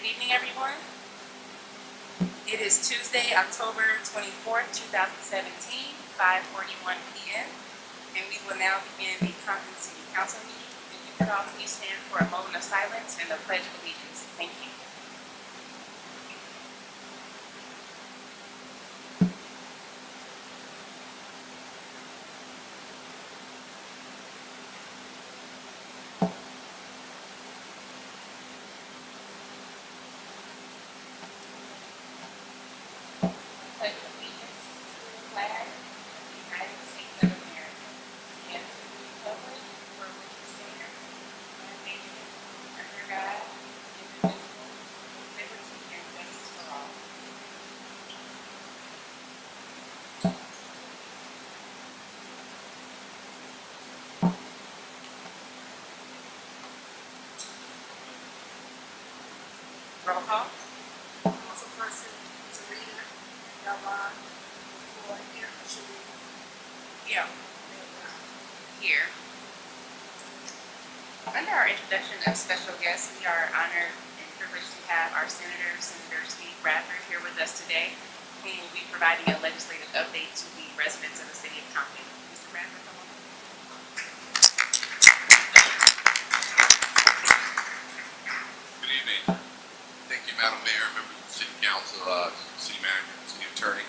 evening, everyone. It is Tuesday, October 24th, 2017, 5:41 p.m., and we will now begin the Compton City Council meeting. If you could all please stand for a moment of silence and the Pledge of Allegiance. Thank you. Pledge of allegiance to the flag of the United States of America and to the republic for which it stands, one nation, under God, indivisible, with liberty and justice for all. Roll call. Councilperson Serena Galvan, for here, Sharif. Yeah. Here. Under our introduction of special guests, we are honored and privileged to have our Senator Steve Bradford, here with us today, who will be providing a legislative update to the residents of the city of Compton. Mr. Bradford, come on. Good evening. Thank you, Madam Mayor, members of the City Council, City Manager, City Attorney,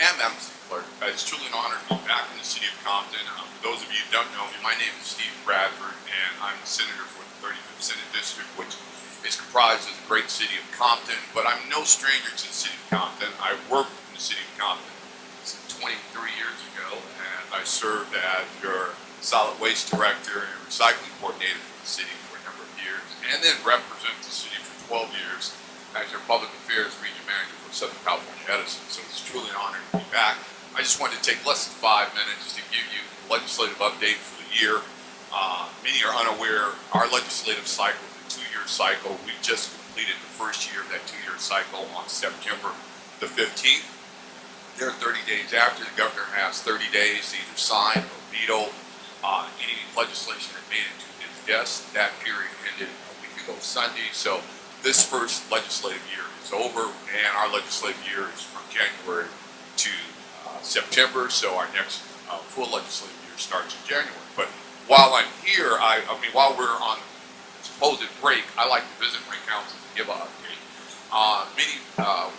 and Madam City Clerk. It's truly an honor to be back in the City of Compton. For those of you who don't know me, my name is Steve Bradford, and I'm the Senator for the 35th Senate District, which is comprised of the great city of Compton. But I'm no stranger to the City of Compton. I worked in the City of Compton 23 years ago, and I served as your solid waste director and recycling coordinator for the city for a number of years, and then represented the city for 12 years as your public affairs region manager for Southern California Edison. So it's truly an honor to be back. I just wanted to take less than 5 minutes to give you a legislative update for the year. Many are unaware, our legislative cycle is a 2-year cycle. We just completed the first year of that 2-year cycle on September the 15th. There are 30 days after. The governor has 30 days to either sign or veto any legislation that made it to his desk. That period ended a week ago Sunday. So this first legislative year is over, and our legislative year is from January to September. So our next full legislative year starts in January. But while I'm here, I mean, while we're on supposed break, I like to visit my council to give an update. Many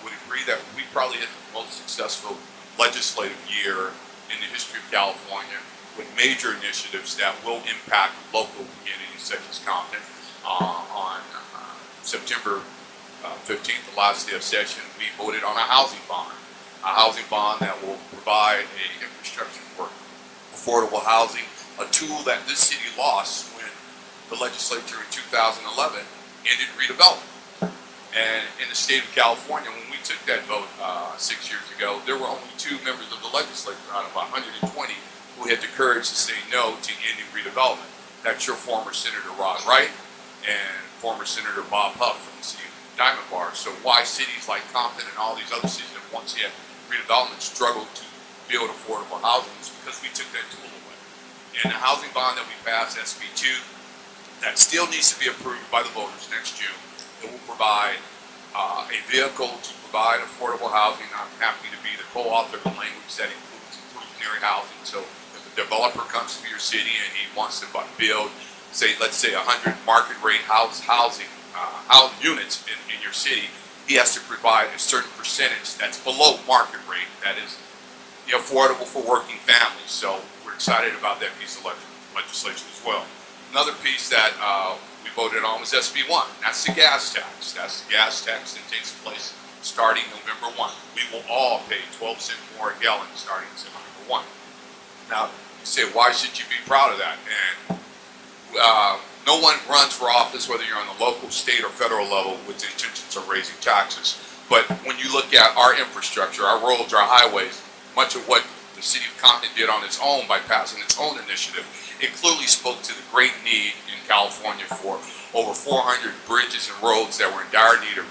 would agree that we probably had the most successful legislative year in the history of California, with major initiatives that will impact local communities such as Compton. On September 15th, the last day of session, we voted on a housing bond that will provide an infrastructure for affordable housing, a tool that this city lost when the legislature in 2011 ended redevelopment. And in the state of California, when we took that vote 6 years ago, there were only 2 members of the legislature out of 120 who had the courage to say no to ending redevelopment. That's your former Senator Rod Wright and former Senator Bob Huff from the city of Diamond Bar. So why cities like Compton and all these other cities that once had redevelopment struggled to build affordable housing is because we took that tool away. And the housing bond that we passed, SB 2, that still needs to be approved by the voters next June. It will provide a vehicle to provide affordable housing. I'm happy to be the co-author of the language that includes inclusionary housing. So if a developer comes to your city and he wants to build, let's say 100 market rate housing units in your city, he has to provide a certain percentage that's below market rate that is affordable for working families. So we're excited about that piece of legislation as well. Another piece that we voted on was SB 1. That's the gas tax. That's the gas tax that takes place starting November 1. We will all pay 12 cents more a gallon starting September 1. Now, you say, why should you be proud of that? And no one runs for office, whether you're on the local, state, or federal level, with the intentions of raising taxes. But when you look at our infrastructure, our roads, our highways, much of what the city of Compton did on its own by passing its own initiative, it clearly spoke to the great need in California for over 400 bridges and roads that were in dire need of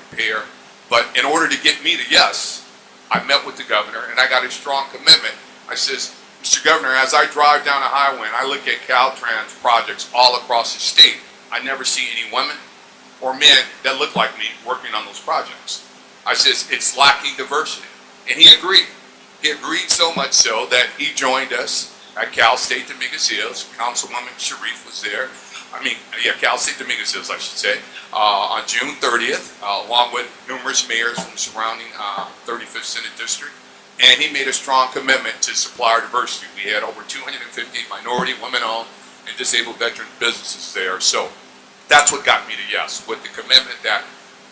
repair. But in order to get me to yes, I met with the governor and I got a strong commitment. I says, Mr. Governor, as I drive down the highway and I look at Caltrans projects all across the state, I never see any women, or men that look like me working on those projects. I says, it's lacking diversity. And he agreed. He agreed so much so that he joined us at Cal State Dominguez Hills. Councilwoman Sharif was there. Cal State Dominguez Hills, I should say, on June 30th, along with numerous mayors from the surrounding 35th Senate District. And he made a strong commitment to supplier diversity. We had over 250 minority, women-owned, and disabled veteran businesses there. So that's what got me to yes, with the commitment that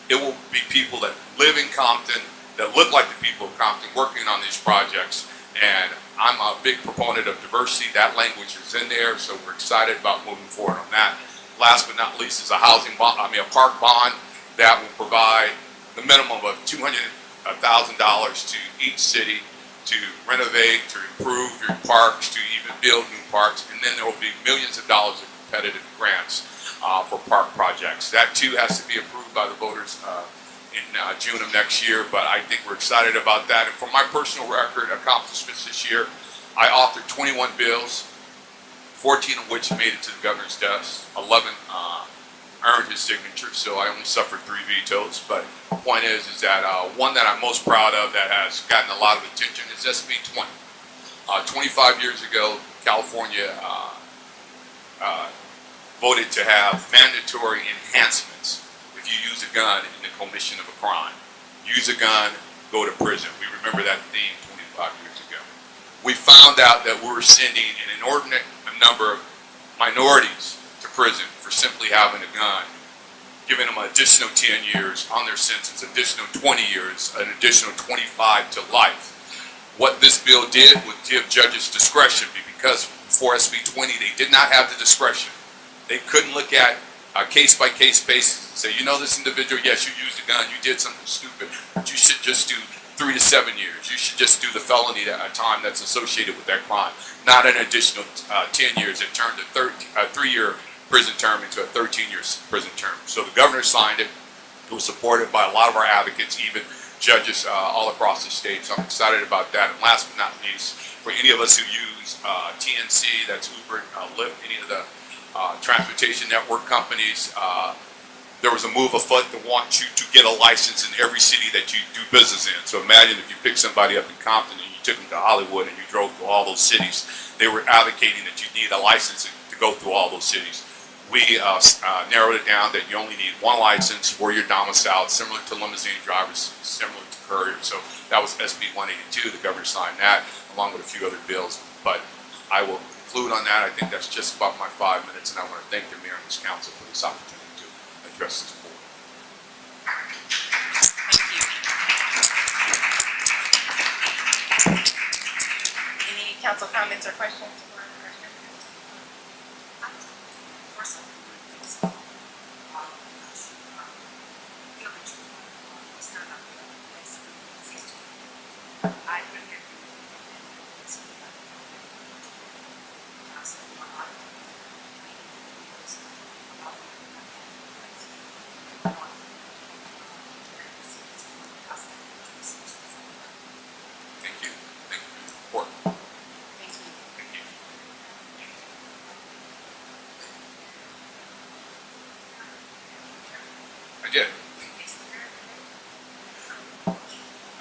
it will be people that live in Compton, that look like the people of Compton, working on these projects. And I'm a big proponent of diversity. That language is in there, so we're excited about moving forward on that. Last but not least is a housing bond, a park bond that will provide the minimum of $200,000 to each city to renovate, to improve your parks, to even build new parks, and then there will be millions of dollars of competitive grants for park projects. That too has to be approved by the voters in June of next year, but I think we're excited about that. And for my personal record accomplishments this year, I authored 21 bills, 14 of which made it to the governor's desk, 11 earned his signature, so I only suffered 3 vetoes. But the point is that one that I'm most proud of that has gotten a lot of attention is SB 20. 25 years ago, California voted to have mandatory enhancements if you use a gun in the commission of a crime. Use a gun, go to prison. We remember that theme 25 years ago. We found out that we were sending an inordinate number of minorities to prison for simply having a gun, giving them an additional 10 years on their sentence, additional 20 years, an additional 25 to life. What this bill did was give judges discretion, because before SB 20 they did not have the discretion. They couldn't look at a case-by-case basis and say, you know, this individual, yes, you used a gun, you did something stupid, but you should just do 3 to 7 years. You should just do the felony time that's associated with that crime, not an additional 10 years that turned a 3-year prison term into a 13-year prison term. So the governor signed it. It was supported by a lot of our advocates, even judges all across the state. So I'm excited about that. And last but not least, for any of us who use TNC, that's Uber, Lyft, any of the transportation network companies, there was a move afoot to want you to get a license in every city that you do business in. So imagine if you pick somebody up in Compton and you took them to Hollywood and you drove through all those cities. They were advocating that you need a license to go through all those cities. We narrowed it down that you only need 1 license where you're domiciled, similar to limousine drivers, similar to couriers. So that was SB 182. The governor signed that, along with a few other bills. But I will conclude on that. I think that's just about my 5 minutes, and I want to thank the mayor and this council for this opportunity to address this board. Thank you. Any council comments or questions?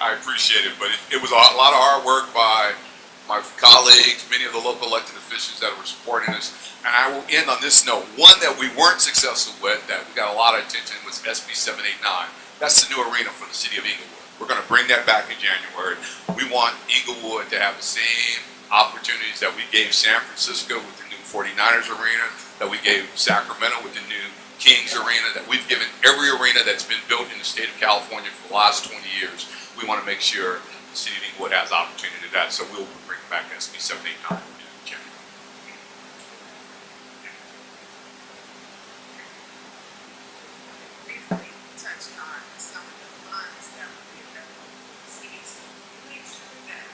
I appreciate it, but it was a lot of hard work by my colleagues, many of the local elected officials that were supporting us. And I will end on this note. One that we weren't successful with, that we got a lot of attention, was SB 789. That's the new arena for the city of Inglewood. We're going to bring that back in January. We want Inglewood to have the same opportunities that we gave San Francisco with the new 49ers arena, that we gave Sacramento with the new Kings arena, that we've given every arena that's been built in the state of California for the last 20 years. We want to make sure the city of Inglewood has opportunity to that, so we'll bring back SB 789 in January. Briefly touched on some of the funds that would be available to cities to make sure that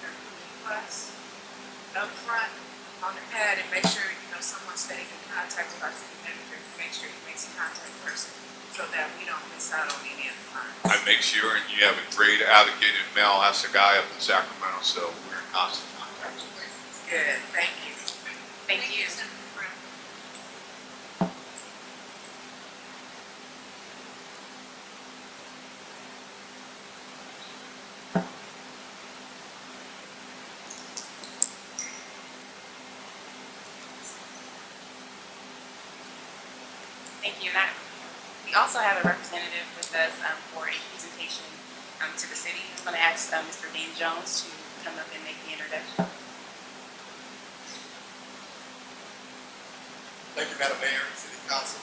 they're really us up front on the pad, and make sure, you know, someone stays in contact with our city manager to make sure he makes a contact person so that we don't miss out on any of the funds. I make sure, and you have a great advocate in Mel. That's a guy up in Sacramento, so we're in constant contact. Good, thank you. Thank you. Thank you. And we also have a representative with us for a presentation to the city. I'm going to ask Mr. Dane Jones to come up and make the introduction. Thank you, Madam Mayor, City Council.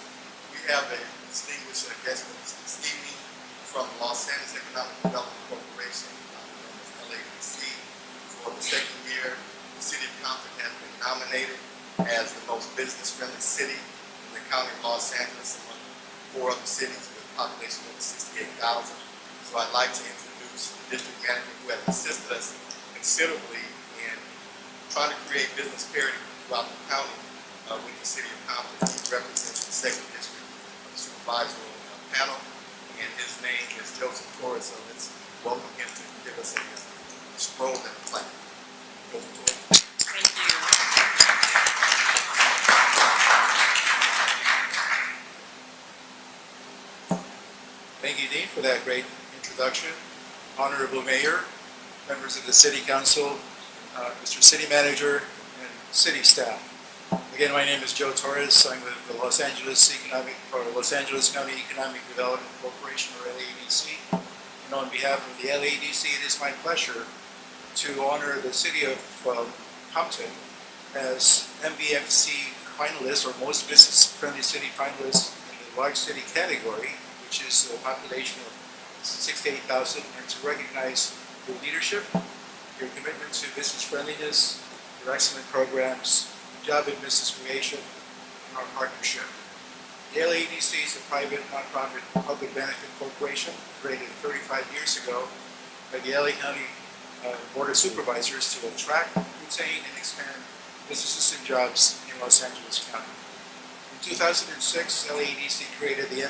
We have a distinguished guest this evening from Los Angeles Economic Development Corporation, known as LADC. For the second year, the City of Compton has been nominated as the most business-friendly city in the county of Los Angeles, among 4 other cities with a population of over 68,000. So I'd like to introduce the district manager who has assisted us considerably in trying to create business parity throughout the county with the City of Compton. He represents the second district of the supervisory panel, and his name is Joseph Torres. So let's welcome him to give us a scroll and a plaque. Joseph Torres. Thank you. Thank you, Dean, for that great introduction. Honorable Mayor, members of the City Council, Mr. City Manager, and City staff. Again, my name is Joe Torres. I'm with the Los Angeles County Economic Development Corporation, or LADC. And on behalf of the LADC, it is my pleasure to honor the City of Compton as MBFC finalist, or Most Business-Friendly City finalist in the large city category, which is a population of 68,000, and to recognize your leadership, your commitment to business friendliness, your excellent programs, job and business creation, and our partnership. The LADC is a private, nonprofit, public benefit corporation created 35 years ago by the LA County Board of Supervisors to attract, retain, and expand businesses and jobs in Los Angeles County. In 2006, LADC created the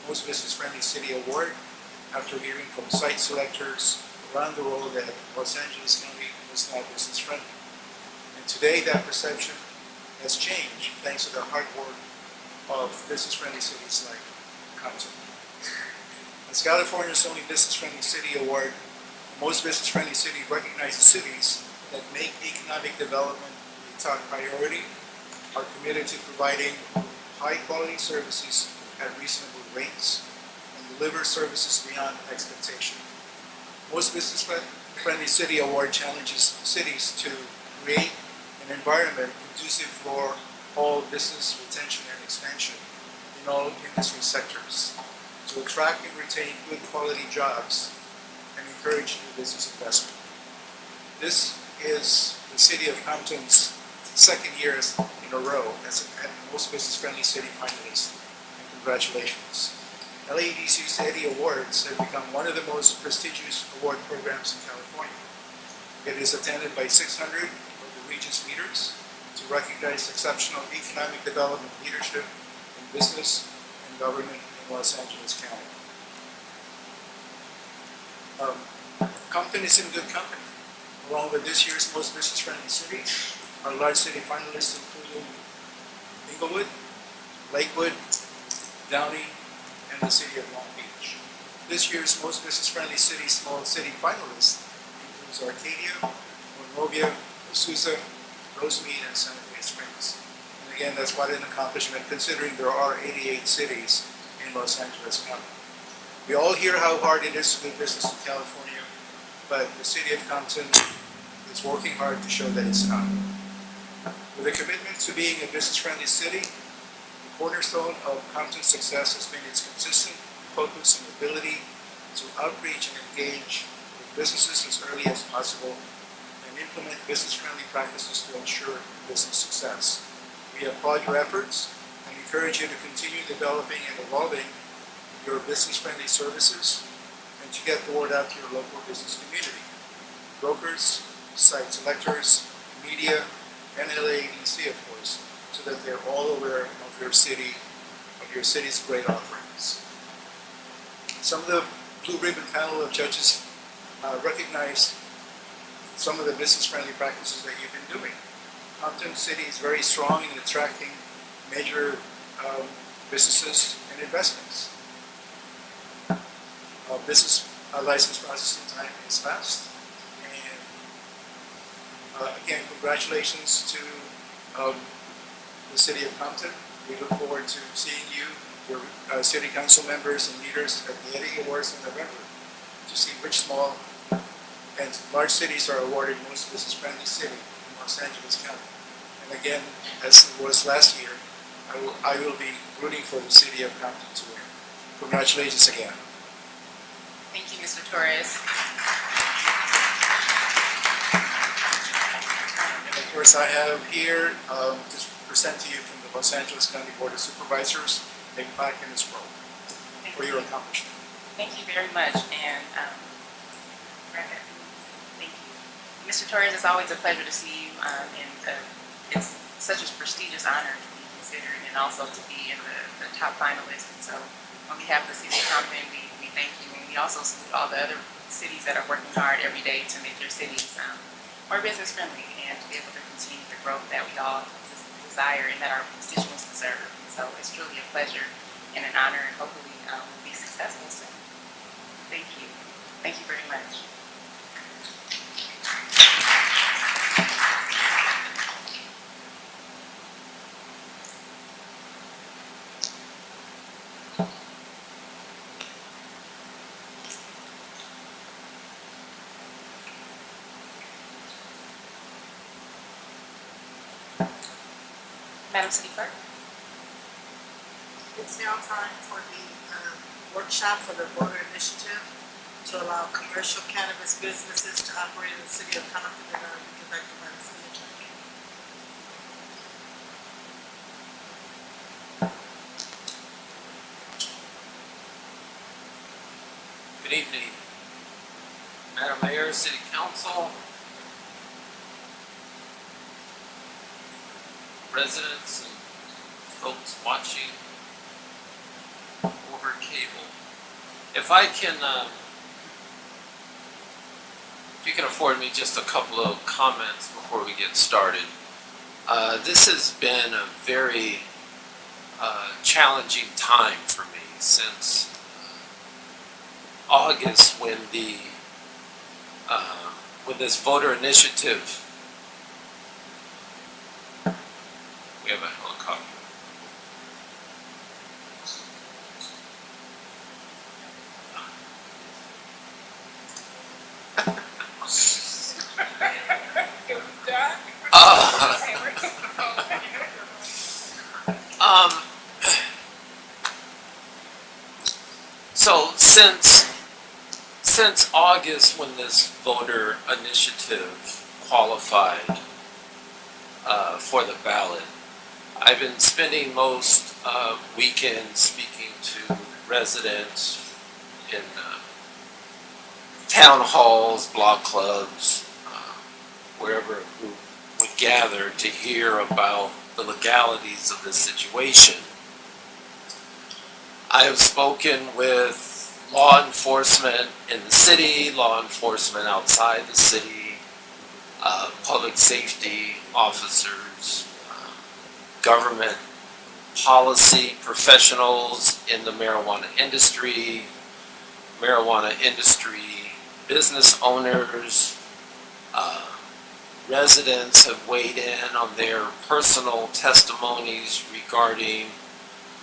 Most Business-Friendly City Award after hearing from site selectors around the world that Los Angeles County was not business-friendly. And today that perception has changed thanks to the hard work of business-friendly cities like Compton. As California's only business-friendly city award, the Most Business-Friendly City recognizes cities that make economic development a top priority, are committed to providing high-quality services at reasonable rates, and deliver services beyond expectation. Most Business-Friendly City Award challenges cities to create an environment conducive for all business retention and expansion in all industry sectors, to attract and retain good quality jobs and encourage new business investment. This is the City of Compton's second year in a row as a Most Business-Friendly City finalist. Congratulations. LADC's Eddie Awards have become one of the most prestigious award programs in California. It is attended by 600 of the region's leaders to recognize exceptional economic development leadership in business and government in Los Angeles County. Compton is in good company. Along with this year's Most Business-Friendly City, our large city finalists include Inglewood, Lakewood, Downey, and the City of Long Beach. This year's Most Business-Friendly City Small City finalists includes Arcadia, Monrovia, Azusa, Rosemead, and Santa Fe Springs. And again, that's quite an accomplishment considering there are 88 cities in Los Angeles County. We all hear how hard it is to do business in California, but the City of Compton is working hard to show that it's not. With a commitment to being a business-friendly city, the cornerstone of Compton's success has been its consistent focus and ability to outreach and engage with businesses as early as possible and implement business-friendly practices to ensure business success. We applaud your efforts and encourage you to continue developing and evolving your business-friendly services and to get the word out to your local business community, brokers, site selectors, media, and LADC, of course, so that they're all aware of your city's great offerings. Some of the Blue Ribbon panel of judges recognized some of the business-friendly practices that you've been doing. Compton City is very strong in attracting major businesses and investments. Business license processing time is fast. And again, congratulations to the City of Compton We look forward to seeing you, your city council members and leaders at the Eddie Awards in November to see which small and large cities are awarded most business-friendly city in Los Angeles County. And again, as it was last year, I will be rooting for the city of Compton to win. Congratulations again. Thank you, Mr. Torres. And of course, I have here to present to you from the Los Angeles County Board of Supervisors a plaque and a scroll for your accomplishment. Thank you very much, and Brandon, thank you. Mr. Torres, it's always a pleasure to see you, and it's such a prestigious honor to be considered and also to be in the top finalists. And so on behalf of the city of Compton, we thank you, and we also salute all the other cities that are working hard every day to make their cities more business friendly and to be able to continue the growth that we all desire and that our constituents deserve. And so it's truly a pleasure and an honor, and hopefully we'll be successful soon. Thank you. Thank you very much. Madam City Clerk. It's now time for the workshop for the voter initiative to allow commercial cannabis businesses to operate in the city of Compton and are conducted by the city attorney. Good evening, Madam Mayor, City Council, residents and folks watching over cable. If you can afford me just a couple of comments before we get started. This has been a very challenging time for me since August when this voter initiative. We have a helicopter. So since August, when this voter initiative qualified for the ballot, I've been spending most weekends speaking to residents in town halls, block clubs, wherever a group would gather to hear about the legalities of this situation. I have spoken with law enforcement in the city, law enforcement outside the city, public safety officers, government policy professionals in the marijuana industry business owners, residents have weighed in on their personal testimonies regarding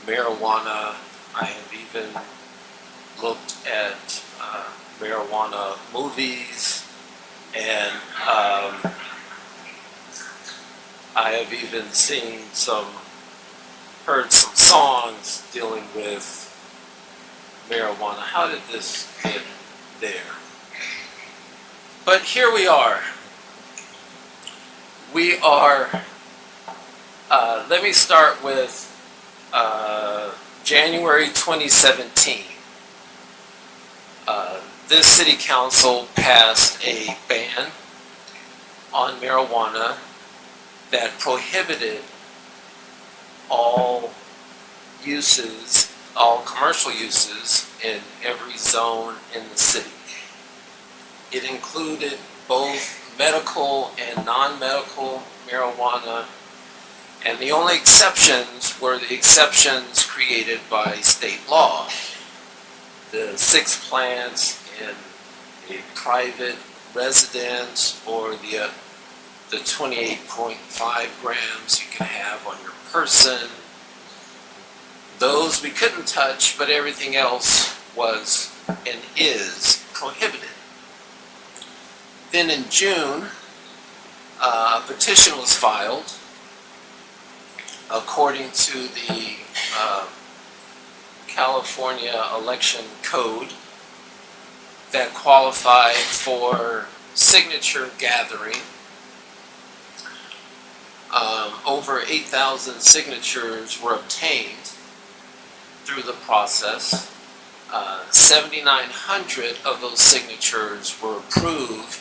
marijuana. I have even looked at marijuana movies, and I have even heard some songs dealing with marijuana. How did this get there? But here we are. Let me start with January 2017. This city council passed a ban on marijuana that prohibited all commercial uses in every zone in the city. It included both medical and non-medical marijuana, and the only exceptions were the exceptions created by state law. The 6 plants in a private residence, or the 28.5 grams you can have on your person, Those we couldn't touch, but everything else was and is prohibited. Then in June, a petition was filed according to the California Election Code that qualified for signature gathering. Over 8,000 signatures were obtained through the process. 7,900 of those signatures were approved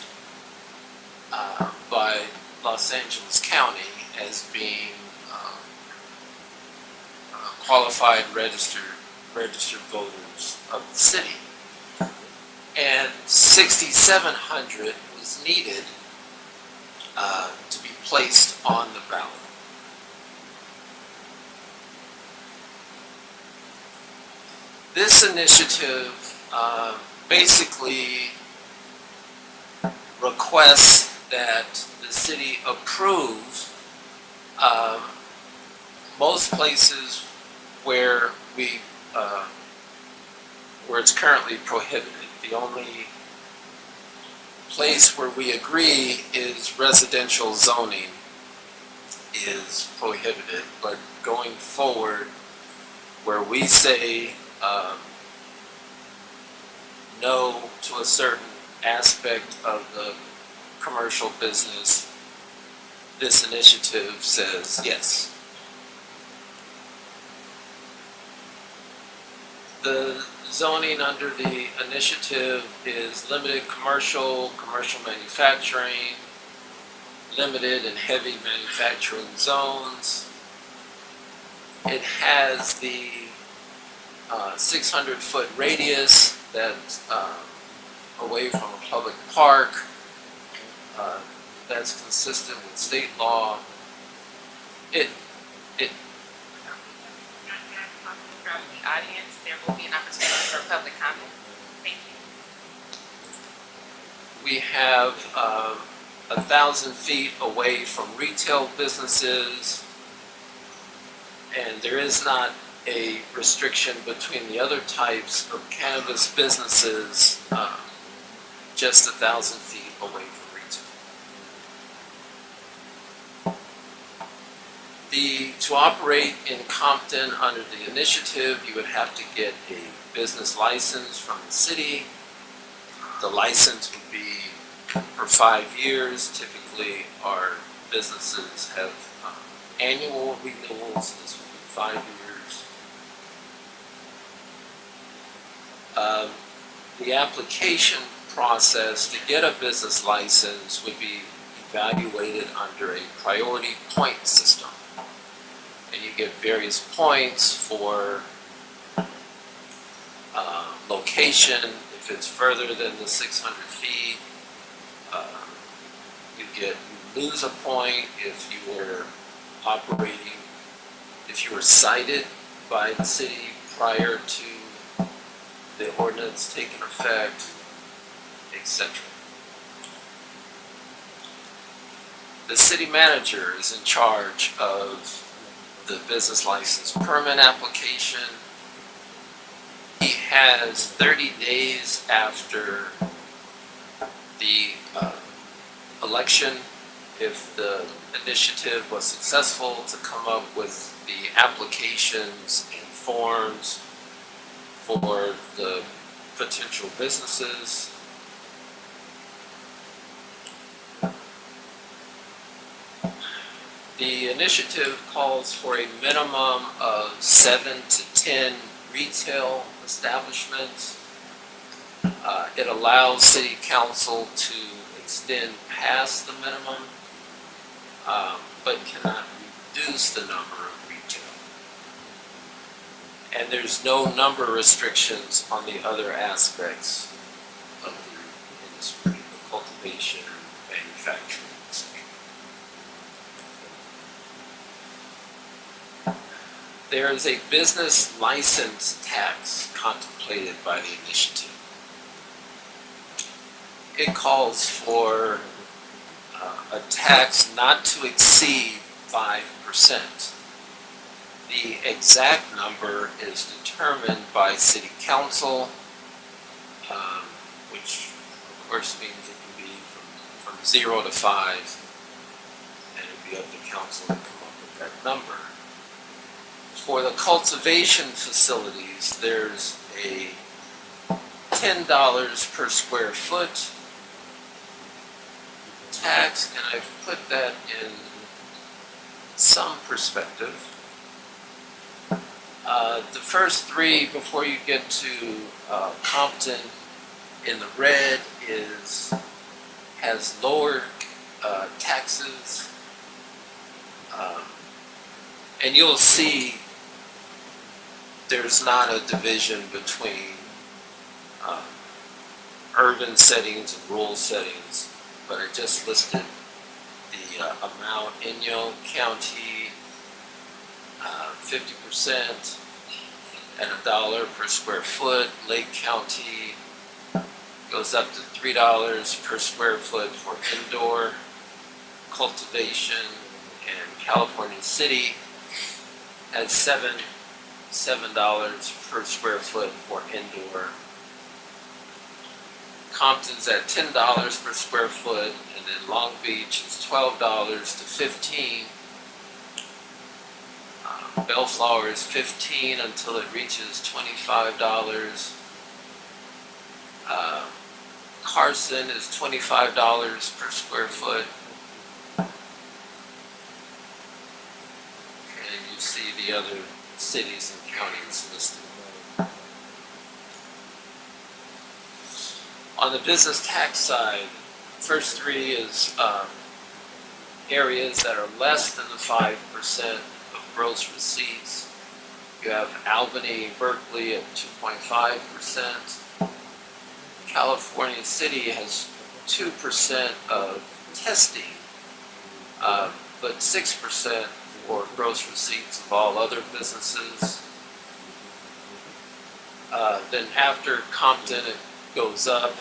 by Los Angeles County as being qualified registered voters of the city. And 6,700 was needed to be placed on the ballot. This initiative basically requests that the city approve most places where it's currently prohibited. The only place where we agree is residential zoning is prohibited, but going forward, where we say no to a certain aspect of the commercial business, this initiative says yes. The zoning under the initiative is limited commercial, commercial manufacturing, limited and heavy manufacturing zones. It has the 600-foot radius that's away from a public park. That's consistent with state law. From the audience, there will be an opportunity for public comment. Thank you. We have 1,000 feet away from retail businesses, and there is not a restriction between the other types of cannabis businesses, just 1,000 feet away from retail. To operate in Compton under the initiative, you would have to get a business license from the city. The license would be for 5 years. Typically, our businesses have annual renewals. This would be 5 years. The application process to get a business license would be evaluated under a priority point system. And you get various points for location. If it's further than the 600 feet, you lose a point if you were operating, if you were cited by the city prior to the ordinance taking effect, etc. The city manager is in charge of the business license permit application. He has 30 days after the election, if the initiative was successful, to come up with the applications and forms for the potential businesses. The initiative calls for a minimum of 7 to 10 retail establishments. It allows city council to extend past the minimum, but cannot reduce the number of retail. And there's no number restrictions on the other aspects of the industry, the cultivation, manufacturing, etc. There is a business license tax contemplated by the initiative. It calls for a tax not to exceed 5%. The exact number is determined by city council, which of course means it can be from 0 to 5, and it'd be up to council to come up with that number. For the cultivation facilities, there's a $10 per square foot tax, and I've put that in some perspective. The first three, before you get to Compton, in the red has lower taxes, and you'll see there's not a division between urban settings and rural settings, but I just listed the amount. Inyo County, 50% at $1 per square foot. Lake County goes up to $3 per square foot for indoor cultivation, and California City has $7 per square foot for indoor. Compton's at $10 per square foot, and then Long Beach is $12 to $15. Bellflower is $15 until it reaches $25. Carson is $25 per square foot. And you see the other cities and counties listed. On the business tax side, first three is areas that are less than the 5% of gross receipts. You have Albany, Berkeley at 2.5%. California City has 2% of testing, but 6% for gross receipts of all other businesses. Then after Compton, it goes up.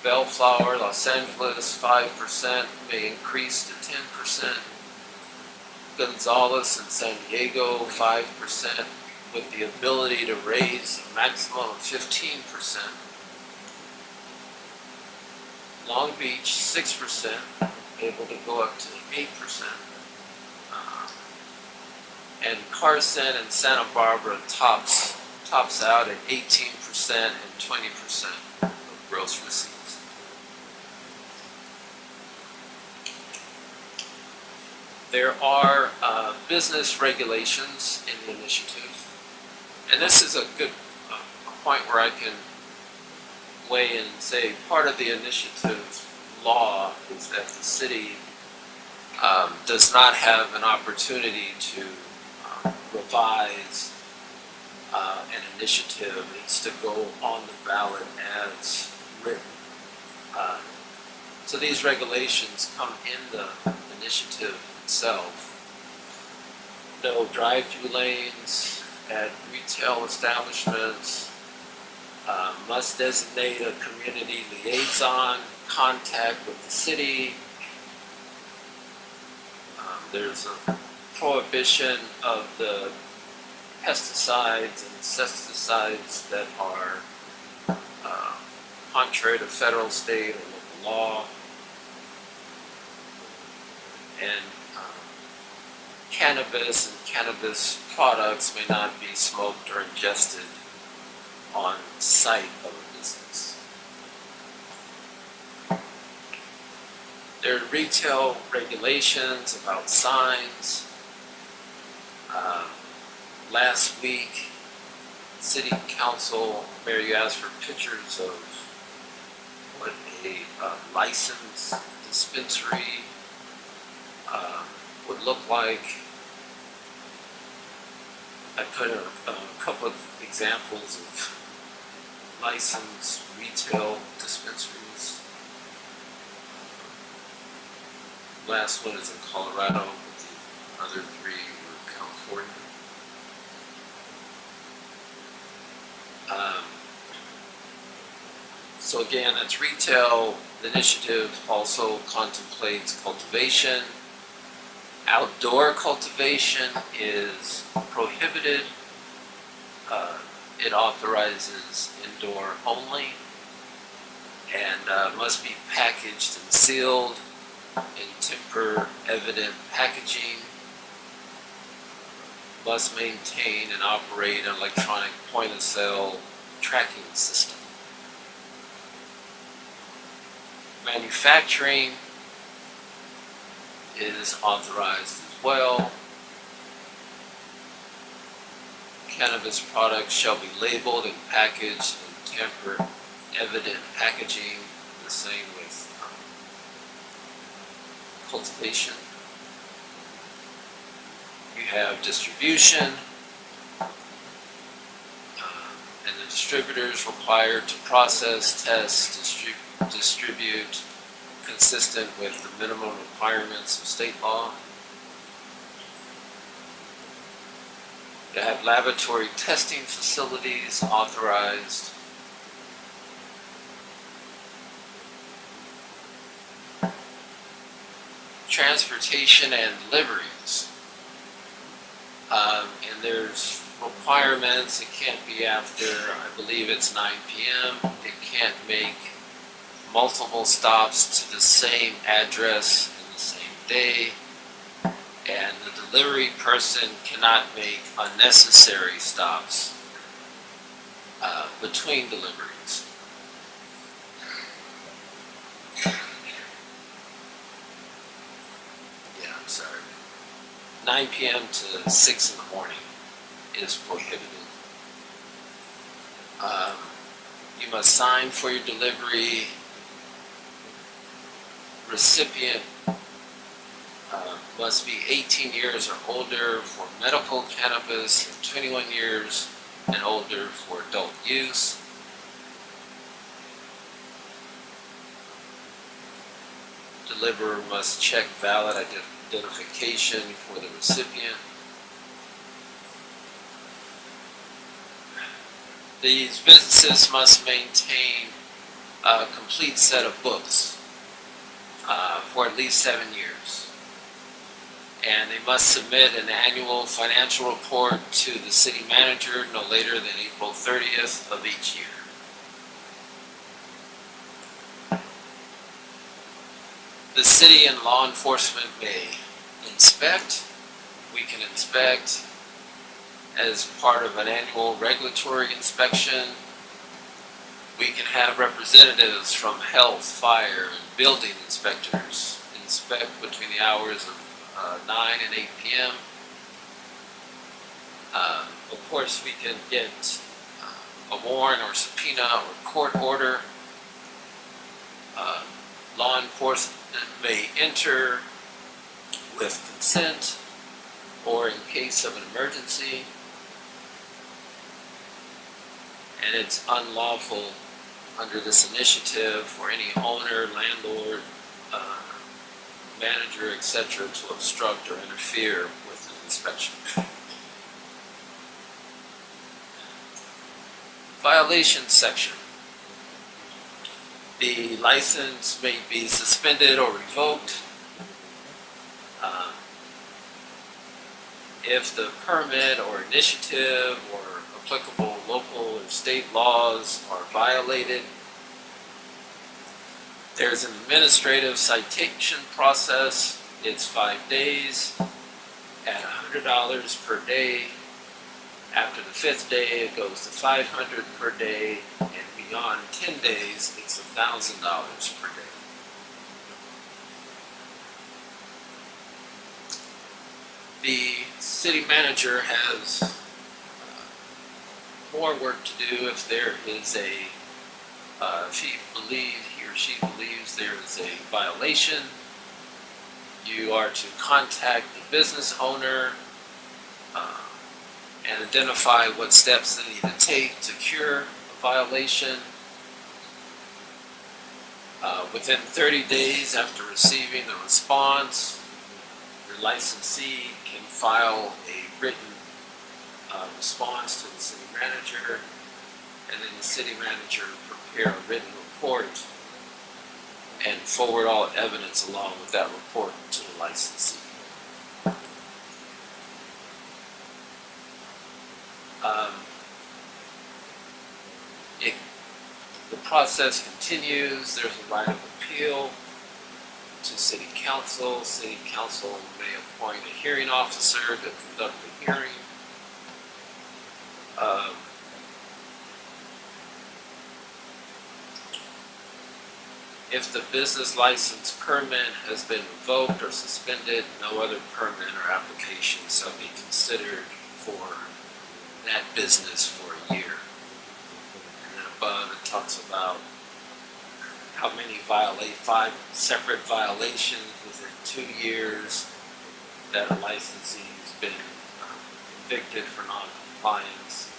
Bellflower, Los Angeles, 5%, may increase to 10%. Gonzales and San Diego, 5%, with the ability to raise a maximum of 15%. Long Beach, 6%, able to go up to 8%. And Carson and Santa Barbara tops out at 18% and 20% of gross receipts. There are business regulations in the initiative, and this is a good point where I can weigh in and say part of the initiative law is that the city does not have an opportunity to revise an initiative. It's to go on the ballot as written. So these regulations come in the initiative itself. No drive-through lanes at retail establishments. Must designate a community liaison, contact with the city. There's a prohibition of the pesticides and insecticides that are contrary to federal, state, or local law. And cannabis and cannabis products may not be smoked or ingested on site of a business. There are retail regulations about signs. Last week, City Council, Mayor, you asked for pictures of what a licensed dispensary would look like. I put a couple of examples of licensed retail dispensaries. Last one is in Colorado, but the other three were in California. So again, that's retail. The initiative also contemplates cultivation, Outdoor cultivation is prohibited. It authorizes indoor only and must be packaged and sealed in tamper-evident packaging. Must maintain and operate an electronic point-of-sale tracking system. Manufacturing is authorized as well. Cannabis products shall be labeled and packaged in tamper-evident packaging, the same with cultivation. You have distribution, and the distributors required to process, test, distribute consistent with the minimum requirements of state law. You have laboratory testing facilities authorized. Transportation and deliveries. And there's requirements. It can't be after, I believe it's 9 p.m. It can't make multiple stops to the same address in the same day. And the delivery person cannot make unnecessary stops between deliveries. Yeah, I'm sorry. 9 p.m. to 6 in the morning is prohibited. You must sign for your delivery. Recipient must be 18 years or older for medical cannabis and 21 years and older for adult use. Deliverer must check valid identification for the recipient. These businesses must maintain a complete set of books for at least 7 years. And they must submit an annual financial report to the city manager no later than April 30th of each year. The city and law enforcement may inspect. We can inspect as part of an annual regulatory inspection. We can have representatives from health, fire, and building inspectors inspect between the hours of 9 and 8 p.m. Of course, we can get a warrant or subpoena or court order. Law enforcement may enter with consent or in case of an emergency. And it's unlawful under this initiative for any owner, landlord, manager, etc. to obstruct or interfere with the inspection. Violation section. The license may be suspended or revoked if the permit or initiative or applicable local or state laws are violated. There's an administrative citation process. It's 5 days at $100 per day. After the 5th day, it goes to $500 per day, and beyond 10 days, it's $1,000 per day. The city manager has more work to do if there is if he or she believes there is a violation. You are to contact the business owner and identify what steps they need to take to cure a violation. Within 30 days after receiving the response, your licensee can file a written response to the city manager, and then the city manager prepare a written report and forward all evidence along with that report to the licensee. the process continues. There's a right of appeal to City Council. City Council may appoint a hearing officer to conduct the hearing. If the business license permit has been revoked or suspended, no other permit or application shall be considered for that business for a year. And then above it talks about how many violate 5 separate violations within 2 years that a licensee has been convicted for non-compliance.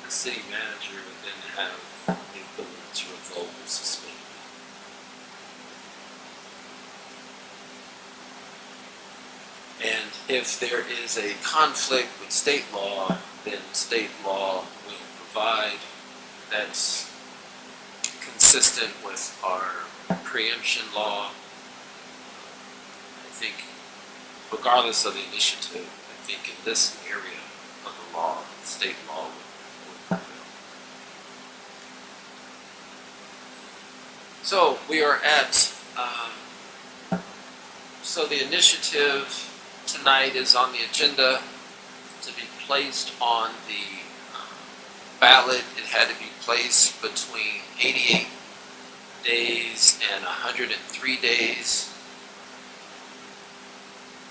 The city manager would then have the ability to revoke or suspend. And if there is a conflict with state law, then state law will provide that's consistent with our preemption law. I think, regardless of the initiative, I think in this area of the law, state law would prevail. So we are at, so the initiative tonight is on the agenda to be placed on the ballot. It had to be placed between 88 days and 103 days.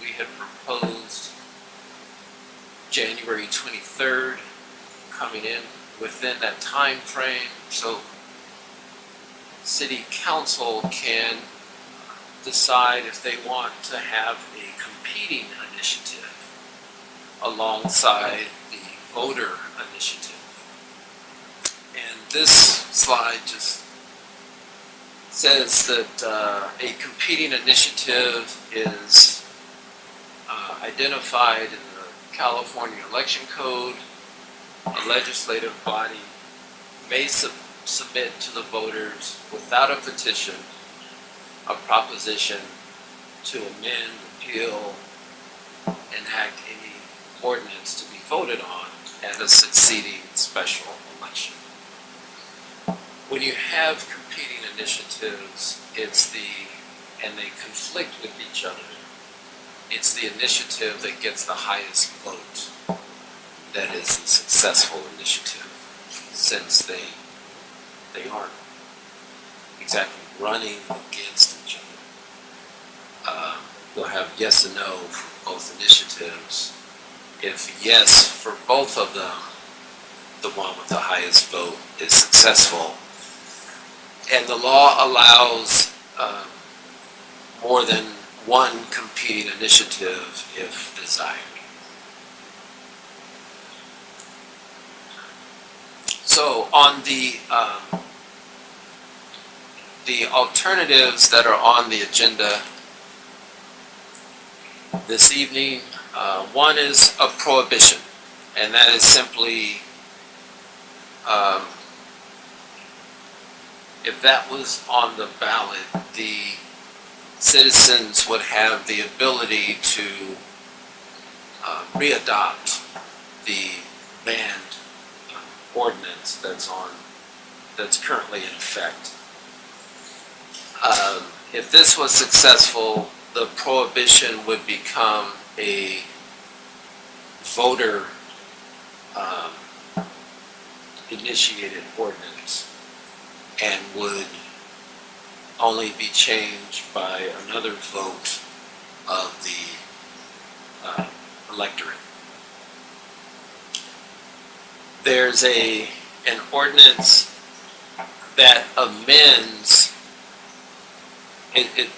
We had proposed January 23rd coming in within that time frame, so City Council can decide if they want to have a competing initiative alongside the voter initiative. And this slide just says that a competing initiative is identified in the California Election Code. A legislative body may submit to the voters without a petition a proposition to amend, repeal, enact any ordinance to be voted on at a succeeding special election. When you have competing initiatives, and they conflict with each other, it's the initiative that gets the highest vote that is a successful initiative, since they aren't exactly running against each other. We'll have yes and no for both initiatives. If yes for both of them, the one with the highest vote is successful. And the law allows more than one competing initiative if desired. So on the alternatives that are on the agenda this evening, one is a prohibition, and that is simply if that was on the ballot, the citizens would have the ability to readopt the banned ordinance that's currently in effect. If this was successful, the prohibition would become a voter initiated ordinance and would only be changed by another vote of the electorate. There's an ordinance that amends. It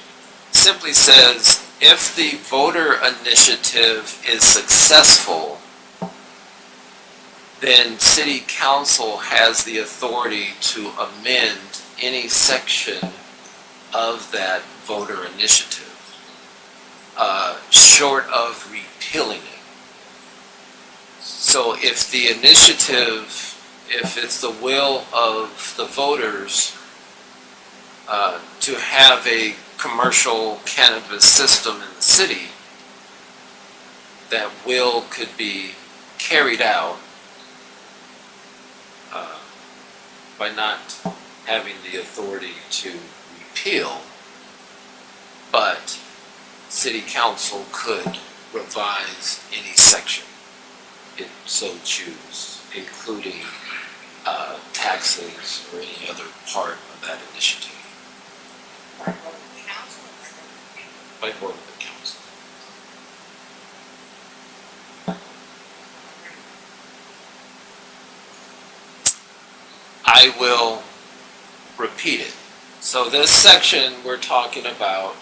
simply says if the voter initiative is successful, then City Council has the authority to amend any section of that voter initiative, short of repealing it. So if the initiative, if it's the will of the voters to have a commercial cannabis system in the city, that will could be carried out by not having the authority to repeal, but city council could revise any section it so choose, including taxes or any other part of that initiative By vote of the council or by vote of the people? by vote of the council. I will repeat it. So this section, we're talking about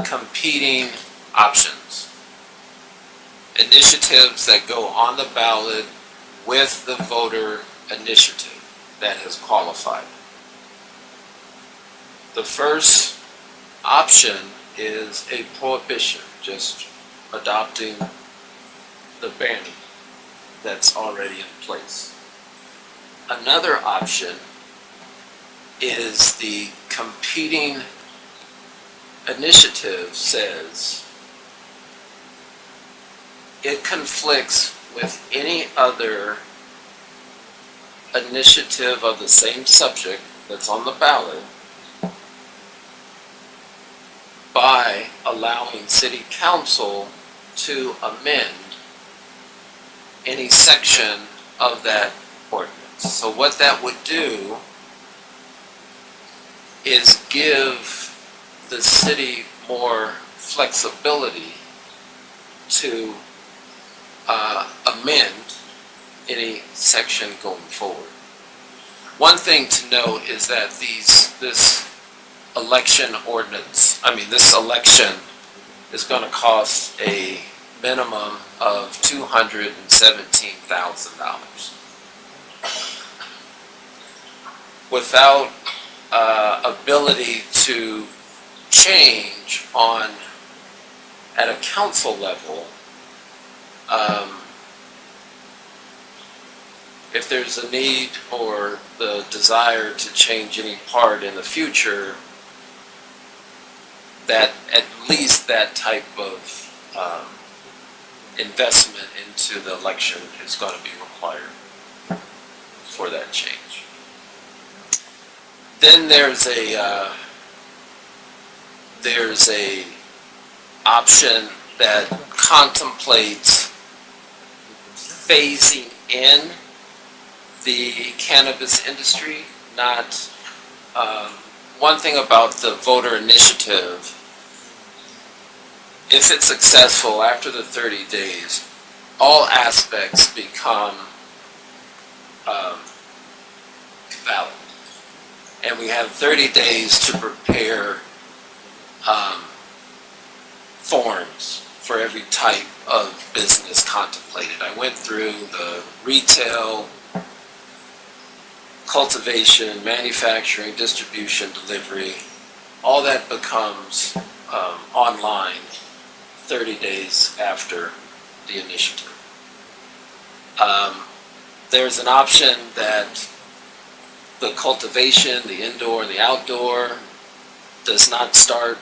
competing options. Initiatives that go on the ballot with the voter initiative that has qualified. The first option is a prohibition, just adopting the ban that's already in place. Another option is the competing initiative says it conflicts with any other initiative of the same subject that's on the ballot by allowing city council to amend any section of that ordinance. So what that would do is give the city more flexibility to amend any section going forward. One thing to note is that this election is going to cost a minimum of $217,000. Without ability to change at a council level, if there's a need or the desire to change any part in the future, that at least that type of investment into the election is going to be required for that change. Then there's a option that contemplates phasing in the cannabis industry. Not one thing about the voter initiative, if it's successful after the 30 days, all aspects become valid. And we have 30 days to prepare forms for every type of business contemplated. I went through the retail, cultivation, manufacturing, distribution, delivery. All that becomes online 30 days after the initiative. There's an option that the cultivation, the indoor and the outdoor, does not start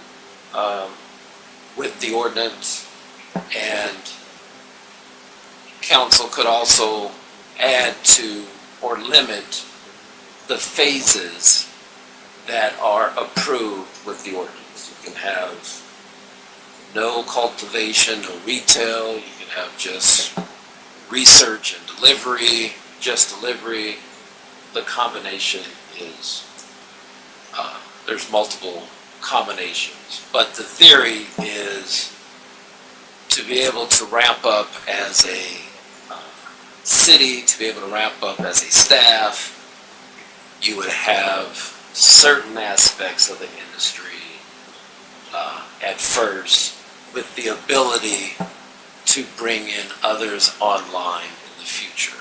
with the ordinance, and council could also add to or limit the phases that are approved with the ordinance. You can have no cultivation, no retail, you can have just research and delivery, just delivery. The combination is, there's multiple combinations, but the theory is to be able to ramp up as a city, to be able to ramp up as a staff. You would have certain aspects of the industry at first, with the ability to bring in others online in the future.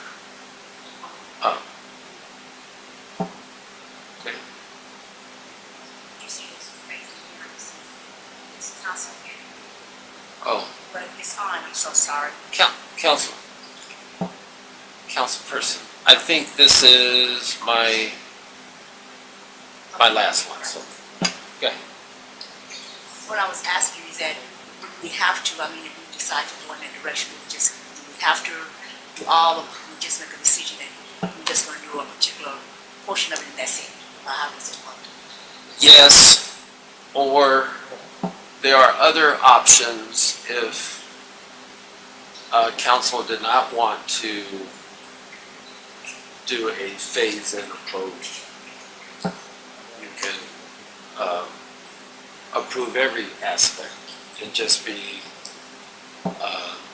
You see this face here, this council here, Oh, but it's on, I'm so sorry. councilperson, I think this is my last one, so, okay. What I was asking is that we have to, if we decide to go in that direction, we have to do all of, we just make a decision that we're just gonna do a particular portion yes, or there are other options if council did not want to do a phase-in approach. You can approve every aspect and just be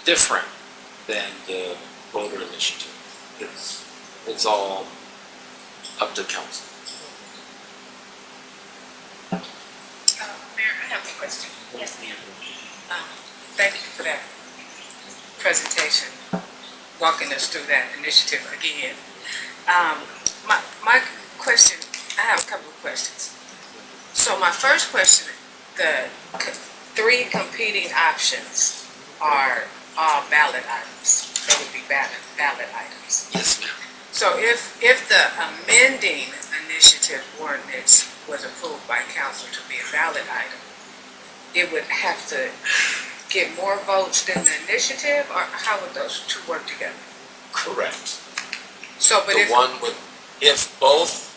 different than the voter initiative. It's all up to council. Mayor, I have a question. Yes, ma'am. Thank you for that presentation, walking us through that initiative again. My question, I have a couple of questions. So my first question, the three competing options are all ballot items. They would be ballot items. Yes, ma'am. So if the amending initiative ordinance was approved by council to be a ballot item, it would have to get more votes than the initiative, or how would those two work together? Correct. So, but The if, one would, if both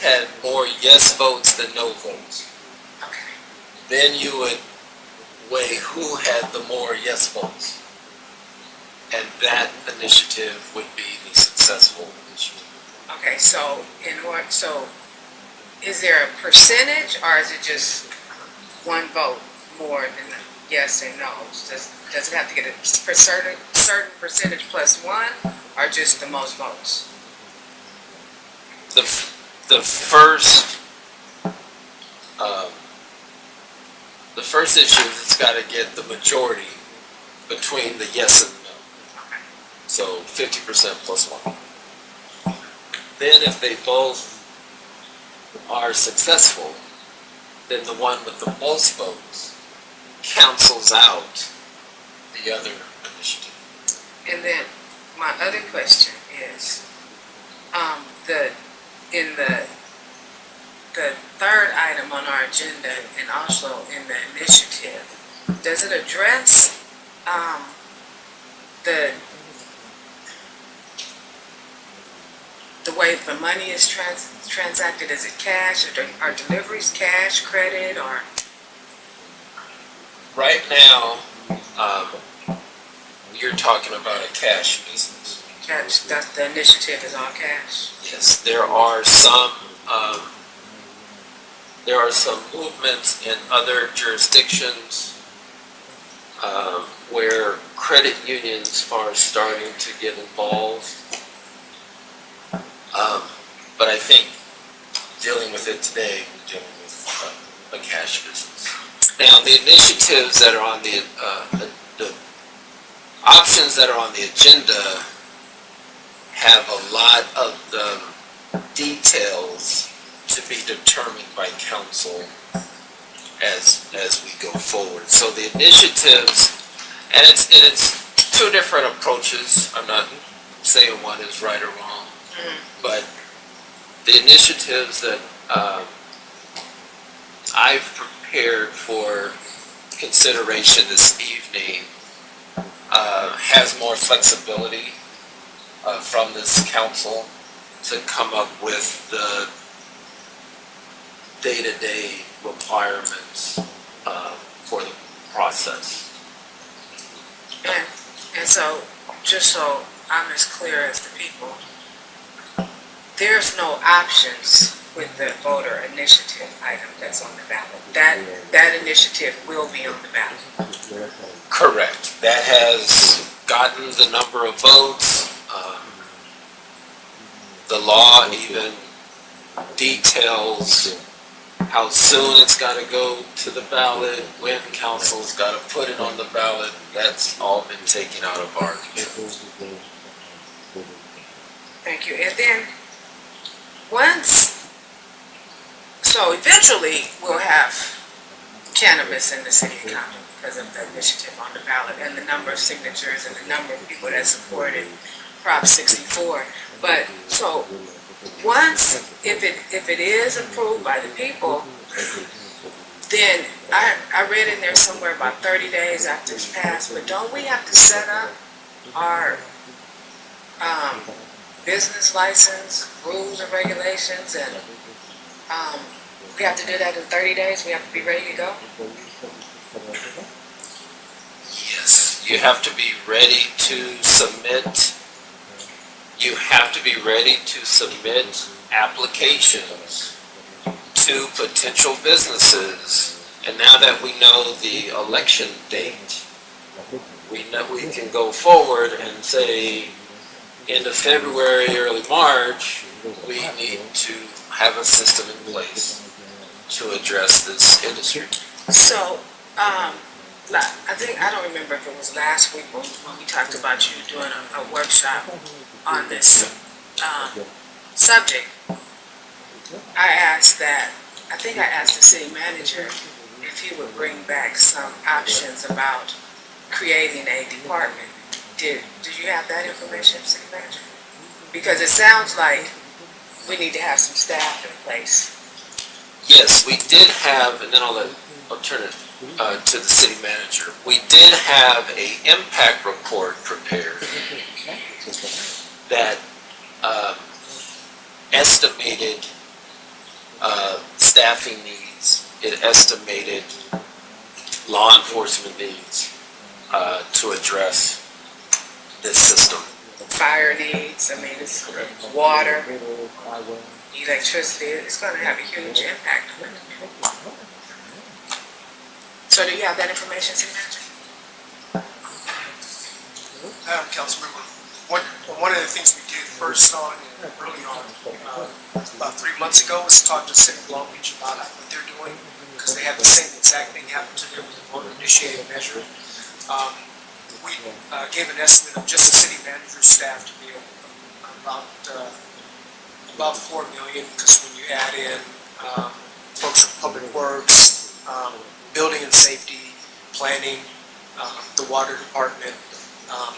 had more yes votes than no votes, okay, then you would weigh who had the more yes votes. And that initiative would be the successful initiative. okay, so is there a percentage, or is it just one vote more than the yes and no's? Does it have to get a certain percentage plus one, or just the most votes? The first issue is it's got to get the majority between the yes and the no. Okay. So 50% plus one. Then if they both are successful, then the one with the most votes cancels out the other initiative. And then my other question is, the third item on our agenda and also in the initiative, does it address the way the money is transacted? Is it cash, or are deliveries cash, credit, or? Right now, you're talking about a cash business. Cash, that's the initiative is all cash? Yes, there are some movements in other jurisdictions where credit unions are starting to get involved. But I think dealing with it today, we're dealing with a cash business. Now, the initiatives that are on the options that are on the agenda have a lot of the details to be determined by council as we go forward. So the initiatives, and it's two different approaches. I'm not saying one is right or wrong, but the initiatives that I've prepared for consideration this evening has more flexibility from this council to come up with the day-to-day requirements for the process. And so, just so I'm as clear as the people, there's no options with the voter initiative item that's on the ballot. That initiative will be on the ballot. Correct. That has gotten the number of votes. The law even details how soon it's got to go to the ballot, when council's got to put it on the ballot. That's all been taken out of our control. Thank you. And then, so eventually we'll have cannabis in the city of Compton because of the initiative on the ballot and the number of signatures and the number of people that supported Prop 64. But so once, if it is approved by the people, then I read in there somewhere about 30 days after it's passed, but don't we have to set up our business license, rules and regulations, and, we have to do that in 30 days, we have to be ready to go? Yes, you have to be ready to submit. You have to be ready to submit applications to potential businesses. And now that we know the election date, we know we can go forward and say, end of February, early March, we need to have a system in place to address this industry. So, I don't remember if it was last week when we talked about you doing a workshop on this, subject. I think I asked the city manager if he would bring back some options about creating a department. Did you have that information, city manager? Because it sounds like we need to have some staff in place. Yes, we did have, and then I'll turn it to the city manager. We did have a impact report prepared that estimated staffing needs. It estimated law enforcement needs to address this system. Fire needs, it's water, electricity, it's gonna have a huge impact on it. So do you have that information, city manager? Councilmember, one of the things we did first early on, about 3 months ago, was talk to the city of Long Beach about what they're doing, because they had the same exact thing happen to them with the voter-initiated measure. We gave an estimate of just the city manager's staff to be about 4 million, because when you add in folks from Public Works, building and safety, planning, the water department,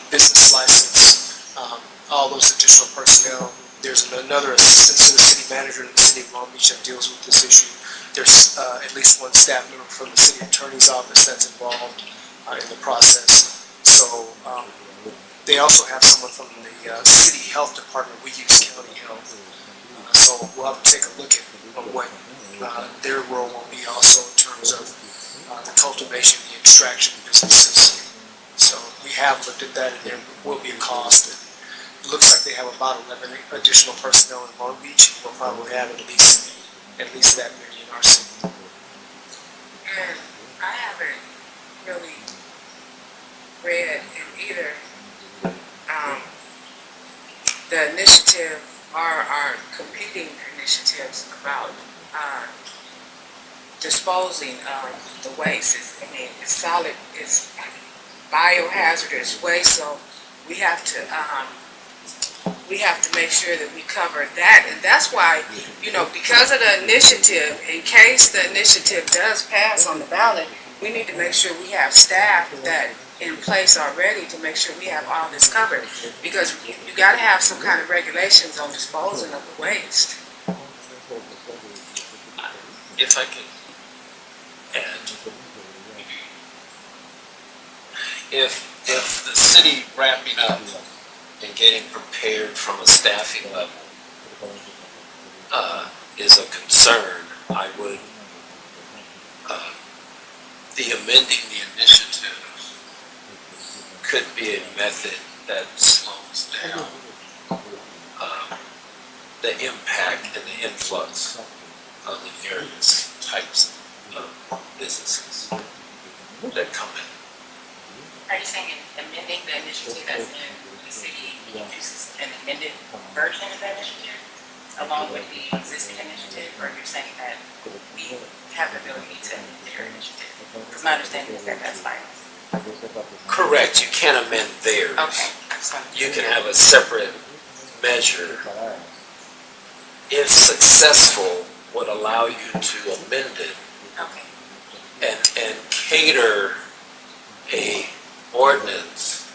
business license, all those additional personnel. There's another assistant to the city manager in the city of Long Beach that deals with this issue. There's at least one staff member from the city attorney's office that's involved in the process. So they also have someone from the city health department. We use county health. So we'll have to take a look at what their role will be also in terms of the cultivation, the extraction businesses. So we have looked at that, and there will be a cost. It looks like they have about 11 additional personnel in Long Beach, and we'll probably have at least that many in our city. And I haven't really read in either the initiative or our competing initiatives about disposing of the waste. It's solid, it's biohazardous waste, so we have to make sure that we cover that. And that's why, because of the initiative, in case the initiative does pass on the ballot, we need to make sure we have staff that in place already to make sure we have all this covered. Because you gotta have some kind of regulations on disposing of the waste. If I could add, if the city wrapping up and getting prepared from a staffing level is a concern, I would, the amending the initiative could be a method that slows down the impact and the influx of the various types of businesses that come in. Are you saying amending the initiative as in the city introduces an amended version of that initiative along with the existing initiative, or you're saying that we have the ability to amend their initiative? Because my understanding is that that's fine. Correct, you can't amend theirs. Okay. You can have a separate measure, if successful, would allow you to amend it Okay. and cater a ordinance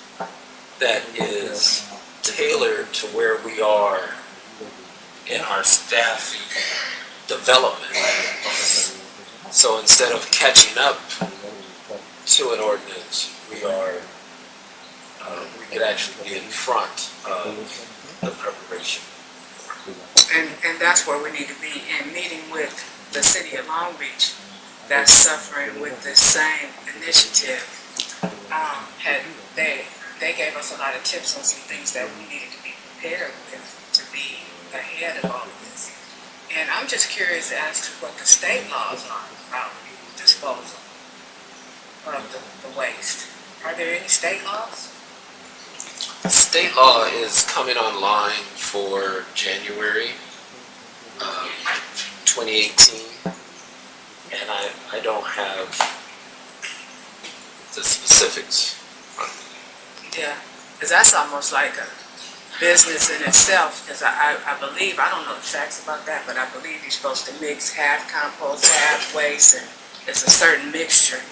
that is tailored to where we are in our staffing development. So instead of catching up to an ordinance, we could actually be in front of the preparation. And that's where we need to be in meeting with the city of Long Beach that's suffering with this same initiative. They gave us a lot of tips on some things that we needed to be prepared with to be ahead of all of this. And I'm just curious as to what the state laws are about disposal of the waste. Are there any state laws? State law is coming online for January 2018, and I don't have the specifics. Yeah, because that's almost like a business in itself, because I believe, I don't know the facts about that, but I believe you're supposed to mix half compost, half waste, and it's a certain mixture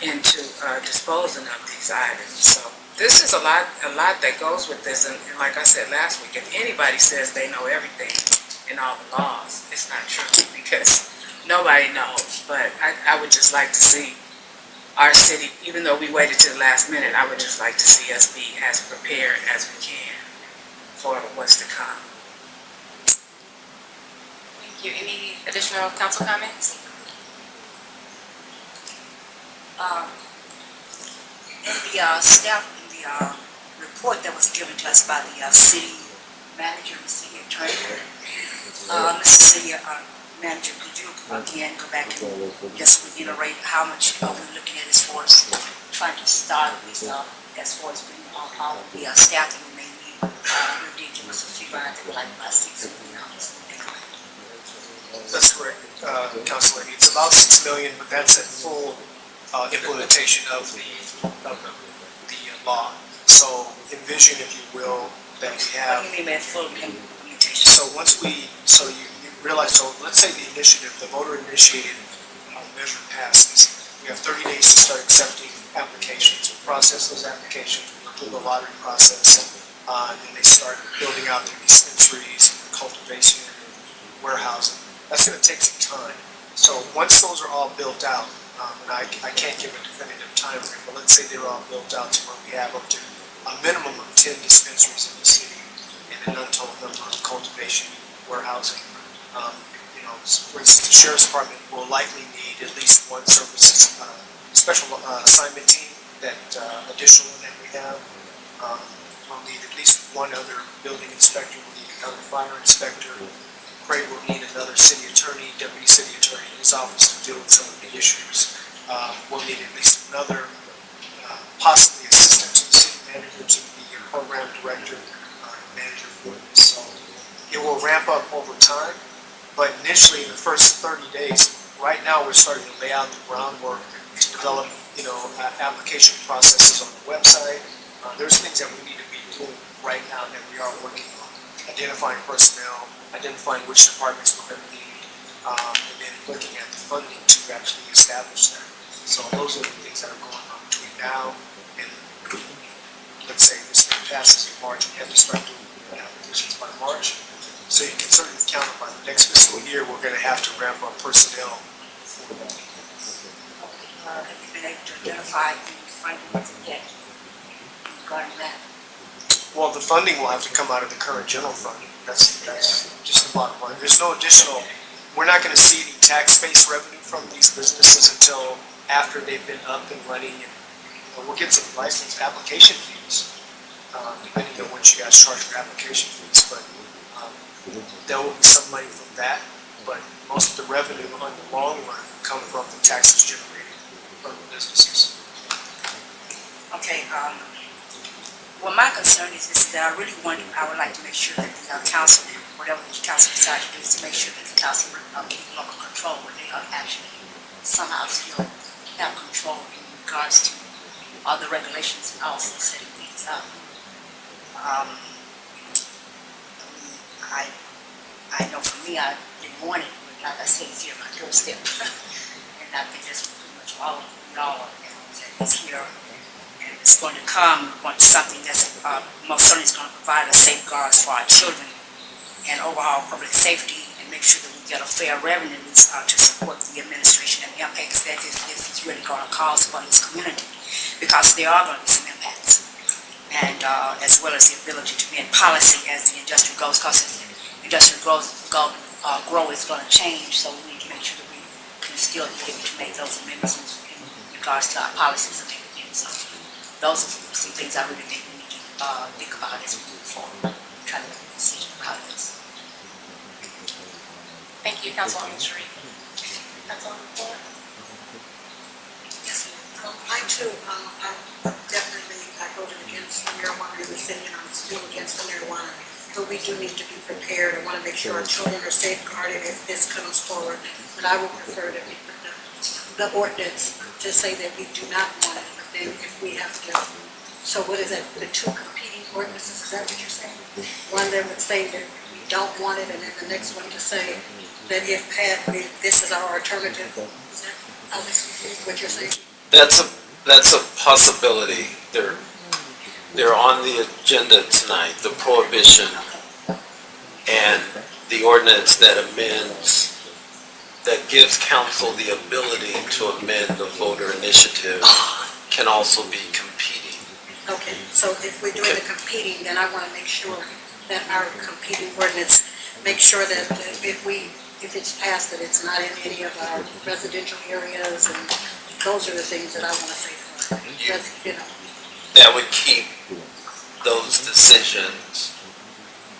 into disposing of these items. So this is a lot that goes with this, and like I said last week, if anybody says they know everything in all the laws, it's not true, because nobody knows. But I would just like to see our city, even though we waited to the last minute, I would just like to see us be as prepared as we can for what's to come. Thank you. Any additional council comments? In the staff, in the report that was given to us by the city manager and city attorney, Mr. City Manager, could you again go back and just reiterate how much are we looking at as far as trying to start this as far as bringing all of the staff that we may need? We did give us a few, I think like about $6 million. That's correct, Council Lady. It's about $6 million, but that's at full implementation of the law. So envision, if you will, that we have. What do you mean by full implementation? So you realize, so let's say the initiative, the voter initiated measure passes. We have 30 days to start accepting applications. We process those applications, we go through the lottery process, and then they start building out their dispensaries, cultivation, warehousing. That's going to take some time. So once those are all built out, and I can't give a definitive time frame, but let's say they're all built out to where we have up to a minimum of 10 dispensaries in the city and an untold number of cultivation, warehousing. For instance, the Sheriff's Department will likely need at least one services special assignment team, that additional one that we have. We'll need at least one other building inspector, we'll need another fire inspector. Craig will need another city attorney, deputy city attorney in his office to deal with some of the issues. We'll need at least another, possibly assistant to the city manager, to the program director, manager for this. So it will ramp up over time, but initially in the first 30 days, right now we're starting to lay out the groundwork to develop, application processes on the website. There's things that we need to be doing right now that we are working on. Identifying personnel, identifying which departments we're going to need, and then looking at the funding to actually establish that. So those are the things that are going on between now and, let's say this thing passes in March, we have to start doing applications by March. So you can certainly count on by the next fiscal year, we're going to have to ramp up personnel for that. Have you been able to identify the funding yet regarding that? Well, the funding will have to come out of the current general fund. That's just the bottom line. There's no additional, we're not going to see any tax-based revenue from these businesses until after they've been up and running. And we'll get some license application fees, depending on what you guys charge for application fees. But there will be some money from that, but most of the revenue on the long run will come from the taxes generated from the businesses. Okay, well, my concern is that I would like to make sure that the council, whatever the council decides to do, is to make sure that the council keep local control, where they are actually somehow still have control in regards to all the regulations and also setting things up. I know for me, I didn't want it, but like I said, it's here on my doorstep. And I think that's pretty much all of it's here. And it's going to come, want something that's most certainly is going to provide us safeguards for our children and overall public safety, and make sure that we get a fair revenue to support the administration and the impacts that this is really going to cause for this community, because there are going to be some impacts. and as well as the ability to amend policy as the industry grows, because as the industry grow is going to change, so we need to make sure that we can still be able to make those amendments in regards to our policies and everything. So those are some things I really think we need to think about as we move forward, try to make a decision about this. Thank you, Councilwoman Sharif. Councilwoman Ford? Yes, ma'am. I too, I voted against the marijuana in the city, and I'm still against the marijuana. But we do need to be prepared. I want to make sure our children are safeguarded if this comes forward. But I would prefer that we put the ordinance to say that we do not want it, but then if we have to. So what is that, the two competing ordinances, is that what you're saying? One that would say that we don't want it, and then the next one to say that if passed, this is our alternative. Is that what you're saying? That's a possibility. They're on the agenda tonight, the prohibition and the ordinance that amends, that gives council the ability to amend the voter initiative can also be competing. Okay, so if we're doing the competing, then I want to make sure that our competing ordinance, make sure that if it's passed, that it's not in any of our residential areas, and those are the things that I want to say for it. Because, you know. That would keep those decisions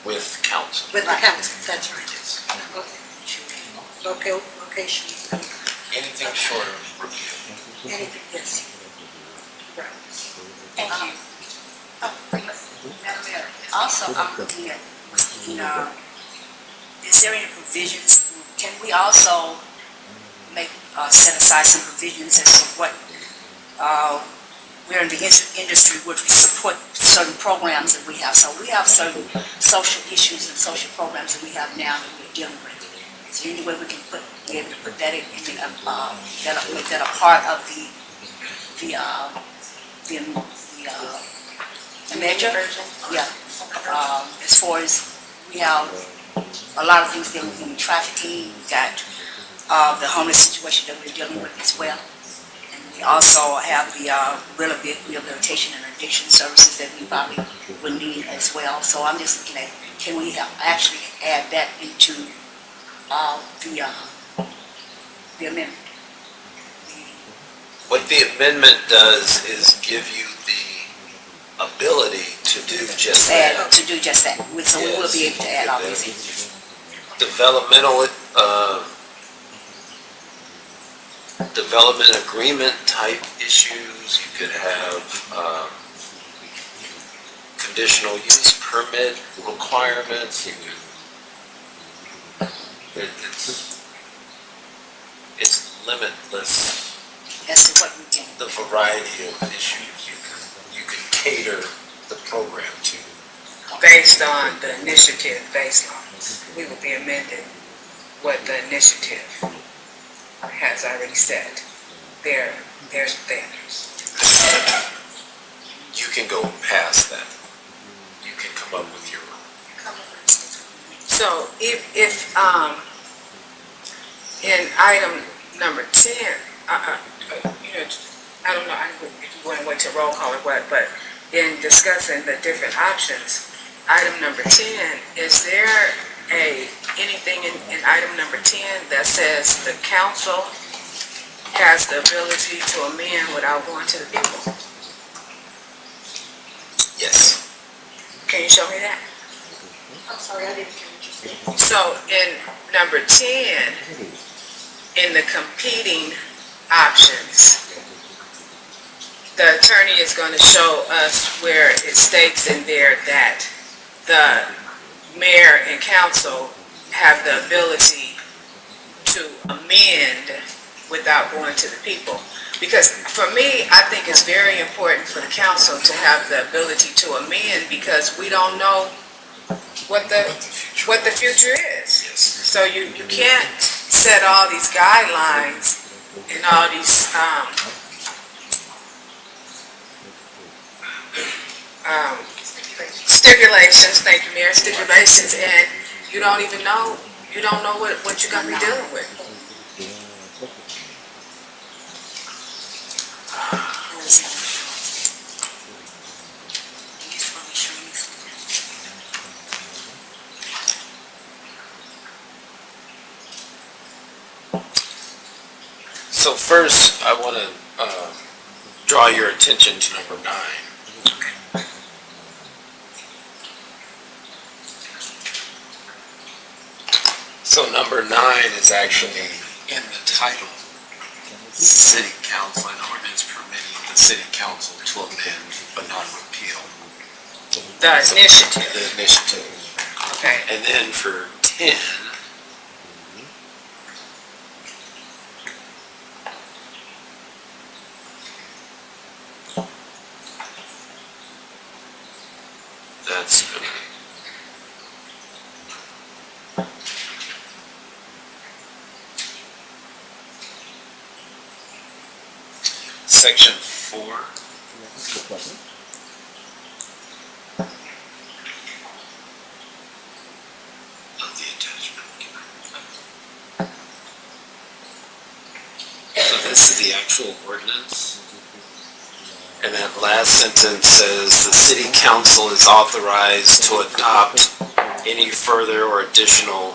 with council. With the council, that's right. Okay. Location. Anything short of review. Anything, yes. Right. Thank you. Oh, please. Madam Mayor, also, I'm looking at, is there any provisions, can we also make, set aside some provisions as to what, we're in the industry which we support certain programs that we have. So we have certain social issues and social programs that we have now that we're dealing with. Is there any way we can be able to put that in, make that a part of the measure? Yeah. As far as we have a lot of things dealing with trafficking, we got the homeless situation that we're dealing with as well. We also have the really big rehabilitation and addiction services that we probably will need as well. So I'm just looking at, can we actually add that into the amendment? What the amendment does is give you the ability to do just that. To do just that. So we will be able to add all these in. Development agreement type issues. You could have conditional use permit requirements. You could, it's limitless. As to what we can. The variety of issues you can cater the program to. Based on the initiative baseline, we will be amending what the initiative has already set, their standards. You can go past that. You can come up with your own. So if in item number 10, I don't know if you want to wait till roll call or what, but in discussing the different options, item number 10, is there anything in item number 10 that says the council has the ability to amend without going to the people? Yes. Can you show me that? I'm sorry, I didn't hear what you said. So in number 10, in the competing options, the attorney is going to show us where it states in there that the mayor and council have the ability to amend without going to the people. Because for me, I think it's very important for the council to have the ability to amend, because we don't know what the future is. So you can't set all these guidelines and all these stipulations, thank you, Mayor, stipulations, and you don't know what you're going to be dealing with. So first, I want to draw your attention to number 9. So number 9 is actually in the title. City Council, an ordinance permitting the City Council to amend but not repeal. The initiative, The initiative. okay. And then for 10, that's section 4. Of the attachment. So this is the actual ordinance. And that last sentence says the city council is authorized to adopt any further or additional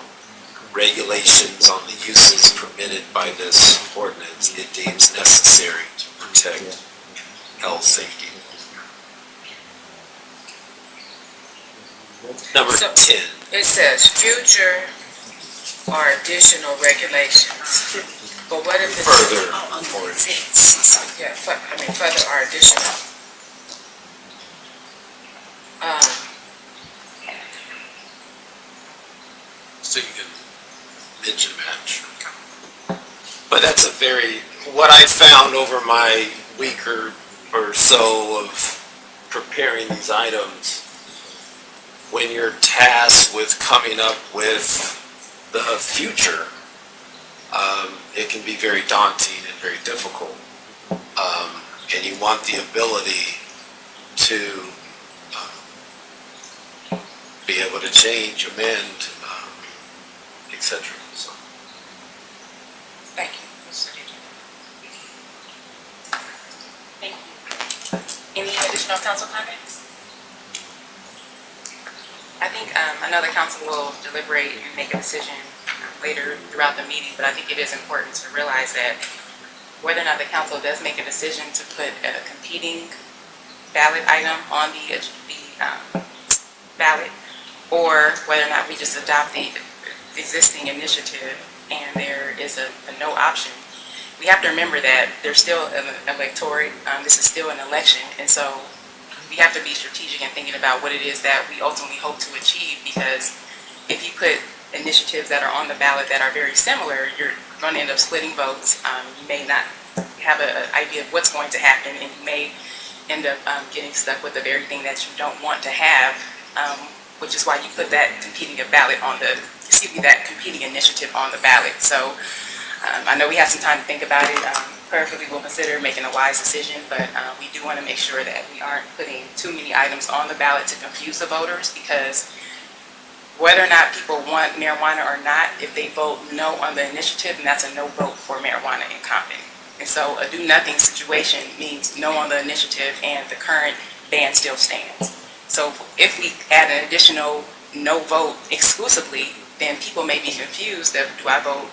regulations on the uses permitted by this ordinance it deems necessary to protect health, safety. Number So- 10. It says future or additional regulations. But what if it's, Further Oh, or yeah, further or additional? so you can mention match. But that's a very, what I found over my week or so of preparing these items, when you're tasked with coming up with the future, it can be very daunting and very difficult. And you want the ability to be able to change, amend, etc. So, Thank you, Mr. Deidre. Thank you. Any additional council comments? I think, I know the council will deliberate and make a decision later throughout the meeting, but I think it is important to realize that whether or not the council does make a decision to put a competing ballot item on the ballot, or whether or not we just adopt the existing initiative and there is a no option, we have to remember that there's still an electorate, this is still an election, and so we have to be strategic in thinking about what it is that we ultimately hope to achieve, because if you put initiatives that are on the ballot that are very similar, you're going to end up splitting votes. You may not have an idea of what's going to happen, and you may end up getting stuck with the very thing that you don't want to have, which is why you put that competing initiative on the ballot. So I know we have some time to think about it. Prayerfully, we'll consider making a wise decision, but we do want to make sure that we aren't putting too many items on the ballot to confuse the voters, because whether or not people want marijuana or not, if they vote no on the initiative, then that's a no vote for marijuana in Compton. And so a do-nothing situation means no on the initiative, and the current ban still stands. So if we add an additional no vote exclusively, then people may be confused of, do I vote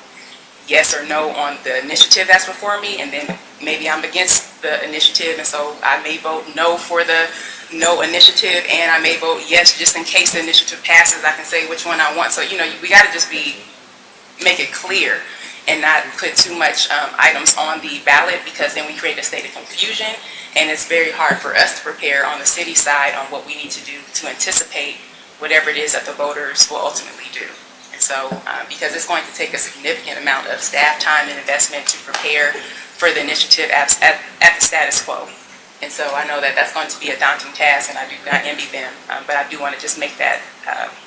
yes or no on the initiative that's before me, and then maybe I'm against the initiative, and so I may vote no for the no initiative, and I may vote yes just in case the initiative passes. I can say which one I want. So, we got to just make it clear and not put too much items on the ballot, because then we create a state of confusion, and it's very hard for us to prepare on the city side on what we need to do to anticipate whatever it is that the voters will ultimately do. And so, because it's going to take a significant amount of staff time and investment to prepare for the initiative at the status quo. And so I know that that's going to be a daunting task, and I do not envy them, but I do want to just make that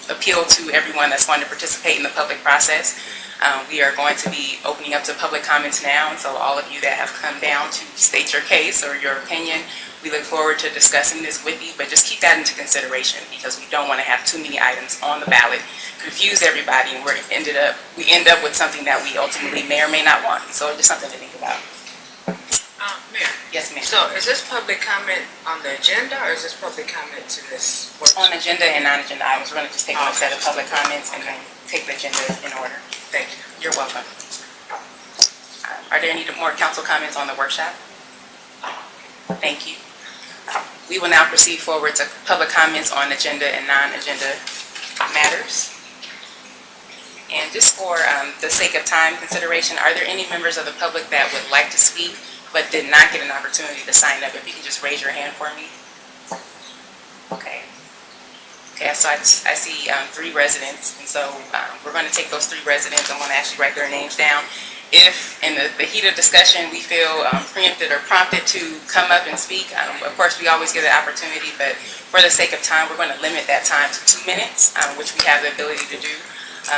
appeal to everyone that's going to participate in the public process. We are going to be opening up to public comments now, and so all of you that have come down to state your case or your opinion, we look forward to discussing this with you, but just keep that into consideration, because we don't want to have too many items on the ballot, confuse everybody, and we end up with something that we ultimately may or may not want. So it's just something to think about. Mayor, Yes, ma'am. so is this public comment on the agenda, or is this public comment to this workshop? On agenda and non-agenda items, we're going to just take one set of public comments and then take the agenda in order. Thank you. You're welcome. Are there any more council comments on the workshop? Thank you. We will now proceed forward to public comments on agenda and non-agenda matters. And just for the sake of time consideration, are there any members of the public that would like to speak but did not get an opportunity to sign up? If you can just raise your hand for me. Okay. Okay, so I see 3 residents, and so we're going to take those 3 residents. I'm going to actually write their names down. If in the heat of discussion we feel preempted or prompted to come up and speak, of course we always get an opportunity, but for the sake of time, we're going to limit that time to 2 minutes, which we have the ability to do.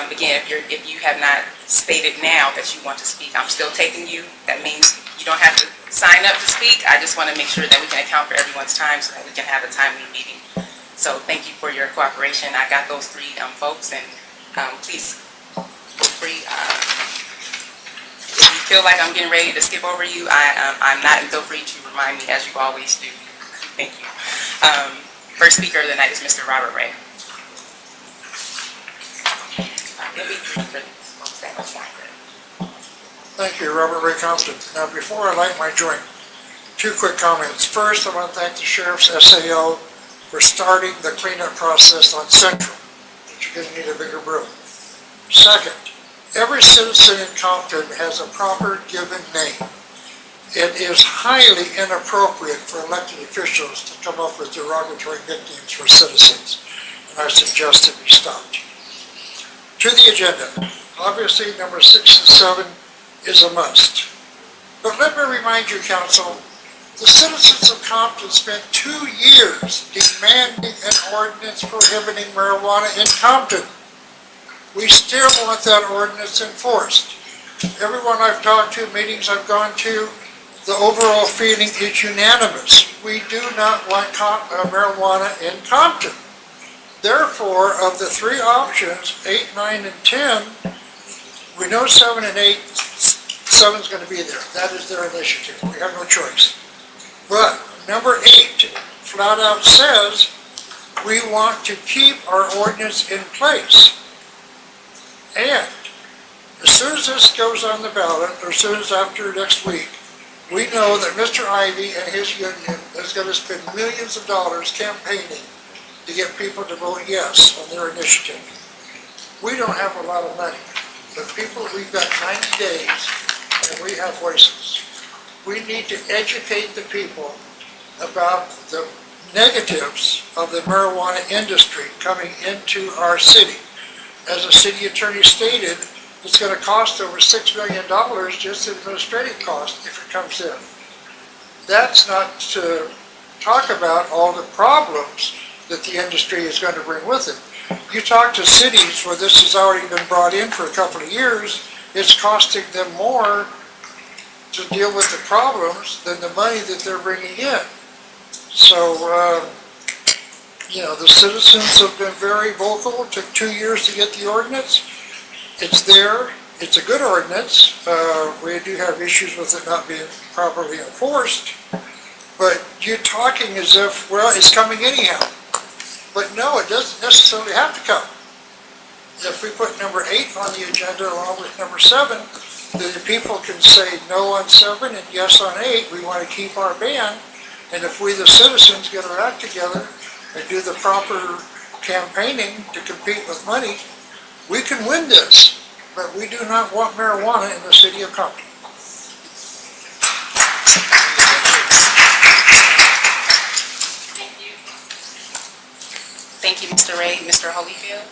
Again, if you have not stated now that you want to speak, I'm still taking you. That means you don't have to sign up to speak. I just want to make sure that we can account for everyone's time so that we can have a timely meeting. So thank you for your cooperation. I got those 3 folks, and please feel free. If you feel like I'm getting ready to skip over you, I'm not, and feel free to remind me as you always do. Thank you. First speaker of the night is Mr. Robert Ray. Thank you, Robert Ray Compton. Now, before I light my joint, 2 quick comments. First, I want to thank the Sheriff's SAO for starting the cleanup process on Central, but you're going to need a bigger broom. Second, every citizen in Compton has a proper given name. It is highly inappropriate for elected officials to come up with derogatory nicknames for citizens, and I suggest it be stopped. To the agenda, obviously number 6 and 7 is a must. But let me remind you, Council, the citizens of Compton spent 2 years demanding an ordinance prohibiting marijuana in Compton. We still want that ordinance enforced. Everyone I've talked to, meetings I've gone to, the overall feeling is unanimous. We do not want marijuana in Compton. Therefore, of the 3 options, 8, 9, and 10, we know 7 and 8, 7's going to be there. That is their initiative. We have no choice. But number 8 flat out says we want to keep our ordinance in place. And as soon as this goes on the ballot, or as soon as after next week, we know that Mr. Ivey and his union is going to spend millions of dollars campaigning to get people to vote yes on their initiative. We don't have a lot of money, but people, we've got 90 days and we have voices. We need to educate the people about the negatives of the marijuana industry coming into our city. As the city attorney stated, it's going to cost over $6 million just in administrative cost if it comes in. That's not to talk about all the problems that the industry is going to bring with it. You talk to cities where this has already been brought in for a couple of years, it's costing them more to deal with the problems than the money that they're bringing in. So, the citizens have been very vocal. It took 2 years to get the ordinance. It's there. It's a good ordinance. We do have issues with it not being properly enforced. But you're talking as if, well, it's coming anyhow. But no, it doesn't necessarily have to come. If we put number 8 on the agenda along with number 7, then the people can say no on 7 and yes on 8. We want to keep our ban. And if we, the citizens, get our act together and do the proper campaigning to compete with money, we can win this. But we do not want marijuana in the city of Compton. Thank you, Mr. Ray. Mr. Holyfield?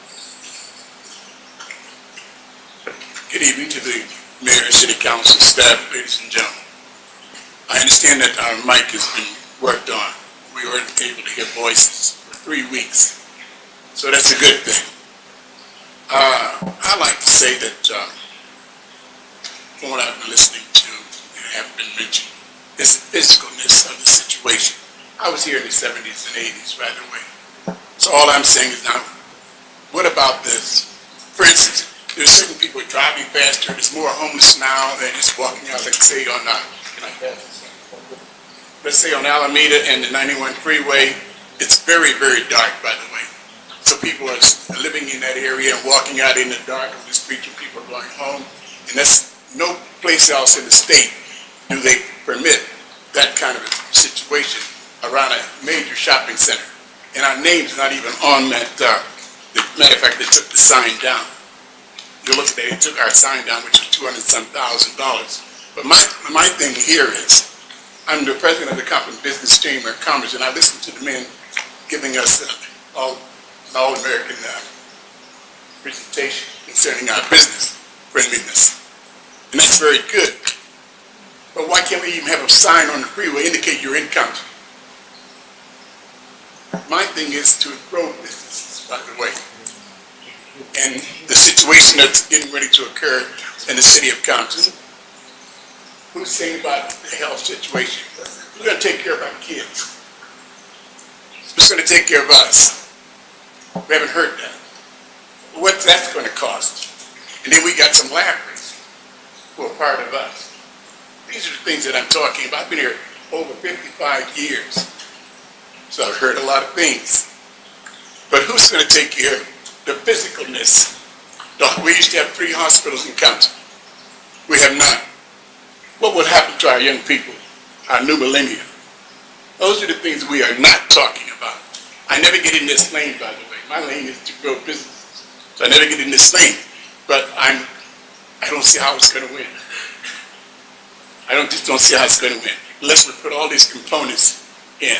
Good evening to the mayor, city council, staff, ladies and gentlemen. I understand that our mic has been worked on. We weren't able to hear voices for 3 weeks, so that's a good thing. I'd like to say that from what I've been listening to and have been mentioned, is the physicalness of the situation. I was here in the 70s and 80s, by the way. So all I'm saying is now, what about this? For instance, there's certain people driving faster. There's more homeless now than just walking out, like say on, let's say on Alameda and the 91 freeway. It's very, very dark, by the way. So people are living in that area and walking out in the dark of the street, and people are going home. And that's no place else in the state do they permit that kind of a situation around a major shopping center. And our name's not even on that, matter of fact, they took the sign down. You look at it, they took our sign down, which was $200,000. But my thing here is, I'm the president of the Compton Business Chamber of Commerce, and I listen to the men giving us an all-American presentation concerning our business friendliness. And that's very good. But why can't we even have a sign on the freeway indicate you're in Compton? My thing is to grow businesses, by the way. And the situation that's getting ready to occur in the city of Compton, who's saying about the health situation? We're going to take care of our kids. Who's going to take care of us? We haven't heard that. What's that going to cost? And then we got some laborers who are part of us. These are the things that I'm talking about. I've been here over 55 years, so I've heard a lot of things. But who's going to take care of the physicalness? We used to have 3 hospitals in Compton. We have none. What would happen to our young people, our new millennium? Those are the things we are not talking about. I never get in this lane, by the way. My lane is to grow businesses. So I never get in this lane. But I don't see how it's going to win. Just don't see how it's going to win. Unless we put all these components in.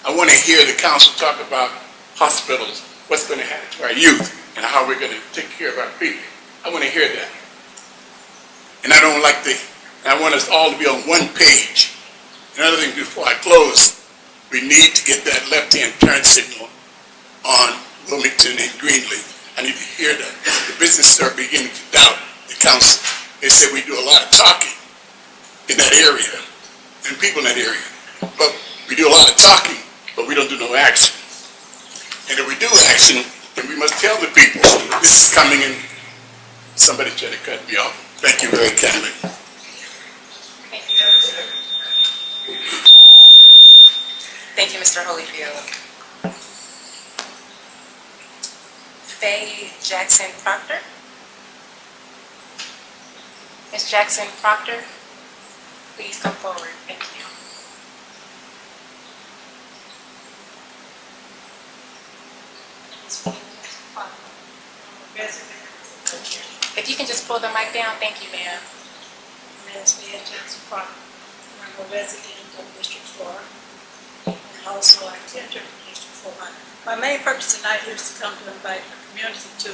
I want to hear the council talk about hospitals, what's going to happen to our youth, and how we're going to take care of our people. I want to hear that. And I want us all to be on one page. Another thing before I close, we need to get that left-hand turn signal on Wilmington and Greenleaf. I need to hear that. The businesses are beginning to doubt the council. They say we do a lot of talking in that area, and people in that area. But we do a lot of talking, but we don't do no action. And if we do action, then we must tell the people, this is coming in. Somebody tried to cut me off. Thank you very kindly. Thank you. Thank you, Mr. Holyfield. Faye Jackson Proctor. Ms. Jackson Proctor, please come forward. Thank you. If you can just pull the mic down, thank you, ma'am. As Mayor Jackson Park, I'm a resident of District 4, and also I attend to District 4. My main purpose tonight here is to come to invite the community to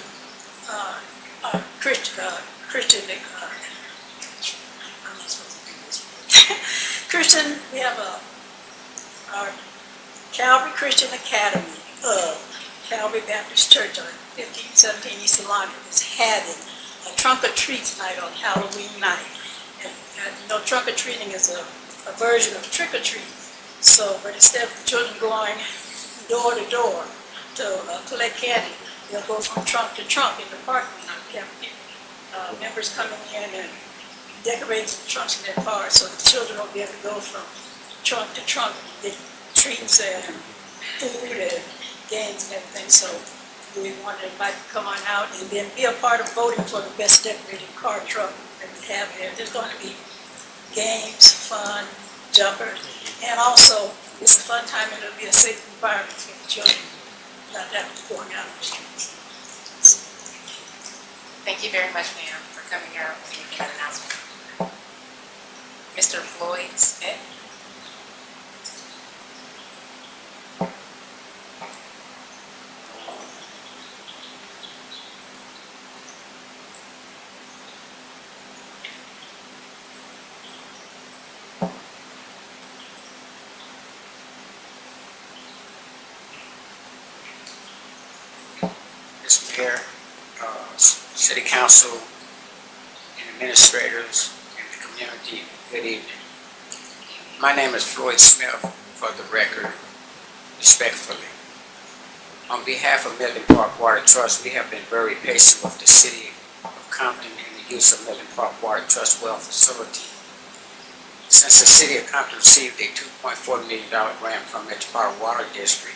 Christian, I'm not supposed to do this. Christian, we have our Calvary Christian Academy of Calvary Baptist Church on 1517 East Alondra is having a trunk or treat tonight on Halloween night. And you know, trunk or treating is a version of trick or treat. So, but instead of the children going door to door to collect candy, they'll go from trunk to trunk in the parking lot. We have people, members coming in and decorating some trunks in their cars, so the children will be able to go from trunk to trunk and get treats and food and games and everything. So we want to invite you to come on out and then be a part of voting for the best decorated car truck that we have here. There's going to be games, fun, jumpers, and also it's a fun time and it'll be a safe environment for the children, not that going out on the streets. Thank you very much, ma'am, for coming out and making that announcement. Mr. Floyd Smith. Mr. Mayor, City Council, and administrators, and the community, good evening. My name is Floyd Smith, for the record, respectfully. On behalf of Midland Park Water Trust, we have been very patient with the City of Compton in the use of Midland Park Water Trust well facility. Since the City of Compton received a $2.4 million grant from Metropolitan Water District,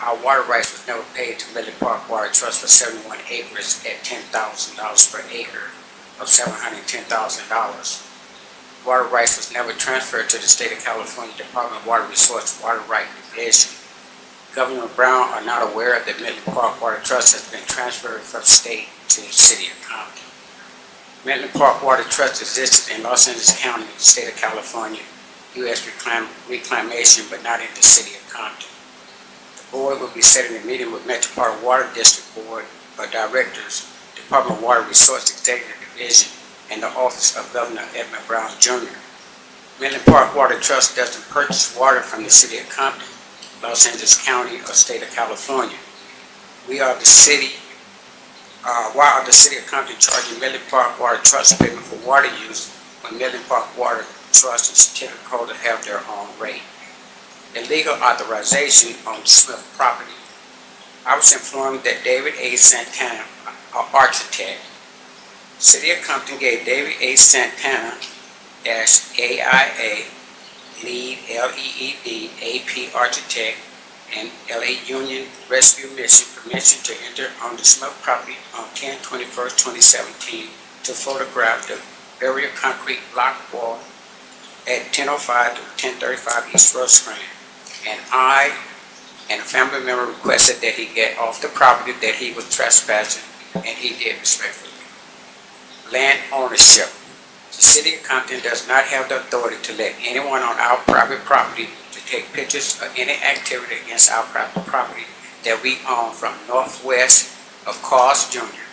our water rights was never paid to Midland Park Water Trust for 71 acres at $10,000 per acre. of $710,000. Water rights was never transferred to the State of California Department of Water Resources Water Right Division. Governor Brown are not aware that Midland Park Water Trust has been transferred from the state to the city of Compton. Midland Park Water Trust existed in Los Angeles County, state of California, U.S. Reclamation, but not in the city of Compton. The board will be setting a meeting with Metro Park Water District Board of Directors, Department of Water Resources Executive Division, and the Office of Governor Edmund Brown Jr. Midland Park Water Trust doesn't purchase water from the city of Compton, Los Angeles County, or state of California. Why are the city of Compton charging Midland Park Water Trust payment for water use when Midland Park Water Trust and certificate holder have their own rate? Illegal authorization on the Smith property. I was informed that David A. Santana, an architect, City of Compton gave David A. Santana AIA, lead LEED, AP architect, and LA Union Rescue Mission permission to enter on the Smith property on 10/21/2017 to photograph the area concrete block wall at 10:05 to 10:35 East Rosecrans. And I and a family member requested that he get off the property that he was trespassing, and he did respectfully. Land ownership. The City of Compton does not have the authority to let anyone on our private property to take pictures of any activity against our private property that we own from northwest of Carl's Jr.,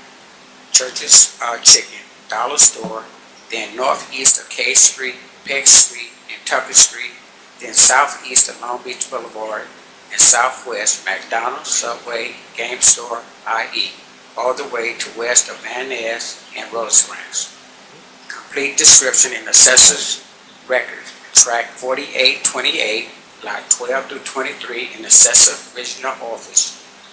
Church's Chicken, Dollar Store, then northeast of K Street, Peck Street, and Tucker Street, then southeast of Long Beach Boulevard, and southwest McDonald's, Subway, Game Store, IE, all the way to west of Van Ness and Rosecrans. Complete description in Assessor's Record, Track 4828, Lot 12 through 23 in Assessor Regional Office.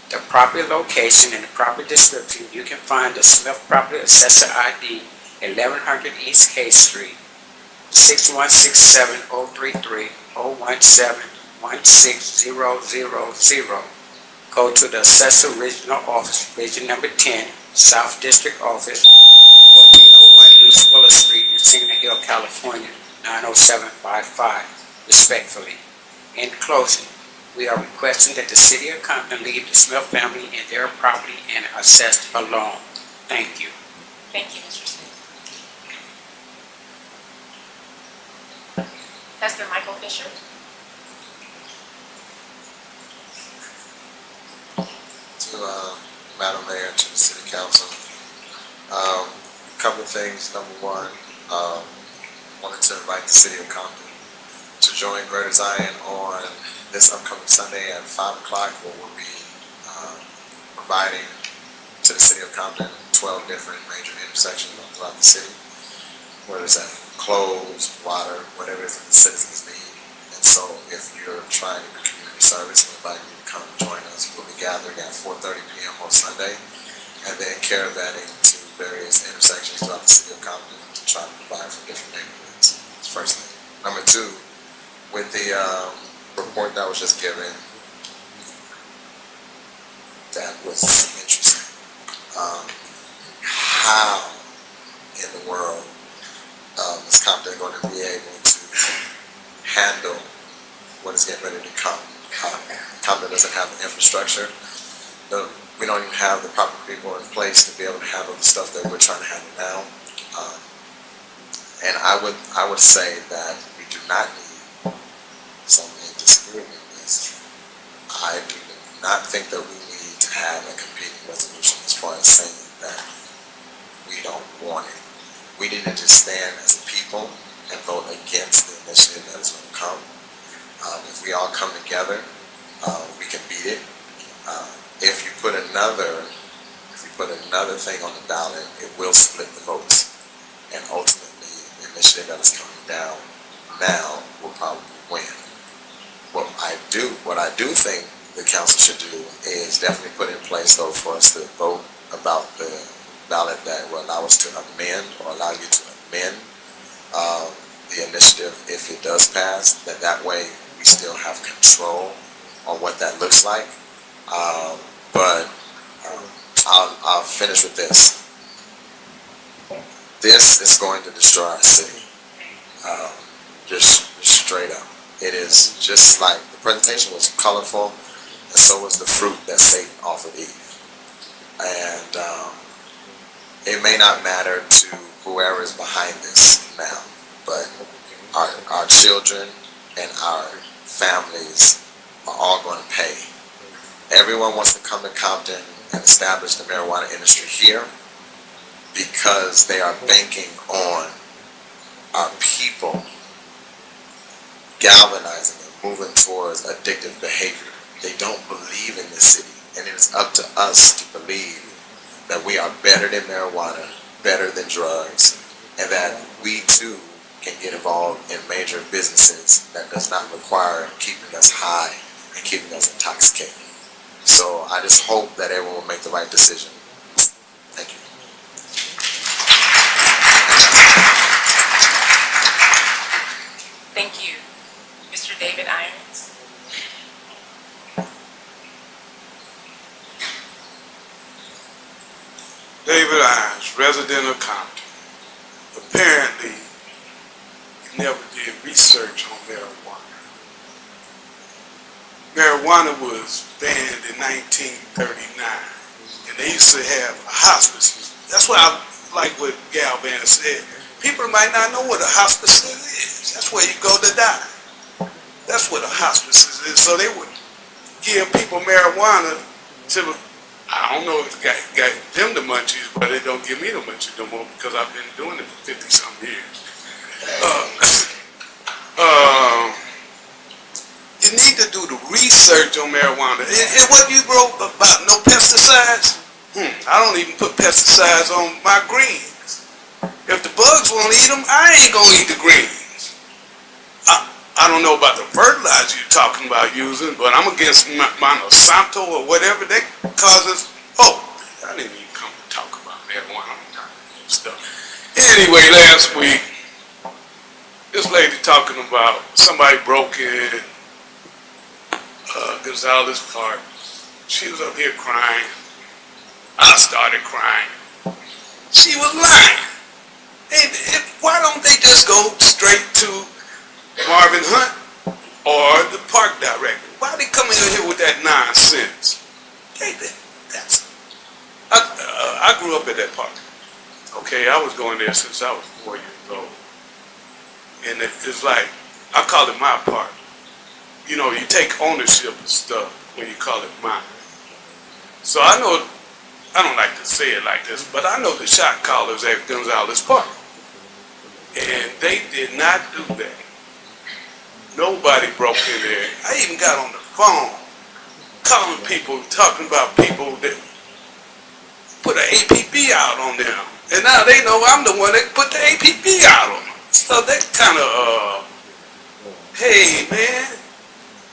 The property location and the property description, you can find the Smith Property Assessor ID 1100 East K Street, 6167-033-017-16000. Go to the Assessor Regional Office, Region Number 10, South District Office, 1401 East Willow Street in Signal Hill, California, 90755, respectfully. In closing, we are requesting that the City of Compton leave the Smith family in their property and assessed alone. Thank you. Thank you, Mr. Smith. Pastor Michael Fisher. To Madam Mayor, to the City Council. A couple of things. Number one, wanted to invite the City of Compton to join Greater Zion on this upcoming Sunday at 5 o'clock, where we'll be providing to the City of Compton 12 different major intersections throughout the city, whether it's at clothes, water, whatever it is that the citizens need. And so if you're trying to do community service, we invite you to come and join us. We'll be gathering at 4:30 p.m. on Sunday, and then caravanning to various intersections throughout the City of Compton to try to provide for different neighborhoods. That's the first thing. Number two, with the report that was just given, that was interesting. How in the world is Compton going to be able to handle what is getting ready to come? Compton doesn't have the infrastructure. We don't even have the proper people in place to be able to handle the stuff that we're trying to handle now. And I would say that we do not need, some may disagree with this, I do not think that we need to have a competing resolution as far as saying that we don't want it. We need to just stand as a people and vote against the initiative that is going to come. If we all come together, we can beat it. If you put another thing on the ballot, it will split the votes, and ultimately the initiative that is coming down now will probably win. What I do think the council should do is definitely put in place, though, for us to vote about the ballot that will allow us to amend, or allow you to amend the initiative if it does pass. That way we still have control on what that looks like. But I'll finish with this. This is going to destroy our city. Just straight up. It is just like the presentation was colorful, and so was the fruit that Satan offered Eve. And it may not matter to whoever is behind this now, but our children and our families are all going to pay. Everyone wants to come to Compton and establish the marijuana industry here because they are banking on our people galvanizing and moving towards addictive behavior. They don't believe in this city, and it is up to us to believe that we are better than marijuana, better than drugs, and that we too can get involved in major businesses that does not require keeping us high and keeping us intoxicated. So I just hope that everyone will make the right decision. Thank you. Thank you. Mr. David Irons. David Irons, resident of Compton. Apparently, he never did research on marijuana. Marijuana was banned in 1939, and they used to have hospices. That's why I like what Galvan said. People might not know what a hospice is. That's where you go to die. That's what a hospice is. So they would give people marijuana to, I don't know if it got them the munchies, but it don't give me the munchies no more because I've been doing it for 50-some years. You need to do the research on marijuana. And what you wrote about no pesticides, I don't even put pesticides on my greens. If the bugs won't eat them, I ain't gonna eat the greens. I don't know about the fertilizer you're talking about using, but I'm against Monsanto or whatever that causes. Oh, I didn't even come to talk about marijuana. I'm talking about stuff. Anyway, last week, this lady talking about somebody broke in Gonzalez Park. She was up here crying. I started crying. She was lying. And why don't they just go straight to Marvin Hunt or the park director? Why they come in here with that nonsense? I grew up at that park. Okay, I was going there since I was 4 years old. And it's like, I call it my park. You know, you take ownership of stuff when you call it mine. So I know, I don't like to say it like this, but I know the shot callers at Gonzalez Park. And they did not do that. Nobody broke in there. I even got on the phone calling people, talking about people that put an APB out on them. And now they know I'm the one that put the APB out on them. So that kind of, hey man,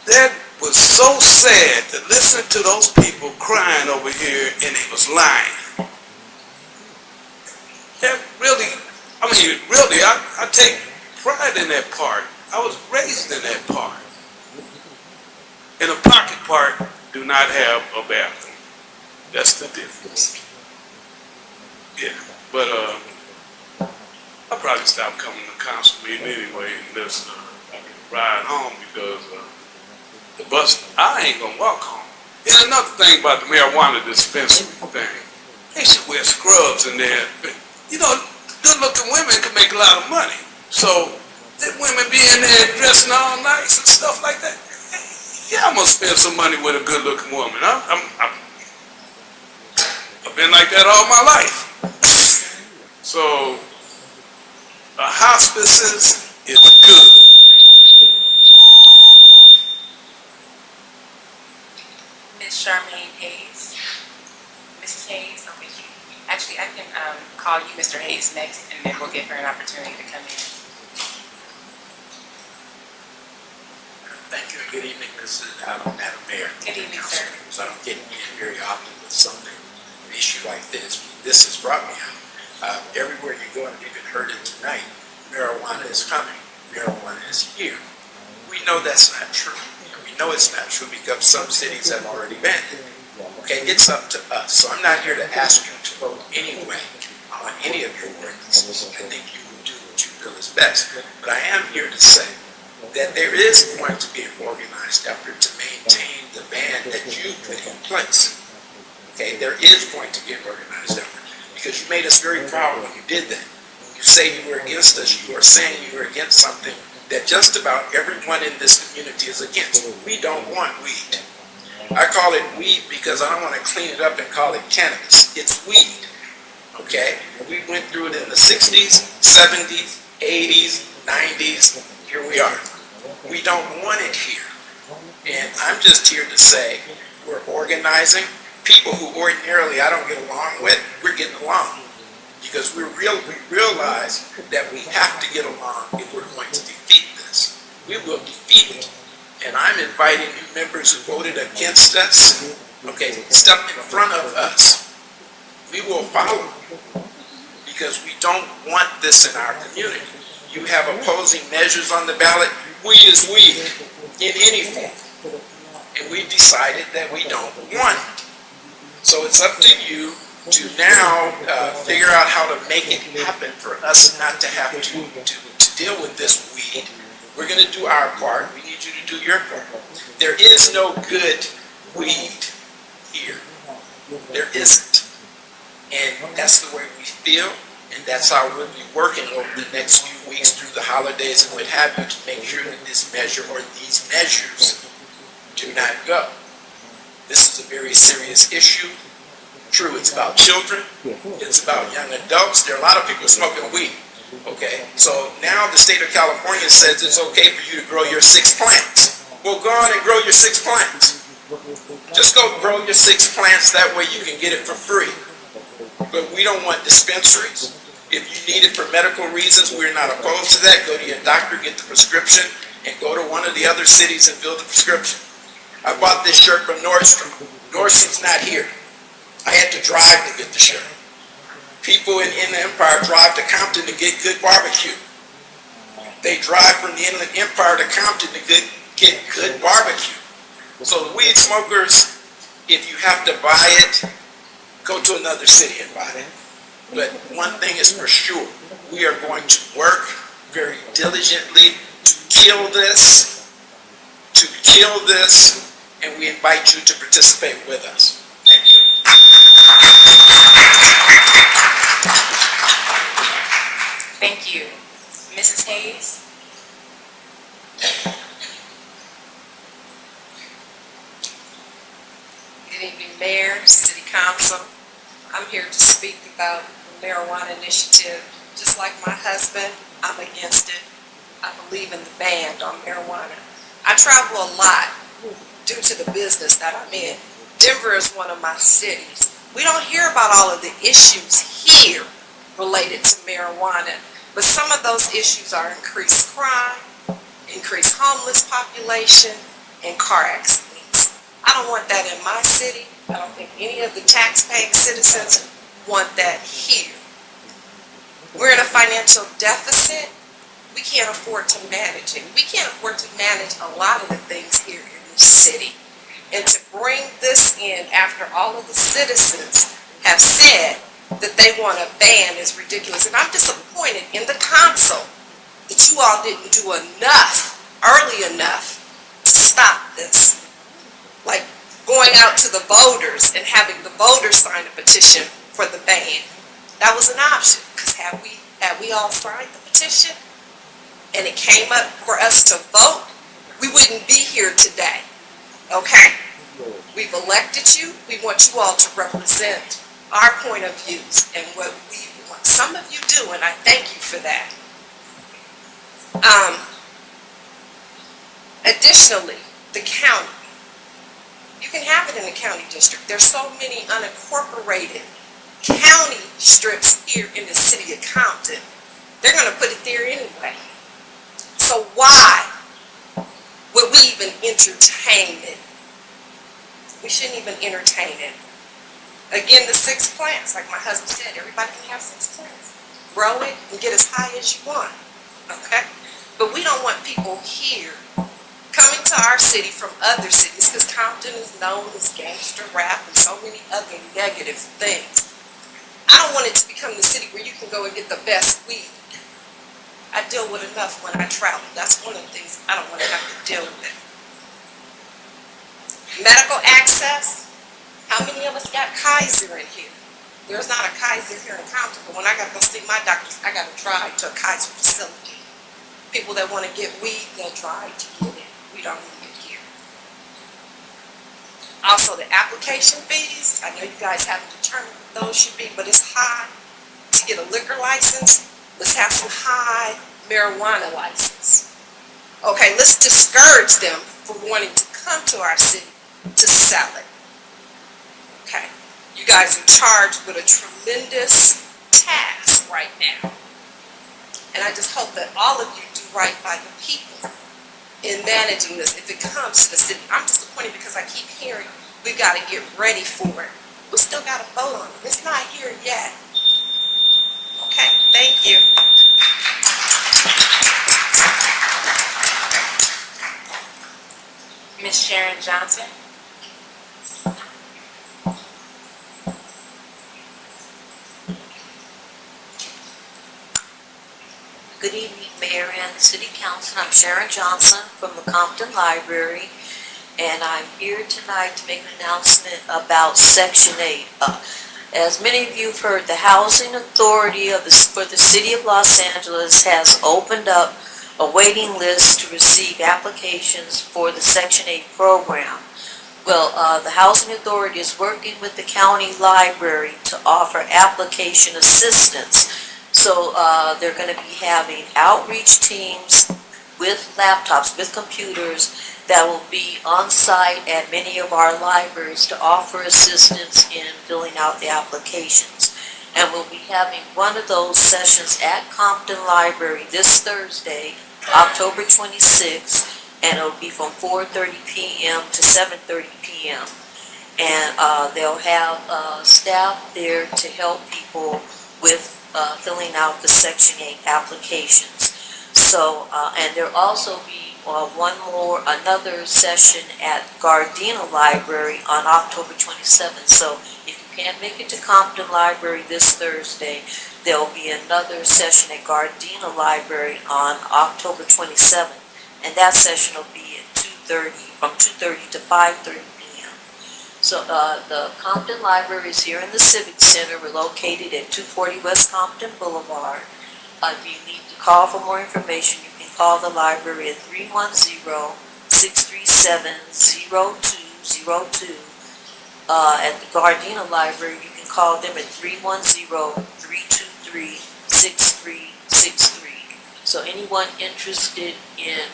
that was so sad to listen to those people crying over here and they was lying. That really, I mean, really, I take pride in that park. I was raised in that park. In a pocket park, do not have a bathroom. That's the difference. Yeah, but I'll probably stop coming to council meeting anyway unless I can ride home because the bus, I ain't gonna walk home. And another thing about the marijuana dispensary thing, they should wear scrubs in there. But, you know, good-looking women can make a lot of money. So, that women be in there dressing all nice and stuff like that. Yeah, I'm gonna spend some money with a good-looking woman. I've been like that all my life. So, hospices is good. Ms. Charmaine Hayes. Mrs. Hayes, okay. Actually, I can call you Mr. Hayes next, and then we'll give her an opportunity to come in. Thank you and good evening, Madam Mayor. Good evening, sir. I don't get in very often with something, an issue like this. This has brought me out. Everywhere you go, and you can heard it tonight, marijuana is coming. Marijuana is here. We know that's not true. And we know it's not true because some cities have already banned it. Okay, it's up to us. So I'm not here to ask you to vote anyway. on any of your ordinances. I think you will do what you feel is best. But I am here to say that there is going to be an organized effort to maintain the ban that you put in place. Okay, there is going to be an organized effort because you made us very proud when you did that. When you say you were against us, you are saying you were against something that just about everyone in this community is against. We don't want weed. I call it weed because I don't want to clean it up and call it cannabis. It's weed. Okay? We went through it in the 60s, 70s, 80s, 90s. Here we are. We don't want it here. And I'm just here to say we're organizing. People who ordinarily I don't get along with, we're getting along. Because we realize that we have to get along if we're going to defeat this. We will defeat it. And I'm inviting you members who voted against us, okay, step in front of us. We will follow because we don't want this in our community. You have opposing measures on the ballot. Weed is weed in any form. And we decided that we don't want it. So it's up to you to now figure out how to make it happen for us not to have to deal with this weed. We're going to do our part. We need you to do your part. There is no good weed here. There isn't. And that's the way we feel, and that's how we'll be working over the next few weeks through the holidays and what have you to make sure that this measure or these measures do not go. This is a very serious issue. True, it's about children. It's about young adults. There are a lot of people smoking weed. Okay, so now the state of California says it's okay for you to grow your 6 plants. Well, go on and grow your 6 plants. Just go grow your 6 plants. That way you can get it for free. But we don't want dispensaries. If you need it for medical reasons, we're not opposed to that. Go to your doctor, get the prescription, and go to one of the other cities and fill the prescription. I bought this shirt from Nordstrom. Nordstrom's not here. I had to drive to get the shirt. People in the Empire drive to Compton to get good barbecue. They drive from the Inland Empire to Compton to get good barbecue. So the weed smokers, if you have to buy it, go to another city and buy it. But one thing is for sure, we are going to work very diligently to kill this, and we invite you to participate with us. Thank you. Thank you. Mrs. Hayes? Good evening, Mayor, City Council. I'm here to speak about the marijuana initiative. Just like my husband, I'm against it. I believe in the ban on marijuana. I travel a lot due to the business that I'm in. Denver is one of my cities. We don't hear about all of the issues here related to marijuana, but some of those issues are increased crime, increased homeless population, and car accidents. I don't want that in my city. I don't think any of the tax-paying citizens want that here. We're in a financial deficit. We can't afford to manage it. We can't afford to manage a lot of the things here in this city. And to bring this in after all of the citizens have said that they want a ban is ridiculous. And I'm disappointed in the council that you all didn't do enough, early enough, to stop this. Like going out to the voters and having the voters sign a petition for the ban. That was an option, because had we all signed the petition and it came up for us to vote, we wouldn't be here today. Okay? We've elected you. We want you all to represent our point of views and what we want some of you do, and I thank you for that. Additionally, the county. You can have it in the county district. There's so many unincorporated county strips here in the city of Compton. They're going to put it there anyway. So why would we even entertain it? We shouldn't even entertain it. Again, the 6 plants, like my husband said, everybody can have 6 plants. Grow it and get as high as you want, okay? But we don't want people here coming to our city from other cities, because Compton is known as gangster rap and so many other negative things. I don't want it to become the city where you can go and get the best weed. I deal with enough when I travel. That's one of the things I don't want to have to deal with. Medical access. How many of us got Kaiser in here? There's not a Kaiser here in Compton, but when I got to go see my doctors, I got to drive to a Kaiser facility. People that want to get weed, they'll drive to get it. We don't need it here. Also, the application fees. I know you guys haven't determined what those should be, but it's high. To get a liquor license, let's have some high marijuana license. Okay, let's discourage them from wanting to come to our city to sell it. Okay, you guys are charged with a tremendous task right now. And I just hope that all of you do right by the people in managing this if it comes to the city. I'm disappointed because I keep hearing we've got to get ready for it. We still got to vote on it. It's not here yet. Okay, thank you. Ms. Sharon Johnson. Good evening, Mayor and the City Council. I'm Sharon Johnson from the Compton Library, and I'm here tonight to make an announcement about Section 8. As many of you have heard, the Housing Authority for the City of Los Angeles has opened up a waiting list to receive applications for the Section 8 program. Well, the Housing Authority is working with the county library to offer application assistance. So they're going to be having outreach teams with laptops, with computers, that will be on site at many of our libraries to offer assistance in filling out the applications. And we'll be having one of those sessions at Compton Library this Thursday, October 26th, and it'll be from 4:30 p.m. to 7:30 p.m. And they'll have staff there to help people with filling out the Section 8 applications. So, and there'll also be another session at Gardena Library on October 27th. So if you can't make it to Compton Library this Thursday, there'll be another session at Gardena Library on October 27th. And that session will be at 2:30, from 2:30 to 5:30 p.m. So the Compton Library is here in the Civic Center. We're located at 240 West Compton Boulevard. If you need to call for more information, you can call the library at 310-637-0202. At the Gardena Library, you can call them at 310-323-6363. So anyone interested in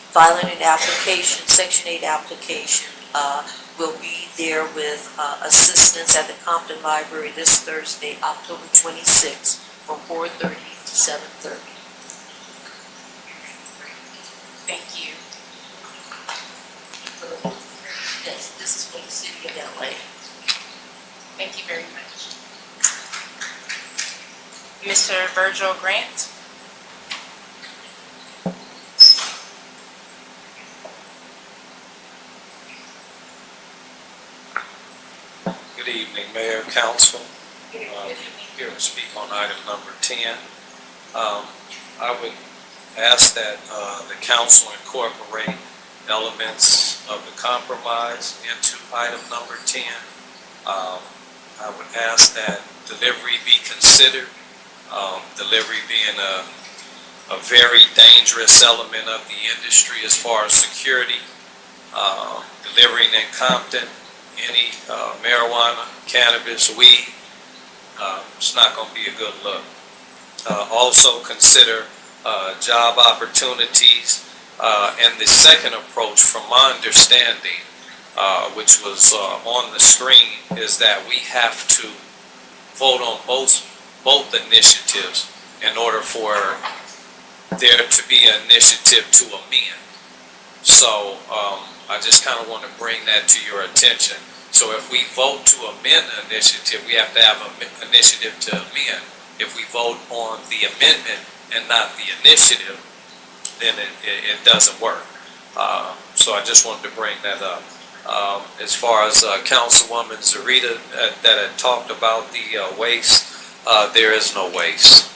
filing an application, Section 8 application, will be there with assistance at the Compton Library this Thursday, October 26th, from 4:30 to 7:30. Thank you. Yes, this is for the city of LA. Thank you very much. Mr. Virgil Grant. Good evening, Mayor, Council. Here to speak on item number 10. I would ask that the council incorporate elements of the compromise into item number 10. I would ask that delivery be considered, delivery being a very dangerous element of the industry as far as security. Delivering in Compton any marijuana, cannabis, weed, it's not going to be a good look. Also consider job opportunities, and the second approach, from my understanding, which was on the screen, is that we have to vote on both initiatives in order for there to be an initiative to amend. So I just kind of want to bring that to your attention. So if we vote to amend the initiative, we have to have an initiative to amend. If we vote on the amendment and not the initiative, then it doesn't work. So I just wanted to bring that up. As far as Councilwoman Zarita that had talked about the waste, there is no waste.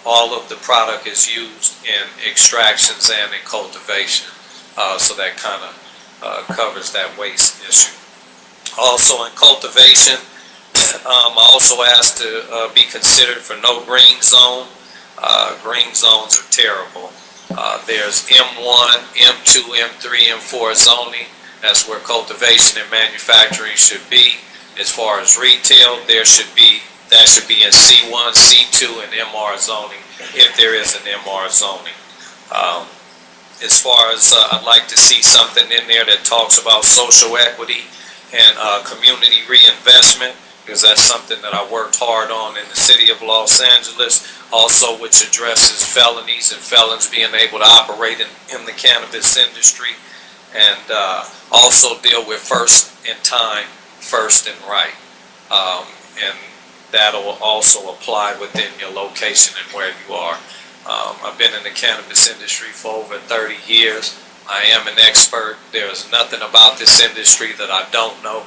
All of the product is used in extractions and in cultivation, so that kind of covers that waste issue. Also in cultivation, I also asked to be considered for no green zone. Green zones are terrible. There's M1, M2, M3, M4 zoning. That's where cultivation and manufacturing should be. As far as retail, that should be in C1, C2, and MR zoning, if there is an MR zoning. As far as I'd like to see something in there that talks about social equity and community reinvestment, because that's something that I worked hard on in the city of Los Angeles, also which addresses felonies and felons being able to operate in the cannabis industry, and also deal with first in time, first and right. And that'll also apply within your location and where you are. I've been in the cannabis industry for over 30 years. I am an expert. There is nothing about this industry that I don't know.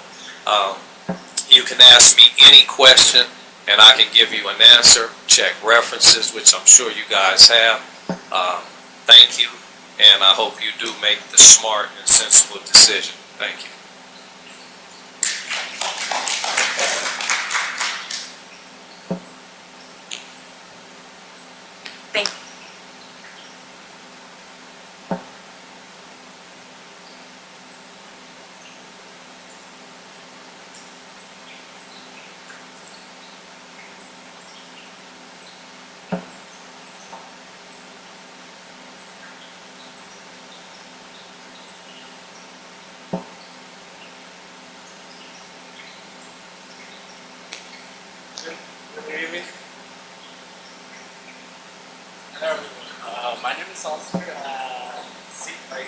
You can ask me any question and I can give you an answer. Check references, which I'm sure you guys have. Thank you, and I hope you do make the smart and sensible decision. Thank you. Thank you. Good evening. Hello everyone. My name is Oscar.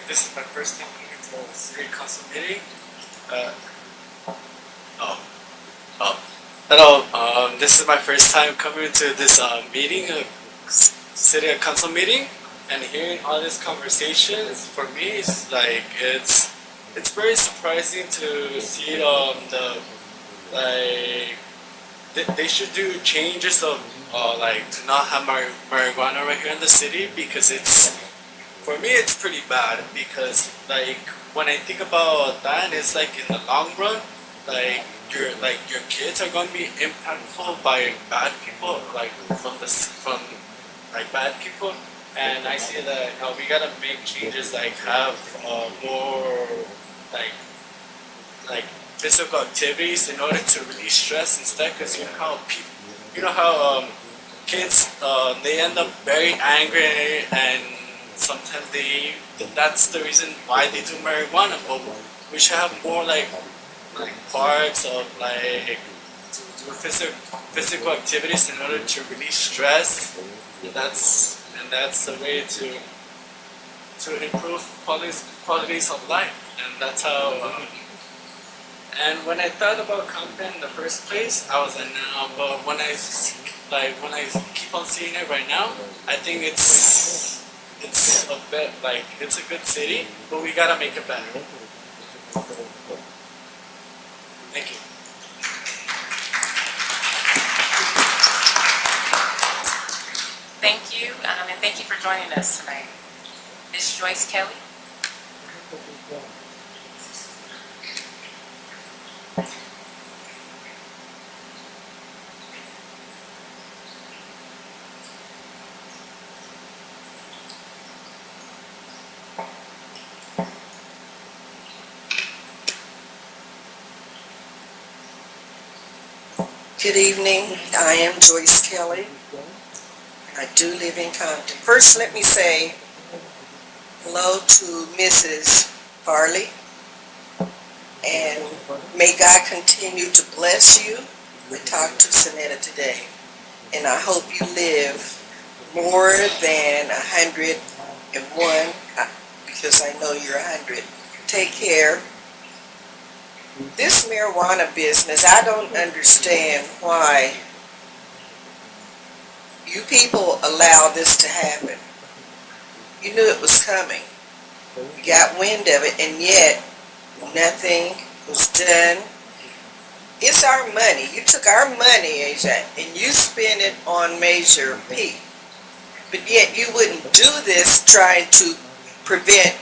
This is my first time coming to a city council meeting. Hello. This is my first time coming to this meeting, city council meeting, and hearing all these conversations. For me, it's like it's very surprising to see they should do changes of to not have marijuana right here in the city, because for me it's pretty bad, because when I think about that, it's in the long run, your kids are going to be impactful by bad people, from bad people. And I see that we gotta make changes, have more physical activities in order to release stress instead, because you know how kids they end up very angry, and sometimes that's the reason why they do marijuana. But we should have more parks of to do physical activities in order to release stress. That's the way to improve qualities of life, and that's how. And when I thought about Compton in the first place, I was like, no. But when I keep on seeing it right now, I think it's a bit it's a good city, but we gotta make it better. Thank you. Thank you, and thank you for joining us tonight. Ms. Joyce Kelly. Good evening. I am Joyce Kelly. I do live in Compton. First, let me say hello to Mrs. Farley, and may God continue to bless you. I talked to Sonetta today, and I hope you live more than 101, because I know you're 100. Take care. This marijuana business, I don't understand why you people allow this to happen. You knew it was coming. You got wind of it, and yet Nothing was done. It's our money. You took our money, AJ, and you spent it on Measure P. But yet you wouldn't do this trying to prevent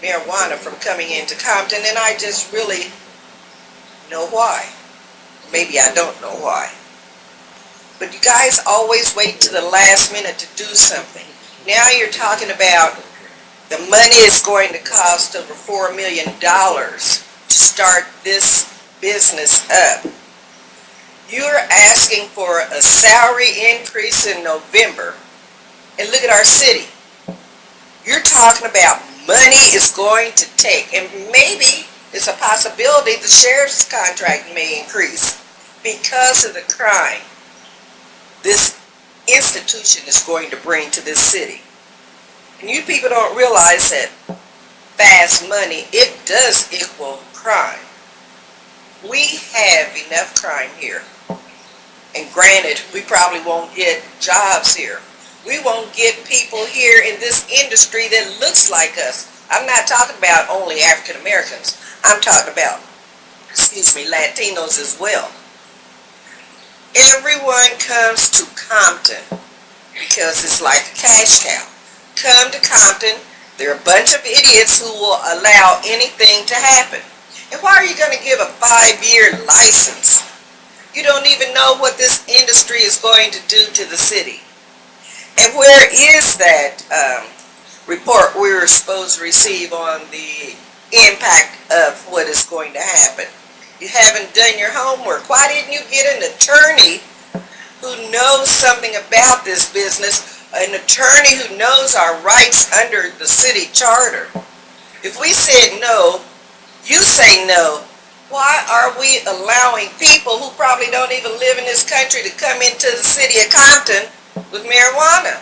marijuana from coming into Compton, and I just really know why. Maybe I don't know why. But you guys always wait to the last minute to do something. Now you're talking about the money is going to cost over $4 million to start this business up. You're asking for a salary increase in November, and look at our city. You're talking about money is going to take, and maybe it's a possibility the sheriff's contract may increase because of the crime this institution is going to bring to this city. And you people don't realize that fast money, it does equal crime. We have enough crime here. And granted, we probably won't get jobs here. We won't get people here in this industry that looks like us. I'm not talking about only African Americans. I'm talking about, Latinos as well. Everyone comes to Compton because it's like a cash cow. Come to Compton, there are a bunch of idiots who will allow anything to happen. And why are you going to give a 5-year license? You don't even know what this industry is going to do to the city. And where is that report we were supposed to receive on the impact of what is going to happen? You haven't done your homework. Why didn't you get an attorney who knows something about this business, an attorney who knows our rights under the city charter? If we said no, you say no, why are we allowing people who probably don't even live in this country to come into the city of Compton with marijuana?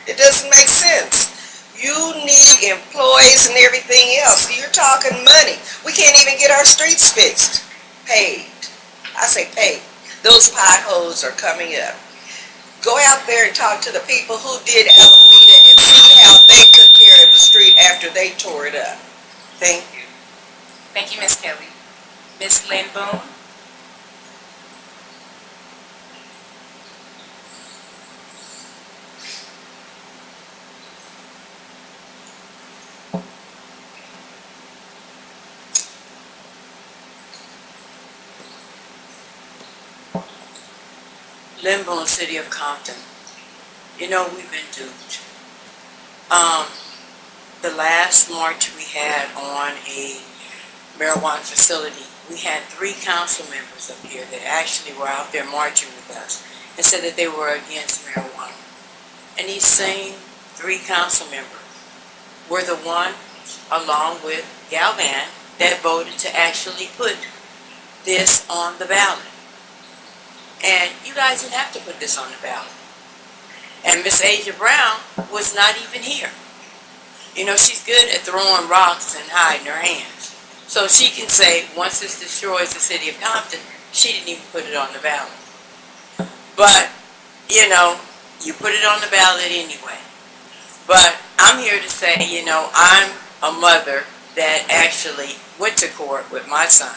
It doesn't make sense. You need employees and everything else. So you're talking money. We can't even get our streets fixed. Paved. I say paved. Those potholes are coming up. Go out there and talk to the people who did Alameda and see how they took care of the street after they tore it up. Thank you. Thank you, Ms. Kelly. Ms. Lynn Boone? Lynn Boone, City of Compton. You know, we've been duped. The last march we had on a marijuana facility, we had 3 council members up here that actually were out there marching with us and said that they were against marijuana. And these same 3 council members were the ones, along with Galvan, that voted to actually put this on the ballot. And you guys didn't have to put this on the ballot. And Miss Aja Brown was not even here. You know, she's good at throwing rocks and hiding her hands. So she can say, once this destroys the city of Compton, she didn't even put it on the ballot. But, you know, you put it on the ballot anyway. But I'm here to say, you know, I'm a mother that actually went to court with my son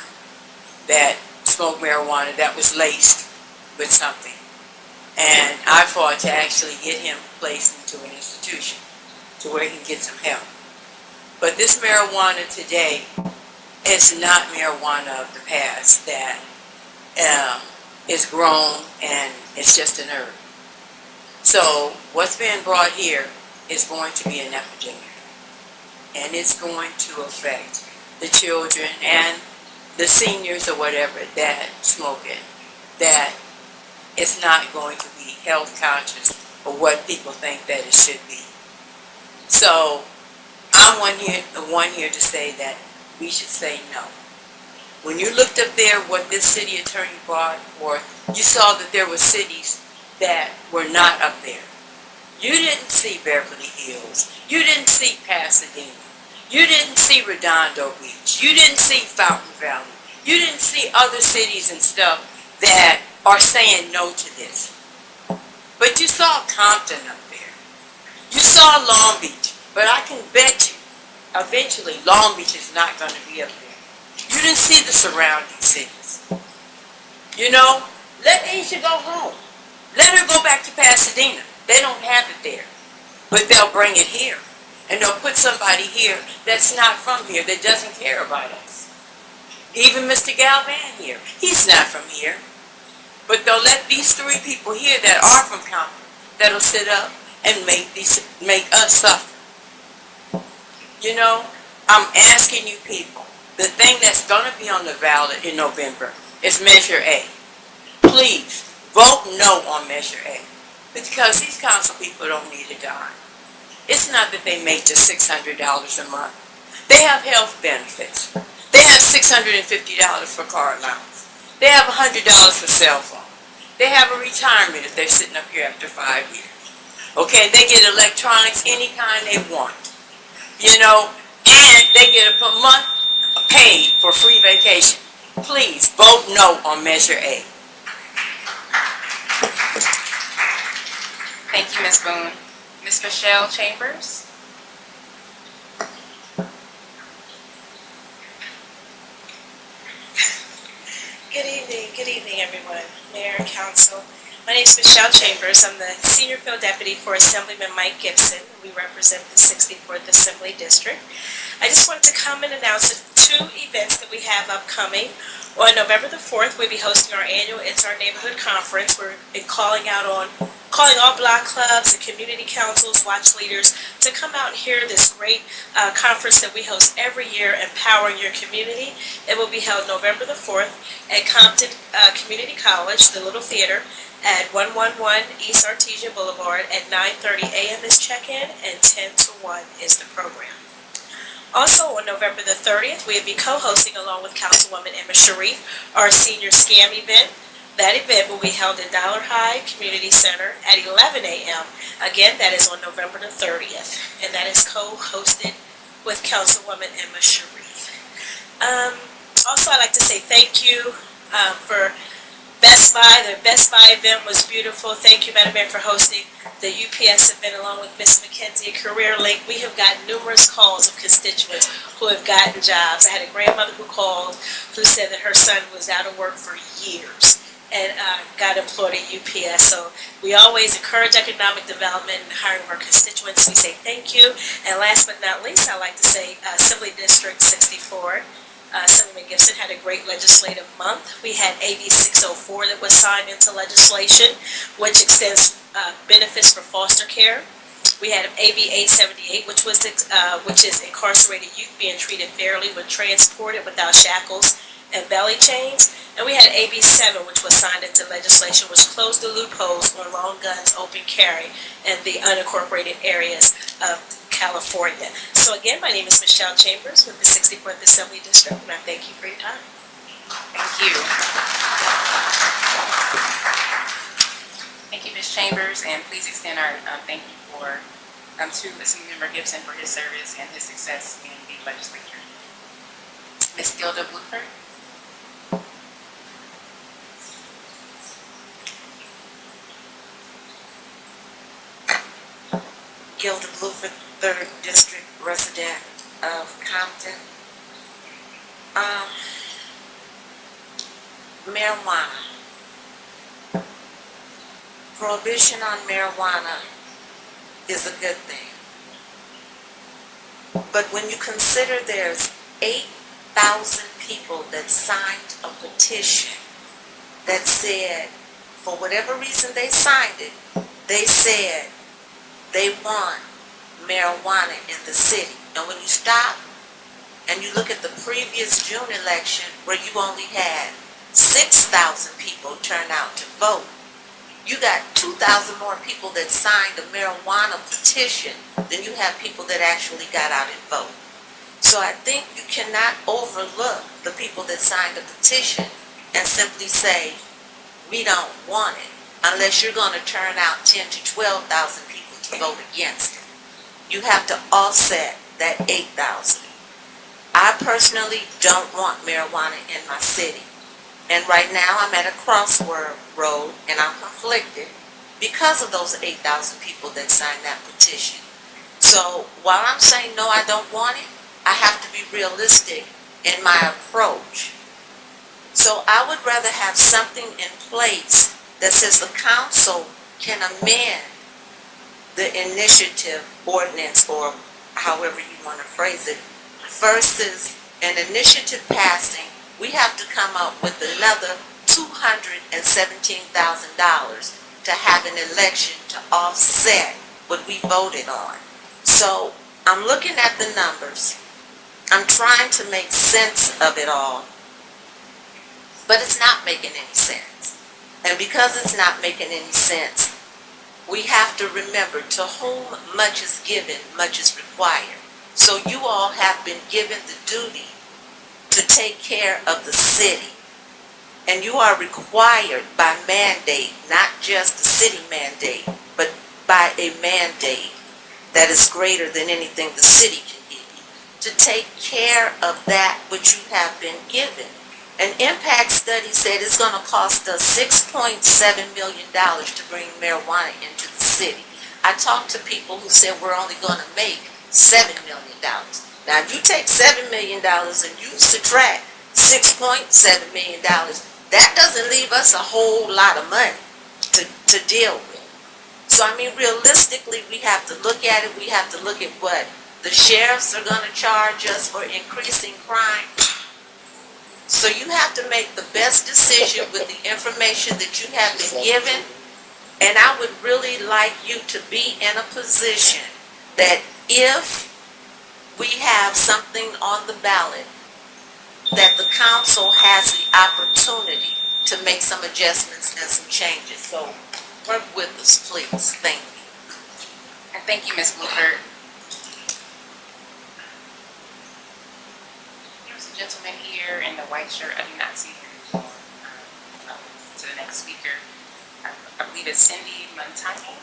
that smoked marijuana that was laced with something. And I fought to actually get him placed into an institution to where he can get some help. But this marijuana today is not marijuana of the past that is grown and it's just an herb. So what's being brought here is going to be an epidemic. And it's going to affect the children and the seniors or whatever that smoke it. That it's not going to be health conscious or what people think that it should be. So I'm the one here to say that we should say no. When you looked up there what this city attorney brought forth, you saw that there were cities that were not up there. You didn't see Beverly Hills. You didn't see Pasadena. You didn't see Redondo Beach. You didn't see Fountain Valley. You didn't see other cities and stuff that are saying no to this. But you saw Compton up there. You saw Long Beach. But I can bet you, eventually, Long Beach is not going to be up there. You didn't see the surrounding cities. You know, let Asia go home. Let her go back to Pasadena. They don't have it there. But they'll bring it here. And they'll put somebody here that's not from here, that doesn't care about us. Even Mr. Galvan here, he's not from here. But they'll let these three people here that are from Compton, that'll sit up and make us suffer. You know, I'm asking you people, the thing that's going to be on the ballot in November is Measure A. Please, vote no on Measure A. Because these council people don't need a dime. It's not that they make just $600 a month. They have health benefits. They have $650 for car allowance. They have $100 for cell phone. They have a retirement if they're sitting up here after 5 years. Okay, they get electronics any kind they want. You know, and they get a month paid for free vacation. Please vote no on Measure A. Thank you, Ms. Boone. Ms. Michelle Chambers? Good evening, everyone. Mayor and Council. My name is Michelle Chambers. I'm the Senior Field Deputy for Assemblyman Mike Gibson. We represent the 64th Assembly District. I just wanted to come and announce 2 events that we have upcoming. On November the 4th, we'll be hosting our annual It's Our Neighborhood Conference. We're calling all block clubs and community councils, watch leaders to come out and hear this great conference that we host every year, Empowering Your Community. It will be held November the 4th at Compton Community College, the Little Theater, at 111 East Artesia Boulevard at 9:30 a.m. is check-in and 10 to 1 is the program. Also on November the 30th, we'll be co-hosting along with Councilwoman Emma Sharif our senior scam event. That event will be held in Dollar High Community Center at 11 a.m. Again, that is on November the 30th, and that is co-hosted with Councilwoman Emma Sharif. Also, I'd like to say thank you for Best Buy. The Best Buy event was beautiful. Thank you, Madam Mayor, for hosting the UPS event along with Ms. McKenzie at Career Link. We have gotten numerous calls of constituents who have gotten jobs. I had a grandmother who called who said that her son was out of work for years and got employed at UPS. So we always encourage economic development and hiring of our constituents. We say thank you. And last but not least, I'd like to say Assembly District 64. Assemblyman Gibson had a great legislative month. We had AB 604 that was signed into legislation, which extends benefits for foster care. We had AB 878, which is incarcerated youth being treated fairly when transported without shackles and belly chains. And we had AB 7, which was signed into legislation, which closed the loopholes on long guns, open carry, in the unincorporated areas of California. So again, my name is Michelle Chambers with the 64th Assembly District, and I thank you for your time. Thank you. Thank you, Ms. Chambers, and please extend our thank you to Assemblyman Gibson for his service and his success in the legislature. Ms. Gilda Bluford? Gilda Bluford, 3rd District resident of Compton. Marijuana. Prohibition on marijuana is a good thing. But when you consider there's 8,000 people that signed a petition that said, for whatever reason they signed it, they said they want marijuana in the city. And when you stop and you look at the previous June election where you only had 6,000 people turn out to vote, you got 2,000 more people that signed a marijuana petition than you have people that actually got out and vote. So I think you cannot overlook the people that signed a petition and simply say, we don't want it, unless you're going to turn out 10 to 12,000 people to vote against it. You have to offset that 8,000. I personally don't want marijuana in my city. And right now I'm at a crossroad and I'm conflicted because of those 8,000 people that signed that petition. So while I'm saying no, I don't want it, I have to be realistic in my approach. So I would rather have something in place that says the council can amend the initiative ordinance, or however you want to phrase it, versus an initiative passing. We have to come up with another $217,000 to have an election to offset what we voted on. So I'm looking at the numbers. I'm trying to make sense of it all, but it's not making any sense. And because it's not making any sense, we have to remember, to whom much is given, much is required. So you all have been given the duty to take care of the city. And you are required by mandate, not just the city mandate, but by a mandate that is greater than anything the city can give you, to take care of that which you have been given. An impact study said it's going to cost us $6.7 million to bring marijuana into the city. I talked to people who said we're only going to make $7 million. Now, if you take $7 million and you subtract $6.7 million, that doesn't leave us a whole lot of money to deal with. So, I mean, realistically, we have to look at it. We have to look at what the sheriffs are going to charge us for increasing crime. So you have to make the best decision with the information that you have been given. And I would really like you to be in a position that if we have something on the ballot, that the council has the opportunity to make some adjustments and some changes. So work with us, please. Thank you. And thank you, Ms. Woodford. There's a gentleman here in the white shirt. I do not see him anymore. To the next speaker. I believe it's Cindy Montani.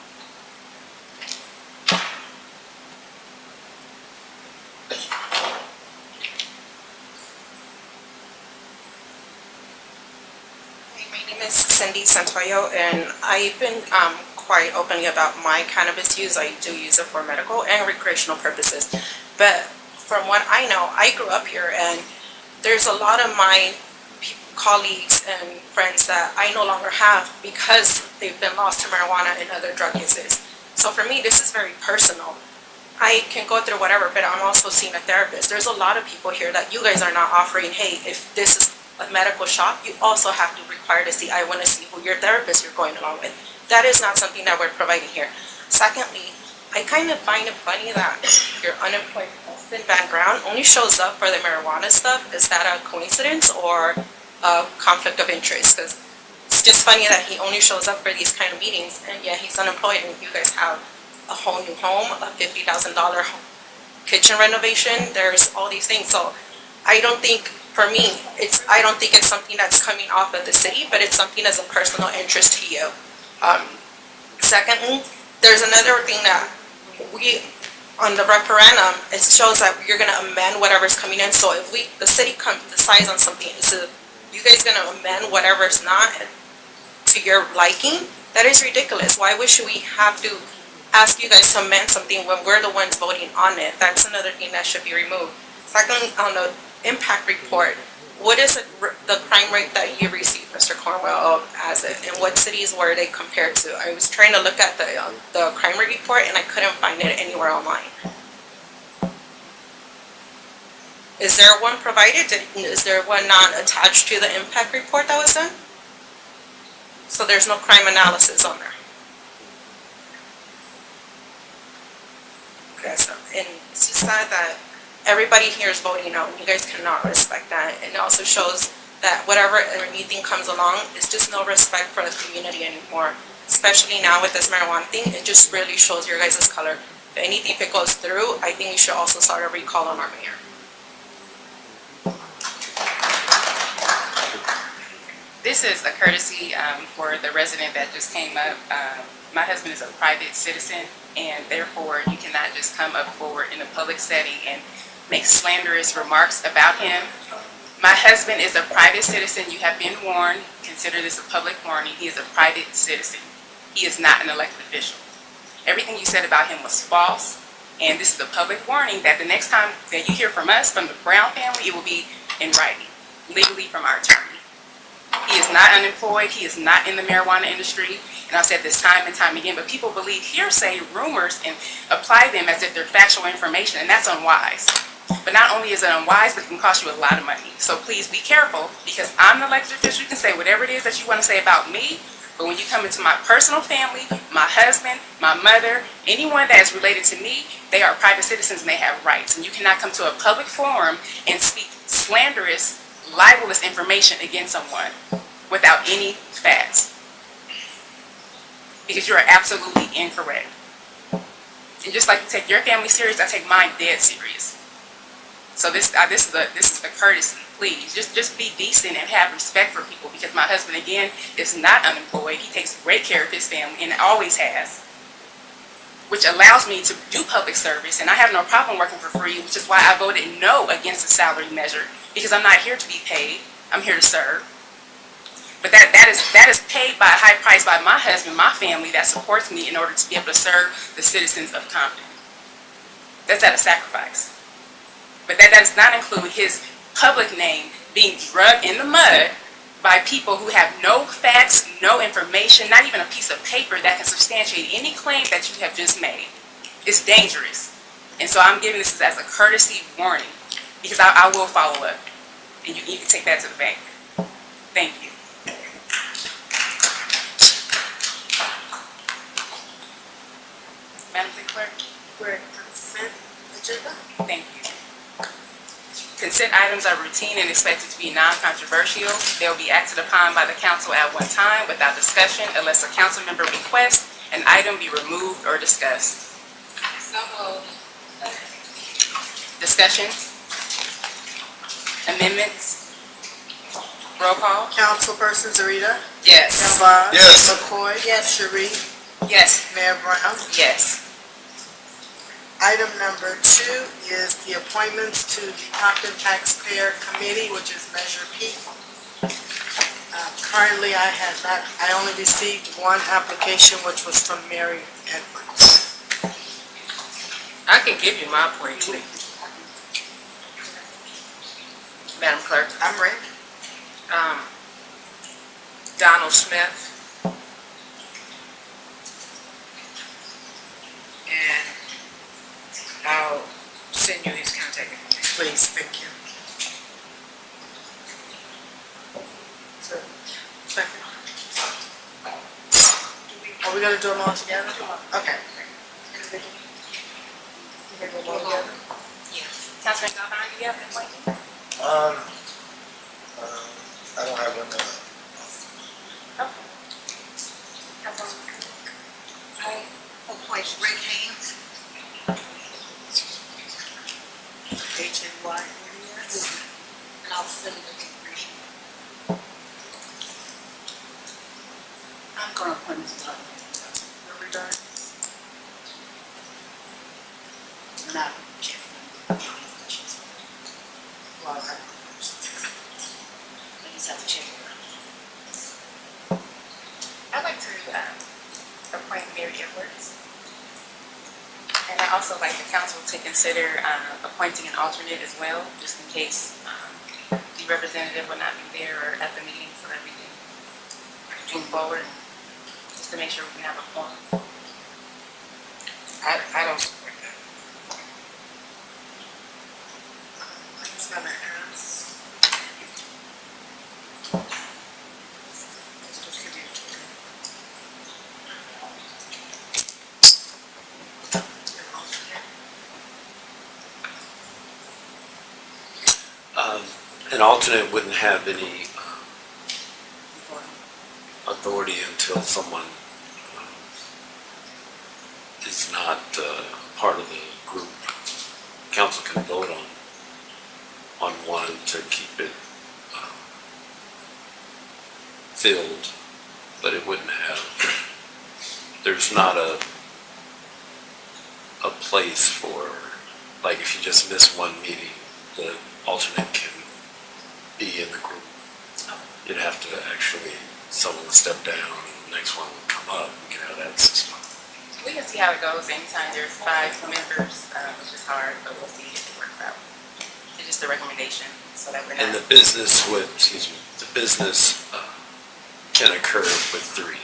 My name is Cindy Santoyo, and I've been quite openly about my cannabis use. I do use it for medical and recreational purposes. But from what I know, I grew up here, and there's a lot of my colleagues and friends that I no longer have because they've been lost to marijuana and other drug uses. So for me, this is very personal. I can go through whatever, but I'm also seeing a therapist. There's a lot of people here that you guys are not offering, hey, if this is a medical shop, you also have to require to see, I want to see who your therapist you're going along with. That is not something that we're providing here. Secondly, I kind of find it funny that your unemployed husband, Van Brown, only shows up for the marijuana stuff. Is that a coincidence or a conflict of interest? Because it's just funny that he only shows up for these kind of meetings, and yet he's unemployed, and you guys have a whole new home, a $50,000 kitchen renovation. There's all these things. So I don't think, for me, I don't think it's something that's coming off of the city, but it's something as a personal interest to you. Secondly, there's another thing that we, on the referendum, it shows that you're going to amend whatever's coming in. So if the city decides on something, so you guys going to amend whatever's not to your liking? That is ridiculous. Why should we have to ask you guys to amend something when we're the ones voting on it? That's another thing that should be removed. Secondly, on the impact report, what is the crime rate that you received, Mr. Cornwell, as it, and what cities were they compared to? I was trying to look at the crime rate report, and I couldn't find it anywhere online. Is there one provided? Is there one not attached to the impact report that was done? So there's no crime analysis on there. Okay, so, and it's just sad that everybody here is voting no, and you guys cannot respect that. And it also shows that whatever anything comes along, it's just no respect for the community anymore. Especially now with this marijuana thing, it just really shows your guys' color. If anything, if it goes through, I think we should also start a recall on our mayor. This is a courtesy for the resident that just came up. My husband is a private citizen, and therefore you cannot just come up forward in a public setting and make slanderous remarks about him. My husband is a private citizen. You have been warned. Consider this a public warning. He is a private citizen. He is not an elected official. Everything you said about him was false, and this is a public warning that the next time that you hear from us, from the Brown family, it will be in writing, legally from our attorney. He is not unemployed. He is not in the marijuana industry. And I've said this time and time again, but people believe hearsay, rumors, and apply them as if they're factual information, and that's unwise. But not only is it unwise, but it can cost you a lot of money. So please be careful, because I'm an elected official. You can say whatever it is that you want to say about me, but when you come into my personal family, my husband, my mother, anyone that is related to me, they are private citizens and they have rights. And you cannot come to a public forum and speak slanderous, libelous information against someone without any facts, because you are absolutely incorrect. And just like you take your family serious, I take mine dead serious. So this is a courtesy. Please just be decent and have respect for people, because my husband, again, is not unemployed. He takes great care of his family and always has, which allows me to do public service, and I have no problem working for free, which is why I voted no against the salary measure, because I'm not here to be paid. I'm here to serve. But that is paid by a high price by my husband, my family that supports me in order to be able to serve the citizens of Compton. That's at a sacrifice. But that does not include his public name being drugged in the mud by people who have no facts, no information, not even a piece of paper that can substantiate any claim that you have just made. It's dangerous. And so I'm giving this as a courtesy warning, because I will follow up. And you can take that to the bank. Thank you. Madam Clerk? We're at consent agenda. Thank you. Consent items are routine and expected to be non-controversial. They will be acted upon by the council at one time without discussion unless a council member requests an item be removed or discussed. So moved. Discussion? Amendments? Roll call? Councilperson Zarita. Yes. Elvon. Yes. McCoy. Yes. Sharif. Yes. Mayor Brown. Yes. Item number 2 is the appointments to the Compton Taxpayer Committee, which is Measure P. Currently, I only received one application, which was from Mary Edwards. I can give you my appointment. Madam Clerk, I'm ready. Donald Smith. And I'll send you his contact information. Please, thank you. Second. Are we gonna do them all together? Okay. You gonna do them all together? Yes. Councilman Galvin, do you have an appointment? I don't have one. I appoint Rick Haynes. HNY. And I'll send the information. I'm gonna put this up. Are we done? Now, Well, I just have to check it out. I'd like to appoint Mary Edwards. And I'd also like the council to consider appointing an alternate as well, just in case the representative will not be there or at the meeting, so that we can move forward, just to make sure we can have a forum. I don't support that. I'm just gonna ask. An alternate wouldn't have any authority until someone is not part of the group. Council can vote on one to keep it filled, but it wouldn't have, there's not a place for, like if you just miss one meeting, the alternate can be in the group. You'd have to actually, someone would step down and the next one would come up. We can have that system. We can see how it goes. Anytime there's 5 members, it's just hard, but we'll see if it works out. It just the recommendation, so that we're not. And the business would, excuse me, the business can occur with three.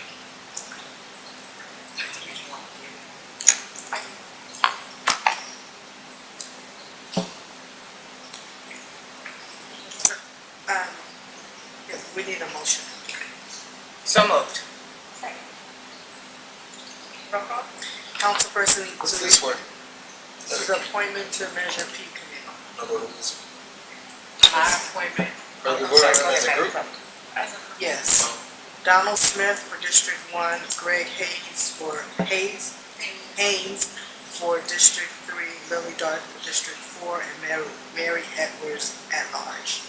We need a motion. So moved. Roll call. Councilperson What's this one? This is appointment to Measure P Committee. My appointment. As a group? Yes. Donald Smith for District 1, Greg Haynes for District 3, Lily Dark for District 4, and Mary Edwards at large.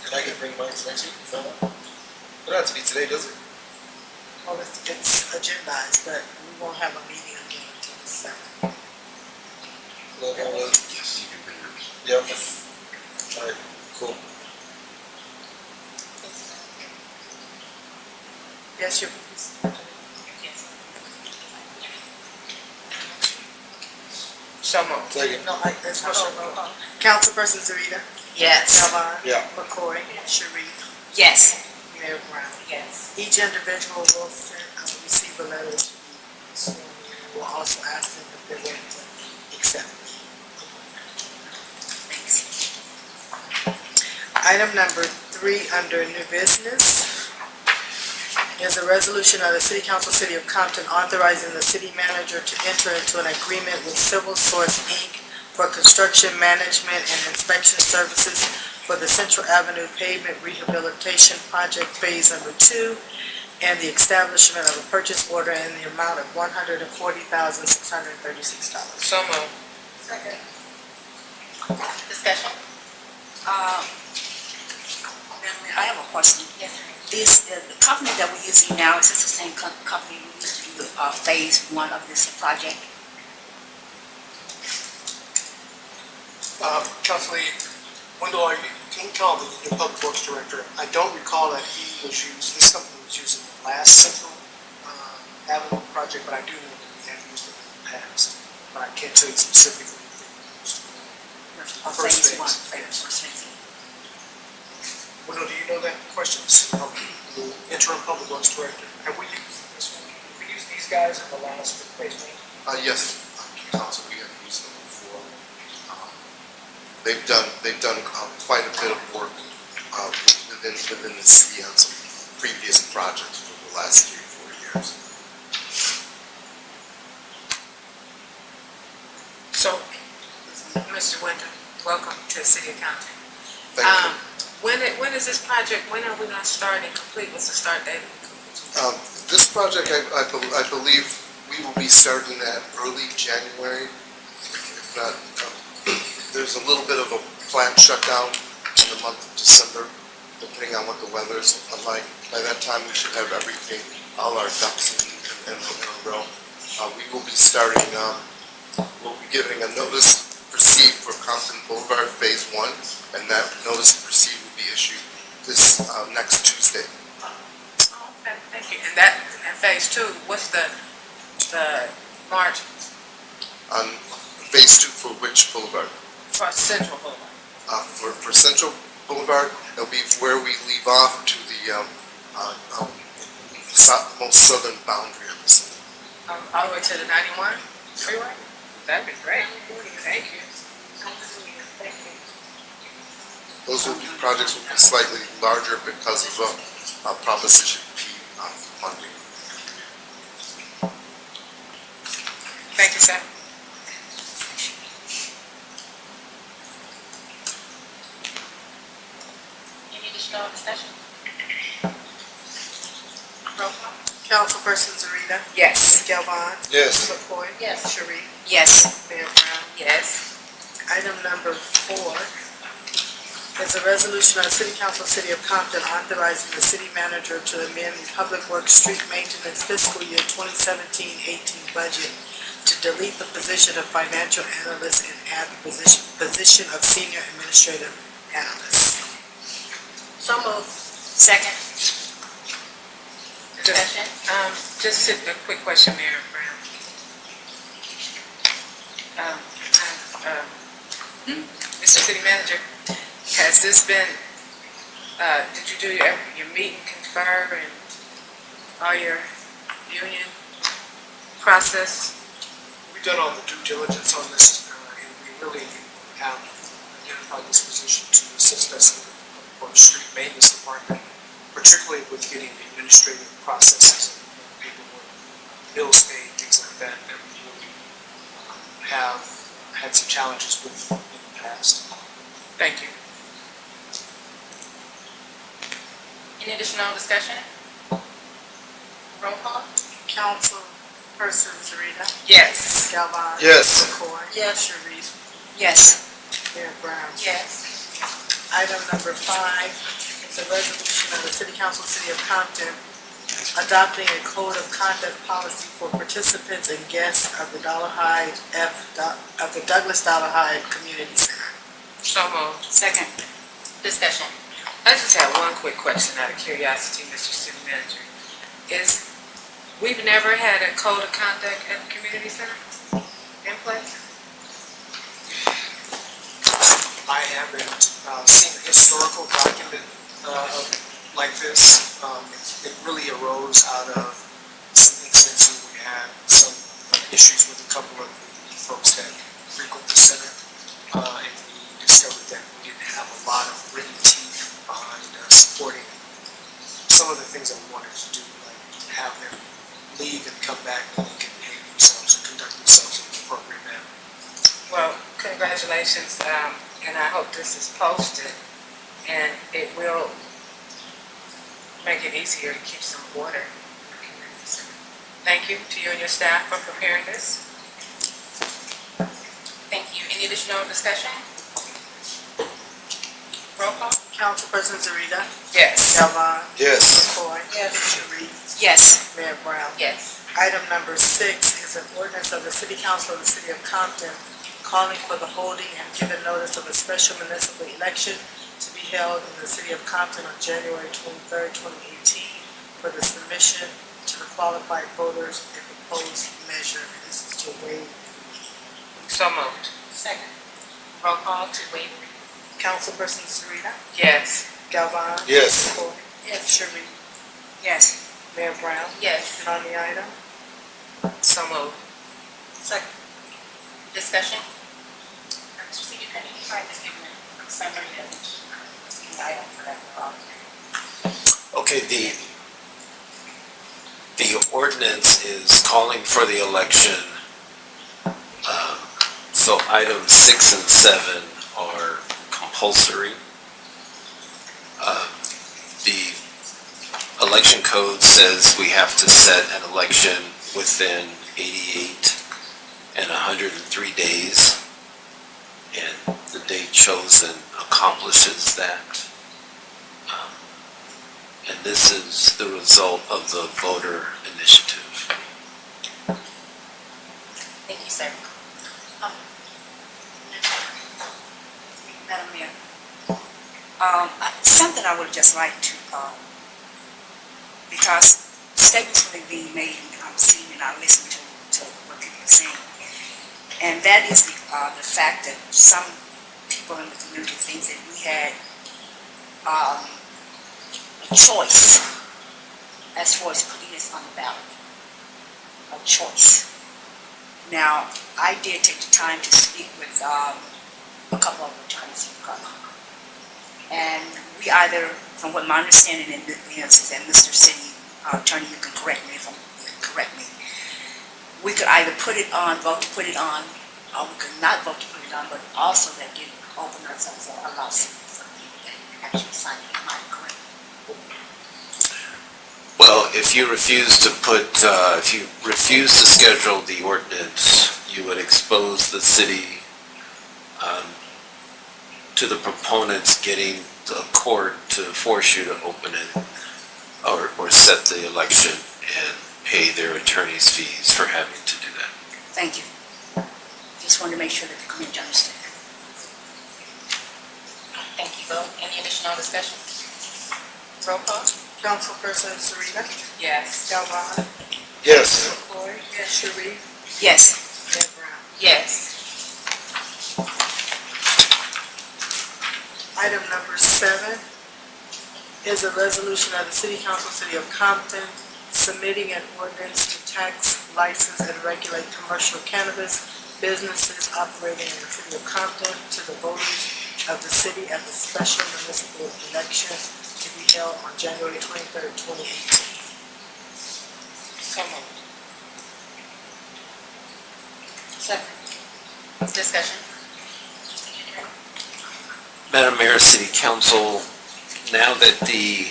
And I can bring mine next week, if I want. It don't have to be today, does it? Well, it's agendized, but we won't have a meeting again until the 7th. Yes, you can bring yours. Yep. Alright, cool. Yes, you're. So moved. Second. No, that's motion. Councilperson Zarita. Yes. Galvin. Yeah. McCoy. Sharif. Yes. Mayor Brown. Yes. Each individual will receive a letter to be sworn in. We'll also ask them if they're willing to accept it. Thanks. Item number 3 under new business is a resolution of the City Council, City of Compton, authorizing the city manager to enter into an agreement with Civil Source, Inc. for construction management and inspection services for the Central Avenue Pavement Rehabilitation Project Phase Number 2, and the establishment of a purchase order in the amount of $140,636. So moved. Second. Discussion? I have a question. Yes, sir. This, the company that we're using now, is this the same company we used to do phase 1 of this project? Councilman Wendell, can you call the new public works director? I don't recall that this company was using the last Central Avenue project, but I do know that we have used it in the past. But I can't tell you specifically. Phase 1, first phase. Wendell, do you know that question? The interim public works director. Have we used this one? Have we used these guys in the last phase one? Yes, Council, we have used them before. They've done quite a bit of work within the city on some previous projects for the last 3 or 4 years. So, Mr. Winter, welcome to the City of Compton. Thank you. When is this project, when are we gonna start and complete, what's the start date? This project, I believe we will be starting at early January. If not, there's a little bit of a plant shutdown in the month of December, depending on what the weather is like. By that time, we should have everything, all our ducks in a row. We will be starting, we'll be giving a notice to proceed for Compton Boulevard Phase 1, and that notice to proceed will be issued this next Tuesday. Oh, okay, thank you. And phase 2, what's the margin On Phase 2 for which boulevard? for Central Boulevard? For Central Boulevard, it'll be where we leave off to the most southern boundary of the city. All the way to the 91 freeway? That'd be great. Thank you. Those projects will be slightly larger because of Proposition P funding. Thank you, sir. Any additional discussion? Roll call? Councilperson Zarita. Yes. Galvin. Yes. McCoy. Yes. Sharif. Yes. Mayor Brown. Yes. Item number 4 is a resolution of the City Council, City of Compton, authorizing the city manager to amend the Public Works Street Maintenance Fiscal Year 2017-18 budget to delete the position of financial analyst and add the position of senior administrative analyst. So moved. Second. Discussion? Just a quick question, Mayor Brown. Mr. City Manager, Has this been, did you do your meet and confer and all your union process? We've done all the due diligence on this, and we really have identified this position to assist us in the street maintenance department, particularly with getting the administrative processes and paperwork, bills paid, things like that, that we really have had some challenges with in the past. Thank you. Any additional discussion? Roll call? Councilperson Zarita. Yes. Galvin. Yes. McCoy. Yes. Sharice. Yes. Mayor Brown. Yes. Item number 5 is a resolution of the City Council, City of Compton, adopting a code of conduct policy for participants and guests of the Douglas Dollar Hyde Community Center. So moved. Second. Discussion. I just have one quick question out of curiosity, Mr. City Manager. We've never had a code of conduct at the community center in place? I haven't seen a historical document like this. It really arose out of some incidents when we had some issues with a couple of the folks that frequent the center. And we discovered that we didn't have a lot of written teeth behind supporting some of the things that we wanted to do, like have them leave and come back when they can behave themselves and conduct themselves in an appropriate manner. Well, congratulations, and I hope this is posted, and it will make it easier to keep some order in the community center. Thank you to you and your staff for preparing this. Thank you. Any additional discussion? Roll call? Councilperson Zarita. Yes. Galvin. Yes. McCoy. Sharice. Yes. Mayor Brown. Yes. Item number 6 is an ordinance of the City Council of the City of Compton calling for the holding and giving notice of a special municipal election to be held in the City of Compton on January 23rd, 2018 for the submission to the qualified voters and proposed measure. This is to waive. So moved. Second. Roll call to waive. Councilperson Zarita. Yes. Galvin. Yes. McCoy. Yes. Sharice. Yes. Mayor Brown. Yes. And on the item? So moved. Second. Discussion? Mr. City Attorney, you might just give me a summary of the item for that. Okay, the ordinance is calling for the election. So items 6 and 7 are compulsory. The election code says we have to set an election within 88 and 103 days, and the date chosen accomplishes that. And this is the result of the voter initiative. Thank you, sir. Madam Mayor, something I would just like to, because statements will be made, and I'm seeing and I'm listening to what people are saying. And that is the fact that some people in the community think that we had a choice as far as putting this on the ballot. A choice. Now, I did take the time to speak with a couple of attorneys in Compton. And we either, from what my understanding is that Mr. City Attorney, you can correct me if I'm correct me. We could either put it on, vote to put it on, or we could not vote to put it on, but also that did open us up for a lawsuit for people that actually signed it. Am I correct? Well, if you refuse to schedule the ordinance, you would expose the city to the proponents getting the court to force you to open it or set the election and pay their attorney's fees for having to do that. Thank you. Just wanted to make sure that the community understood. Thank you both. Any additional discussion? Roll call? Councilperson Zarita. Yes. Galvin. Yes. McCoy. Sharice. Yes. Mayor Brown. Yes. Item number 7 is a resolution of the City Council, City of Compton, submitting an ordinance to tax, license, and regulate commercial cannabis businesses operating in the City of Compton to the voters of the city at the special municipal election to be held on January 23rd, 2018. So moved. Second. Discussion. Madam Mayor, City Council, now that the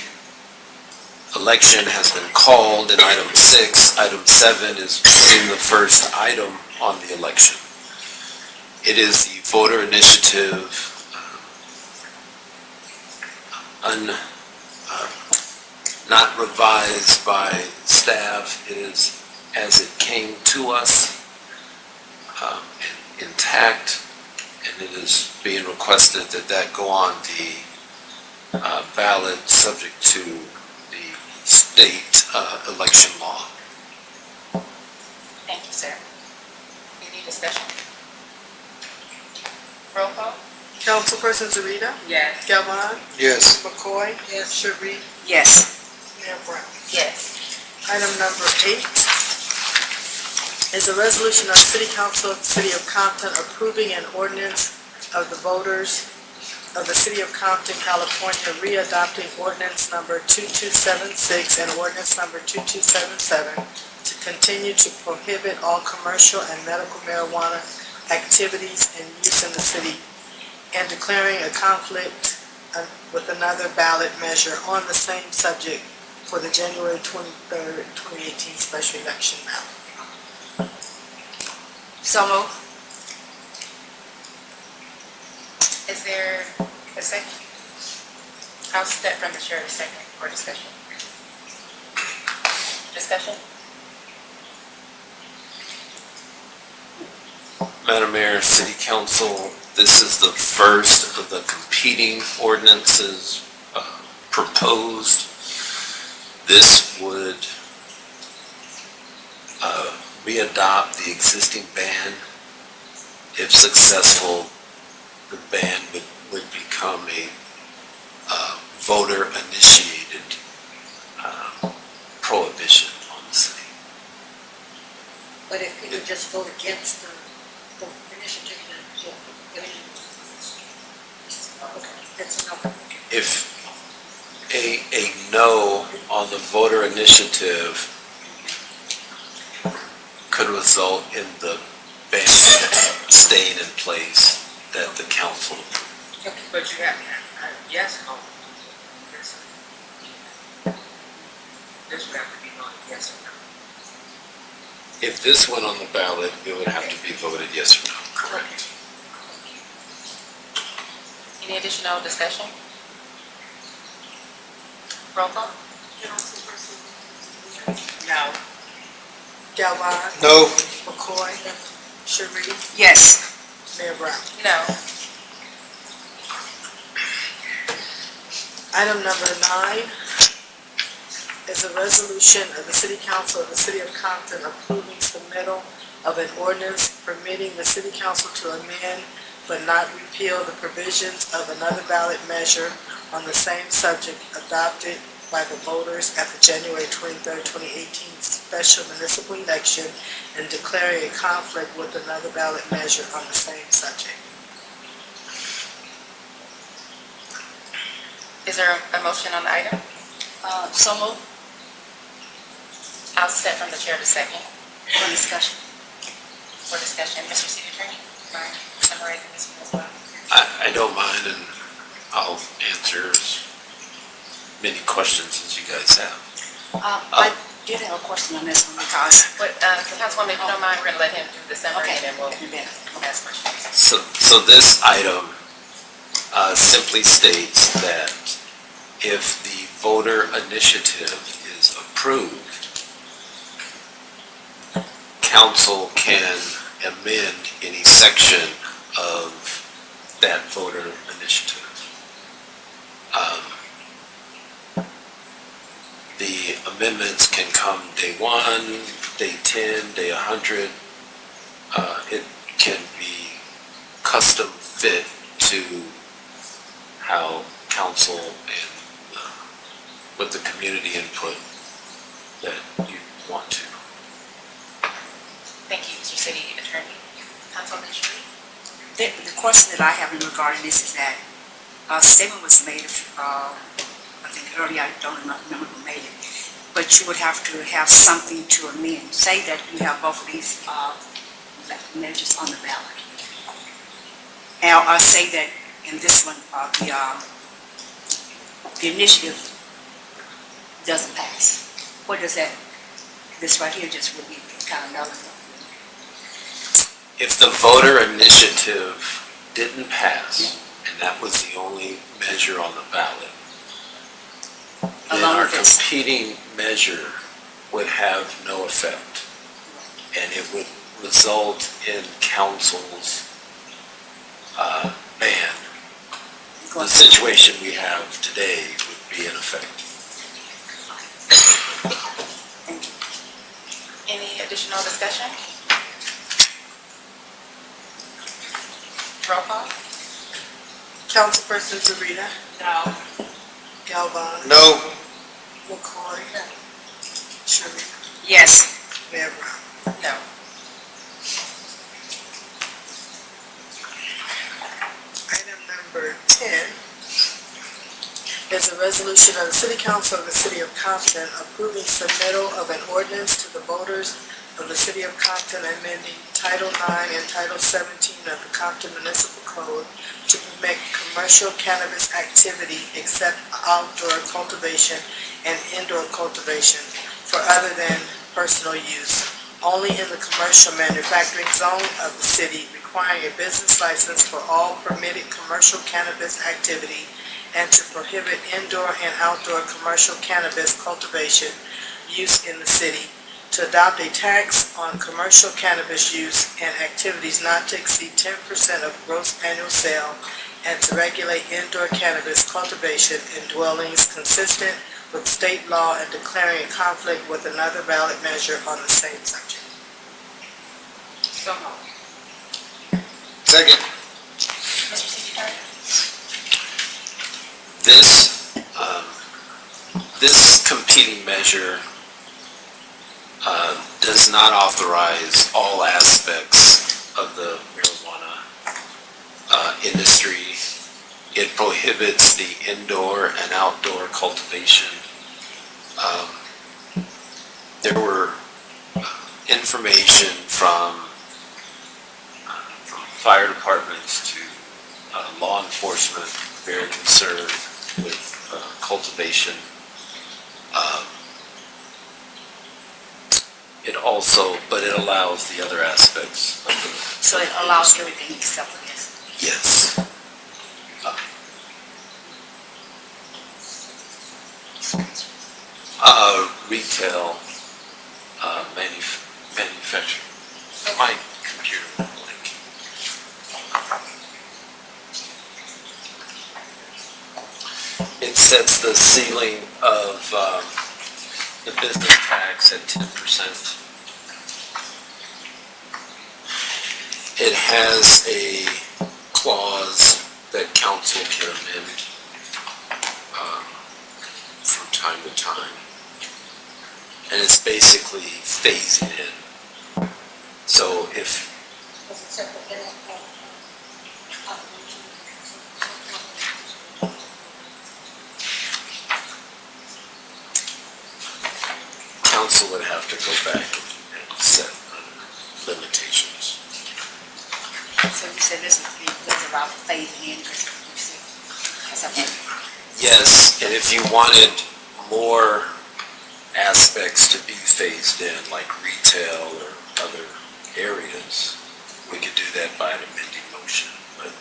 election has been called in item 6, item 7 is being the first item on the election. It is the voter initiative not revised by staff. It is as it came to us, intact, and it is being requested that that go on the ballot subject to the state election law. Thank you, sir. Any discussion? Roll call? Councilperson Zarita. Yes. Galvin. Yes. McCoy. Yes. Sharif. Yes. Mayor Brown. Yes. Item number 8 is a resolution of the City Council of the City of Compton approving an ordinance of the voters of the City of Compton, California, re-adopting ordinance number 2276 and ordinance number 2277 to continue to prohibit all commercial and medical marijuana activities and use in the city, and declaring a conflict with another ballot measure on the same subject for the January 23rd, 2018 special election ballot. So moved. Is there a second? I'll step from the chair to second for discussion. Discussion? Madam Mayor, City Council, this is the first of the competing ordinances proposed. This would re-adopt the existing ban. If successful, the ban would become a voter-initiated prohibition on the city. But if people just vote against the initiative, then, okay, that's enough. If a no on the voter initiative could result in the ban staying in place that the council approved. But you have a yes on this. This would have to be voted yes or no. If this went on the ballot, it would have to be voted yes or no. Correct. Any additional discussion? Roll call? No. Galvin. No. McCoy. Sharif. Yes. Mayor Brown. No. Item number 9 is a resolution of the City Council of the City of Compton approving submittal of an ordinance permitting the City Council to amend but not repeal the provisions of another ballot measure on the same subject adopted by the voters at the January 23rd, 2018 special municipal election and declaring a conflict with another ballot measure on the same subject. Is there a motion on the item? So moved. I'll step from the chair to second. For discussion. For discussion, Mr. City Attorney, mind summarizing this one as well? I don't mind, and I'll answer as many questions as you guys have. I did have a question on this one because. But, Councilwoman, if you don't mind, we're gonna let him do the summary and then we'll ask questions. So this item simply states that if the voter initiative is approved, council can amend any section of that voter initiative. The amendments can come day 1, day 10, day 100. It can be custom fit to how council and with the community input that you want to. Thank you, Mr. City Attorney. Councilman Sharif? The question that I have in regarding this is that a statement was made, I think earlier, I don't remember who made it, but you would have to have something to amend. Say that you have both of these measures on the ballot. Now, I say that in this one, the initiative doesn't pass. What does that, this right here just would be kind of null. If the voter initiative didn't pass, and that was the only measure on the ballot, then our competing measure would have no effect. And it would result in council's ban. The situation we have today would be in effect. Any additional discussion? Roll call? Councilperson Zarita. No. Galvin. No. McCoy. Shirley. Yes. Mayor Brown. No. Item number 10 is a resolution of the City Council of the City of Compton approving submittal of an ordinance to the voters of the City of Compton amending Title 9 and Title 17 of the Compton Municipal Code to permit commercial cannabis activity except outdoor cultivation and indoor cultivation for other than personal use, only in the commercial manufacturing zone of the city, requiring a business license for all permitted commercial cannabis activity, and to prohibit indoor and outdoor commercial cannabis cultivation use in the city, to adopt a tax on commercial cannabis use and activities not to exceed 10% of gross annual sale, and to regulate indoor cannabis cultivation in dwellings consistent with state law and declaring a conflict with another ballot measure on the same subject. So moved. Second. Mr. City Attorney? This competing measure does not authorize all aspects of the marijuana industry. It prohibits the indoor and outdoor cultivation. There were information from fire departments to law enforcement very concerned with cultivation. But it allows the other aspects of the. So it allows everything except for this. Yes. Retail, manufacturing. My computer went blank. It sets the ceiling of the business tax at 10%. It has a clause that council can amend from time to time. And it's basically phasing in. So if council would have to go back and set limitations. So you said this is about phasing in, because you said, Yes, and if you wanted more aspects to be phased in, like retail or other areas, we could do that by an amending motion. But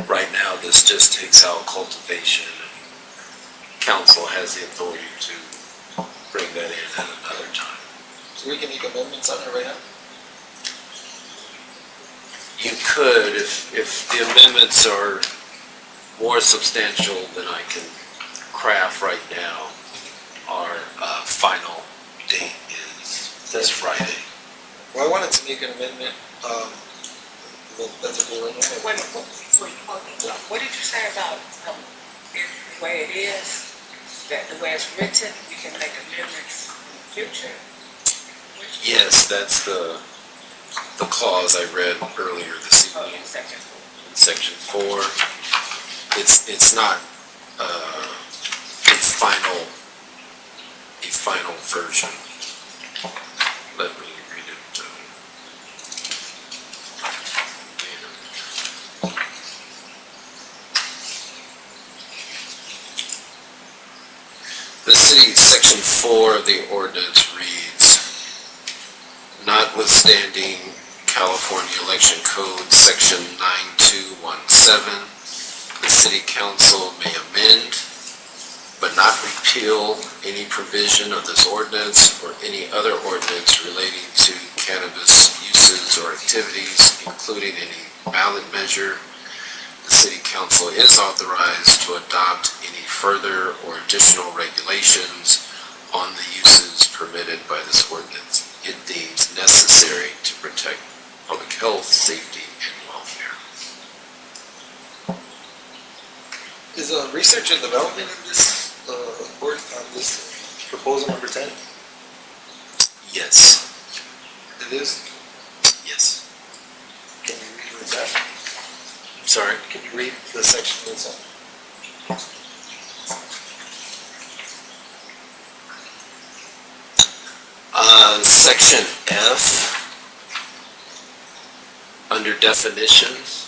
right now, this just takes out cultivation, and council has the authority to bring that in at another time. So we can make amendments on it right now? You could, if the amendments are more substantial than I can craft right now. Our final date is this Friday. Well, I wanted to make an amendment, that's okay right now? What did you say about the way it is, that the way it's written, we can make amendments in the future? Yes, that's the clause I read earlier this evening. In section 4. In section 4, it's not a final version. Let me read it. The city, section 4 of the ordinance reads, notwithstanding California Election Code, section 9217, the city council may amend, but not repeal, any provision of this ordinance or any other ordinance relating to cannabis uses or activities, including any ballot measure. The city council is authorized to adopt any further or additional regulations on the uses permitted by this ordinance it deems necessary to protect public health, safety, and welfare. Is research and development in this proposal number 10? Yes. It is? Yes. Can you read what's that? I'm sorry? Can you read the section that's on? Section F, under definitions.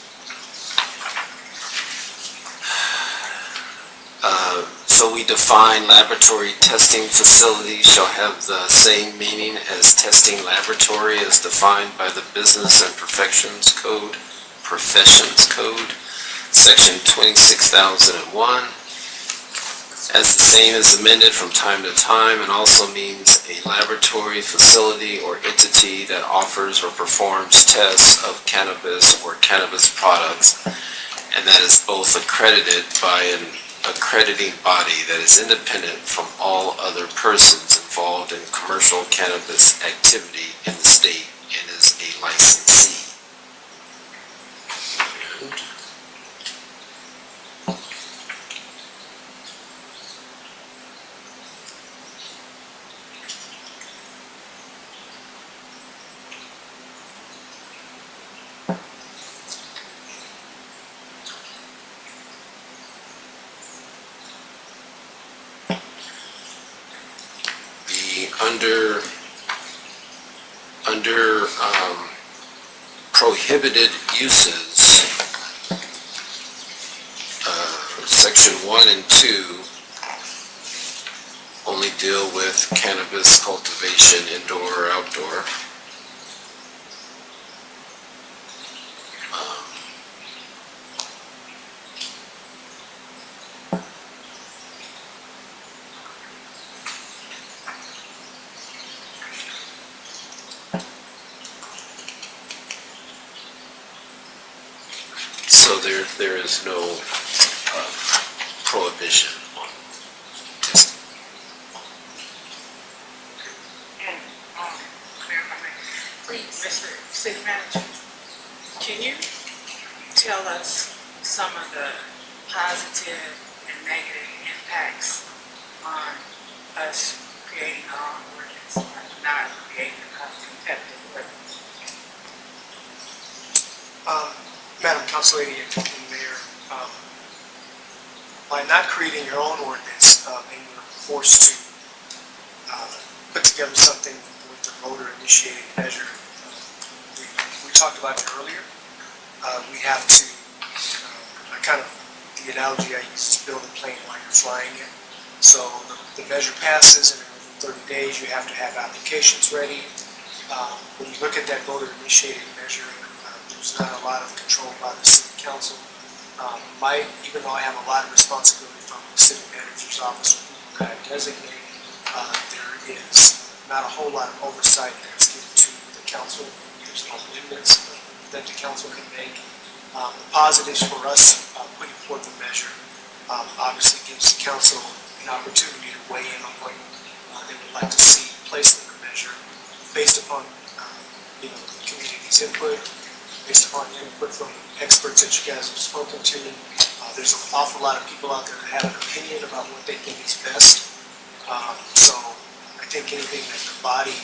So we define laboratory testing facility shall have the same meaning as testing laboratory as defined by the Business and Professions Code, section 26,001. As the same is amended from time to time, and also means a laboratory facility or entity that offers or performs tests of cannabis or cannabis products, and that is both accredited by an accrediting body that is independent from all other persons involved in commercial cannabis activity in the state and is a licensee. Under prohibited uses, section 1 and 2 only deal with cannabis cultivation, indoor or outdoor. So there is no prohibition on testing. And, please, Mr. City Manager, can you tell us some of the positive and negative impacts on us creating our own ordinance, not creating a competitive ordinance? Madam Council Lady and Mayor, by not creating your own ordinance, and you're forced to put together something with the voter-initiated measure, we talked about it earlier. We have to, the analogy I use is build a plane while you're flying it. So the measure passes, and within 30 days you have to have applications ready. When you look at that voter-initiated measure, there's not a lot of control by the city council. Even though I have a lot of responsibility from the city manager's office who I designate, there is not a whole lot of oversight that's given to the council. There's no limits that the council can make. The positives for us putting forth the measure obviously gives the council an opportunity to weigh in on what they would like to see placed in the measure based upon the community's input. based upon input from experts that you guys have spoken to. There's an awful lot of people out there that have an opinion about what they think is best. So I think anything that the body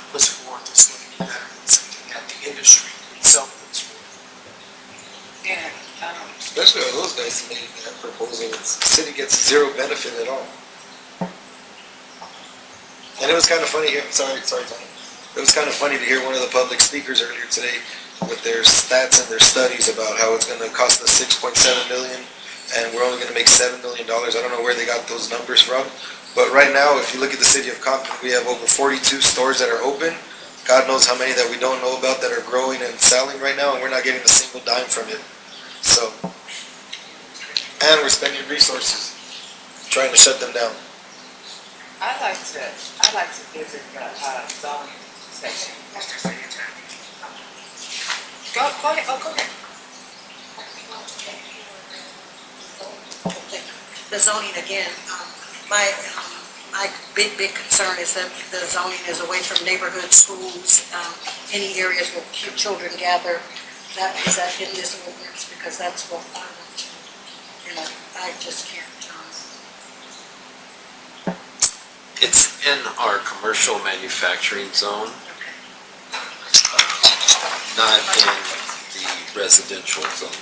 puts forth is going to be better than something that the industry itself puts forth. And, Especially all those guys made that proposal, the city gets zero benefit at all. And it was kind of funny here, sorry, Tony. It was kind of funny to hear one of the public speakers earlier today with their stats and their studies about how it's going to cost us $6.7 million and we're only going to make $7 million. I don't know where they got those numbers from, but right now, if you look at the city of Compton, we have over 42 stores that are open. God knows how many that we don't know about that are growing and selling right now, and we're not getting a single dime from it. So, and we're spending resources trying to shut them down. I'd like to visit the zoning section. Go ahead, go ahead. The zoning again, my big concern is that the zoning is away from neighborhood schools, any areas where children gather. Is that in this ordinance? Because that's what I just can't. It's in our commercial manufacturing zone, not in the residential zone.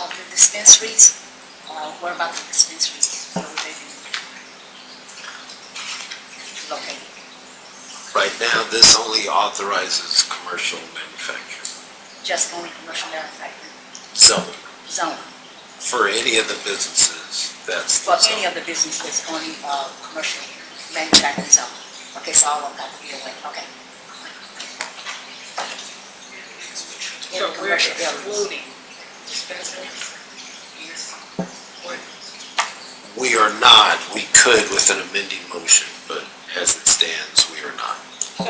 The dispensaries, what about the dispensaries? Where would they be located? Right now, this only authorizes commercial manufacturing Just only commercial manufacturing zone. zone. For any of the businesses, that's For the zone. any of the businesses, only commercial manufacturing zone. Okay, so all of them have to be away, okay. So we're excluding dispensaries? We are not. We could with an amending motion, but as it stands, we are not.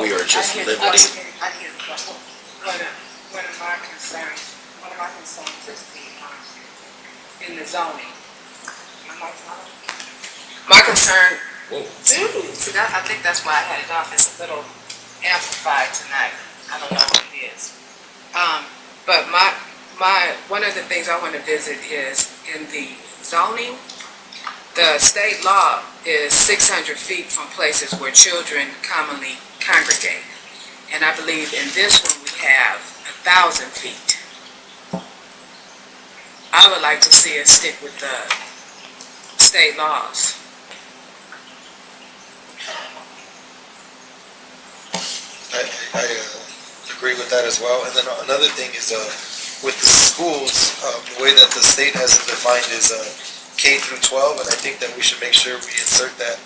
We are just limiting. I hear the question. One of my concerns is in the zoning. My concern, see, I think that's why I had it off. It's a little amplified tonight. I don't know what it is. But one of the things I want to visit is in the zoning. The state law is 600 feet from places where children commonly congregate. And I believe in this one we have 1,000 feet. I would like to see us stick with the state laws. I agree with that as well. And then another thing is with the schools, the way that the state has it defined is K through 12, and I think that we should make sure we insert that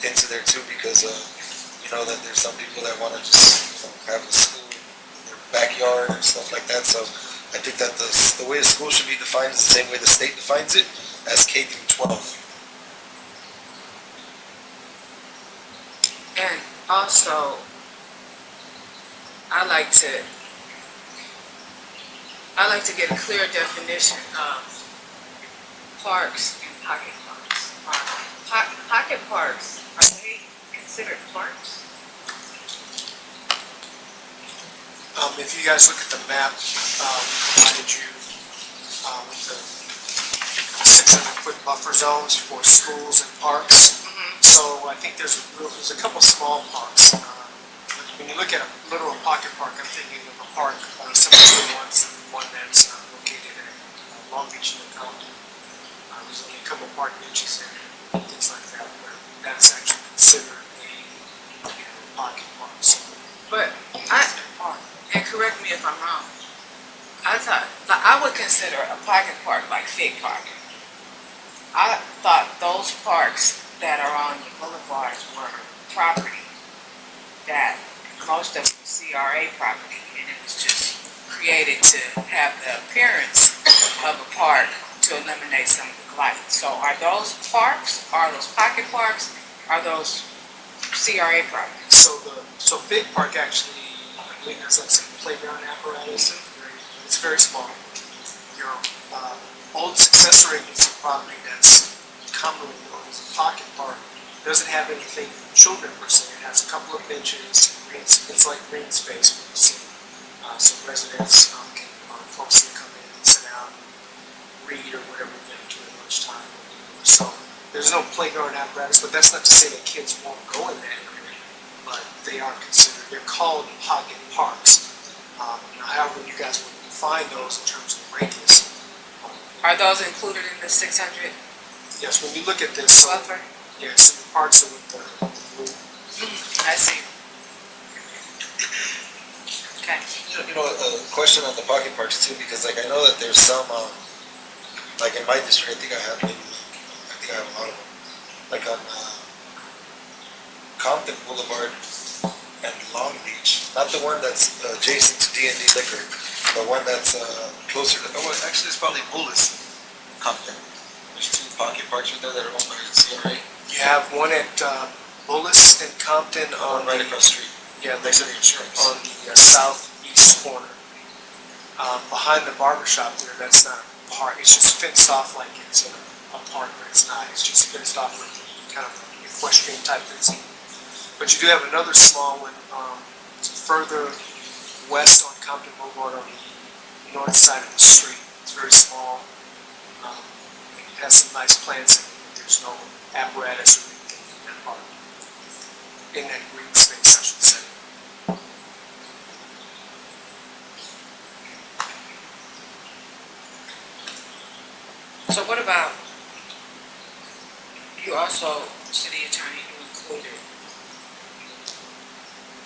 into there too, because you know that there's some people that want to just have a school in their backyard or stuff like that. So I think that the way a school should be defined is the same way the state defines it, as K through 12. And also, I like to get a clear definition of parks and pocket parks. Pocket parks, are they considered parks? If you guys look at the map, we provided you with the 600-foot buffer zones for schools and parks. So I think there's a couple small parks. When you look at a literal pocket park, I'm thinking of a park similar to the one that's located at Long Beach and Compton. There's only a couple park benches and things like that, where that's actually considered a pocket park. So, But and correct me if I'm wrong, I would consider a pocket park like Fig Park. I thought those parks that are on the boulevards were property that most of them CRA property, and it was just created to have the appearance of a park to eliminate some of the blight. So are those parks, are those pocket parks, are those CRA properties? So Fig Park actually, I believe there's like some playground apparatus. It's very small. Your old successor agency property that's commonly known as a pocket park doesn't have anything for children per se. It has a couple of benches, it's like green space for the city. So residents, folks can come in and sit down, read or whatever they're going to do at lunchtime. So there's no playground apparatus, but that's not to say that kids won't go in that area. But they are considered, they're called pocket parks. However you guys would define those in terms of radius. Are those included in the 600 Yes, when you look at this, so, buffer? yes, the parts are with the blue. I see. Okay. You know, a question on the pocket parks too, because like I know that there's some, like in my district, I think I have a lot of them. Like on Compton Boulevard and Long Beach, not the one that's adjacent to D&D Liquor, the one that's closer to, actually it's probably Bullis, Compton. There's two pocket parks right there that are owned by the CRA. You have one at Bullis and Compton on Right across the street. Yeah, Next to the insurance. on the southeast corner. Behind the barber shop there, that's not a park, it's just fenced off like it's a park, but it's not. It's just fenced off with kind of equestrian type fencing. But you do have another small one, further west on Compton Boulevard on the north side of the street. It's very small. It has some nice plants in it, but there's no apparatus or anything in that park. In that green space, I should say. So what about, you also, city attorney, you included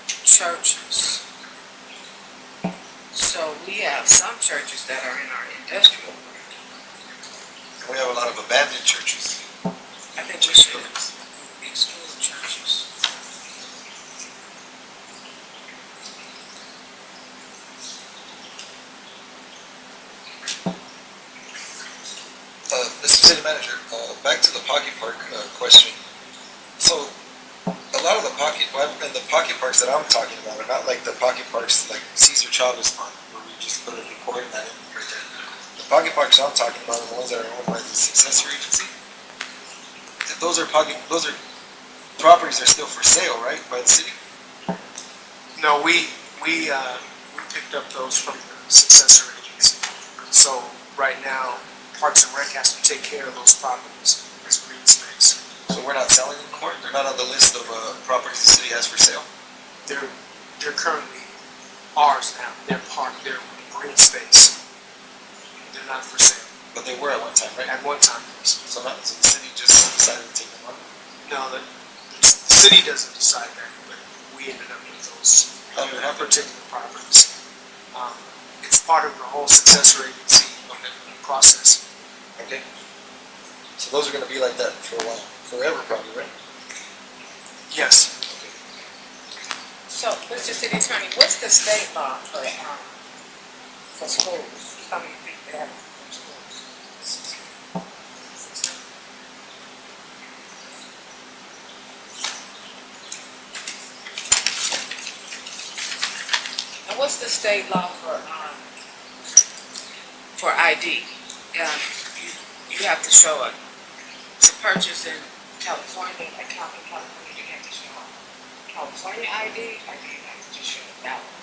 churches. So we have some churches that are in our industrial park. And we have a lot of abandoned churches. I think we should exclude churches. Mr. City Manager, back to the pocket park question. So, a lot of the pocket parks that I'm talking about are not like the pocket parks like Cesar Chavez Park, where we just put a recording that in right there. The pocket parks I'm talking about are the ones that are owned by the successor agency. Those are properties are still for sale, right, by the city? No, we picked up those from the successor agency. So right now, Parks and Rec has to take care of those properties as green space. So we're not selling them anymore? They're not on the list of properties the city has for sale? They're currently ours now. They're green space. They're not for sale. But they were at one time, right? At one time, yes. So the city just decided to take them on? No, the city doesn't decide that, but we ended up with those particular properties. It's part of the whole successor agency process. Okay. So those are gonna be like that for a while, forever probably, right? Yes. So, Mr. City Attorney, what's the state law for schools? How many feet they have for schools? And what's the state law for ID? You have to show it to purchase in California, like Compton, California, you have to show California ID, or do you have to just show that one?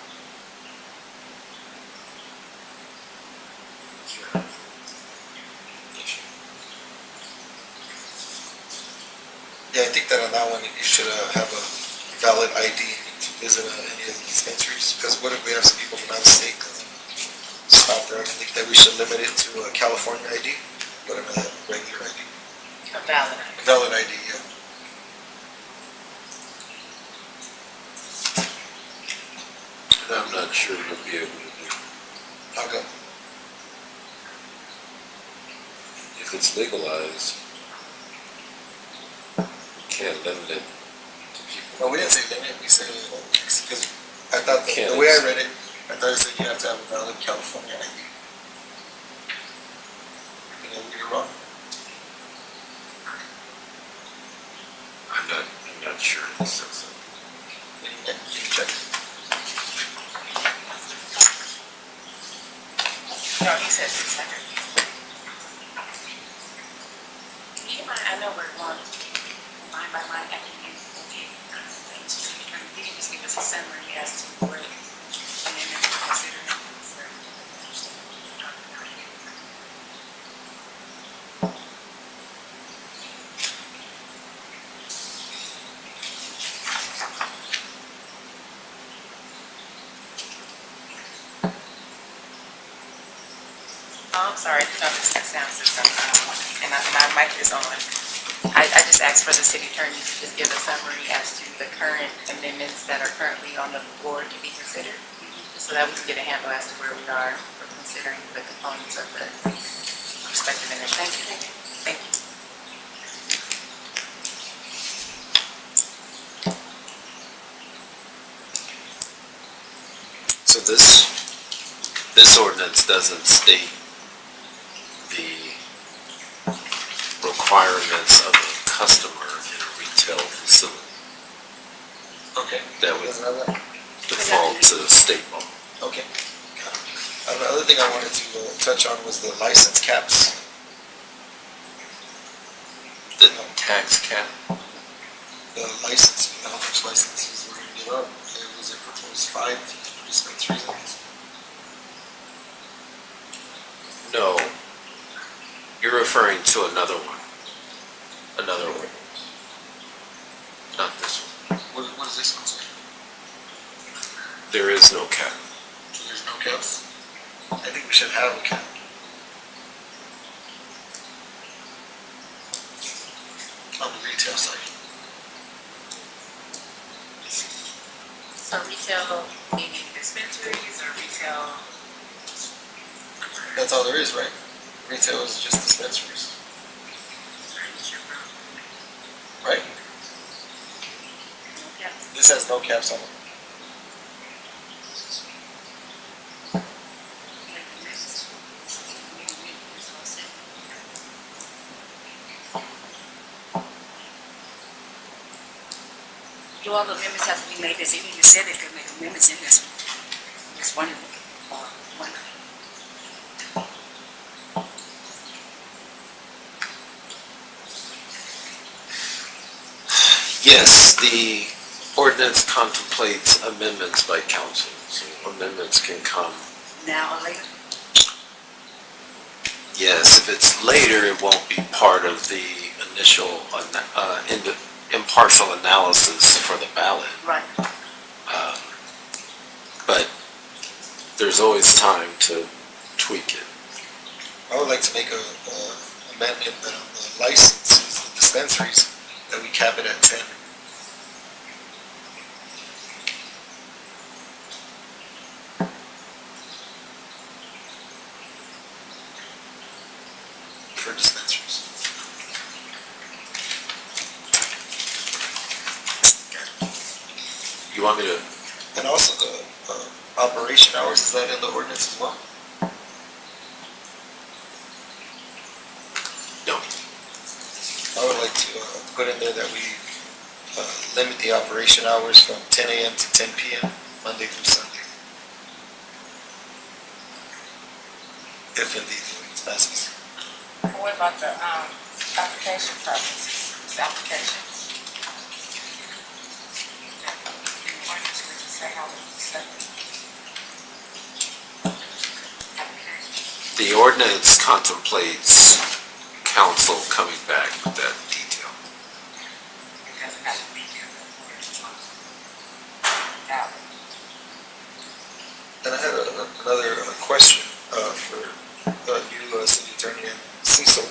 Yeah, I think that on that one, you should have a valid ID to visit any of the dispensaries, because what if we have some people from out of state stop there? I think that we should limit it to a California ID, but a regular ID. A valid ID. A valid ID, yeah. I'm not sure we'll be able to do. How come? If it's legalized, you can't limit it to people. No, we didn't say limit, we said, because I thought, the way I read it, I thought it said you have to have a valid California ID. You know, you're wrong. I'm not sure it says that. You can check it. No, he said 600. Do you mind, I know we're going to combine everybody might have to use, okay, you can just give us a summary as to what amendments we're considering. Oh, I'm sorry, no, this sound system, and my mic is on. I just asked for the city attorney to just give a summary as to the current amendments that are currently on the board to be considered, so that we can get a handle as to where we are for considering the components of the respective amendments. Thank you. Thank you. So this ordinance doesn't state the requirements of a customer in a retail facility. Okay. That would default to state law. Okay. The other thing I wanted to touch on was the license caps. The tax cap? The license, how much licenses we're gonna give up. Was it proposed 5 dispensaries? No. You're referring to another one. Another one. Not this one. What is this one say? There is no cap. There's no caps? I think we should have a cap. On the retail side. So retail, meaning dispensaries or retail? That's all there is, right? Retail is just dispensaries. Right? This has no caps on it. Do all the amendments have to be made this evening? You said they could make amendments in this one. Just one. Yes, the ordinance contemplates amendments by council, so amendments can come. Now or later? Yes, if it's later, it won't be part of the initial impartial analysis for the ballot. Right. But there's always time to tweak it. I would like to make a amendment that on the licenses, the dispensaries, that we cap it at 10. For dispensaries. You want me to? And also the operation hours, is that in the ordinance as well? No. I would like to put in there that we limit the operation hours from 10 a.m. to 10 p.m. Monday through Sunday. If indeed the ordinance passes. What about the application process? The applications? The ordinance contemplates council coming back with that detail. And I had another question for you, city attorney and Cecil.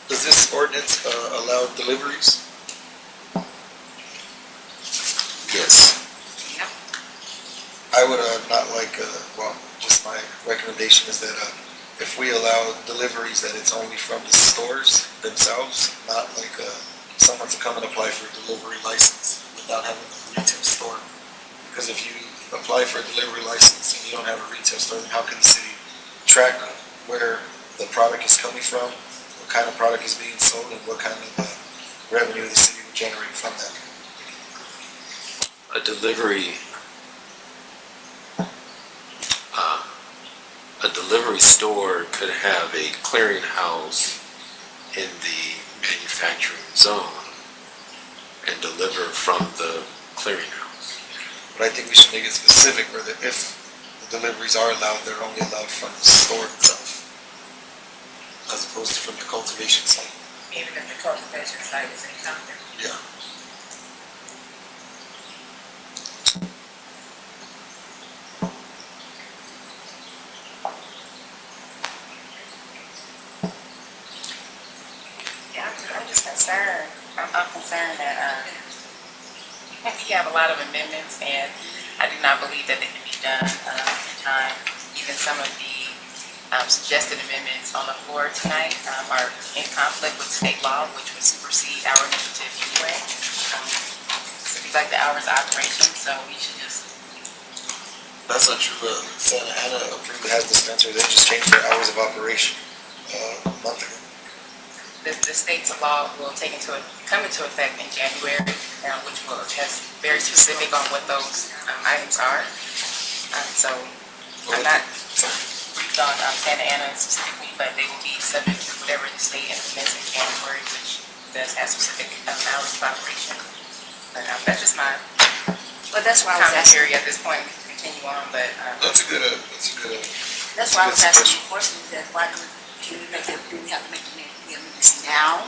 Does this ordinance allow deliveries? Yes. I would not like, well, just my recommendation is that if we allow deliveries, that it's only from the stores themselves, not like someone to come and apply for a delivery license without having a retail store. Because if you apply for a delivery license and you don't have a retail store, then how can the city track where the product is coming from, what kind of product is being sold, and what kind of revenue the city would generate from that? A delivery store could have a clearinghouse in the manufacturing zone, and deliver from the clearinghouse. But I think we should make it specific where if the deliveries are allowed, they're only allowed from the store itself, as opposed to from the cultivation site. Even if the cultivation site is in Compton. Yeah. Yeah, I'm just concerned. I'm concerned that we have a lot of amendments, and I do not believe that they can be done in time. Even some of the suggested amendments on the floor tonight are in conflict with state law, which would supersede our initiative anyway. So we like the hours of operation, so we should just. That's not true. Santa Ana approved to have dispensaries. They just changed their hours of operation a month ago. The state's law will come into effect in January, which will has very specific on what those items are. So I'm not briefed on Santa Ana specifically, but they will be subject to whatever the state implements in January, which does have specific hours of operation. But that's just my commentary at this point. We can continue on, but That's a good. That's why I was asking the question, that why do we have to make the amendments now?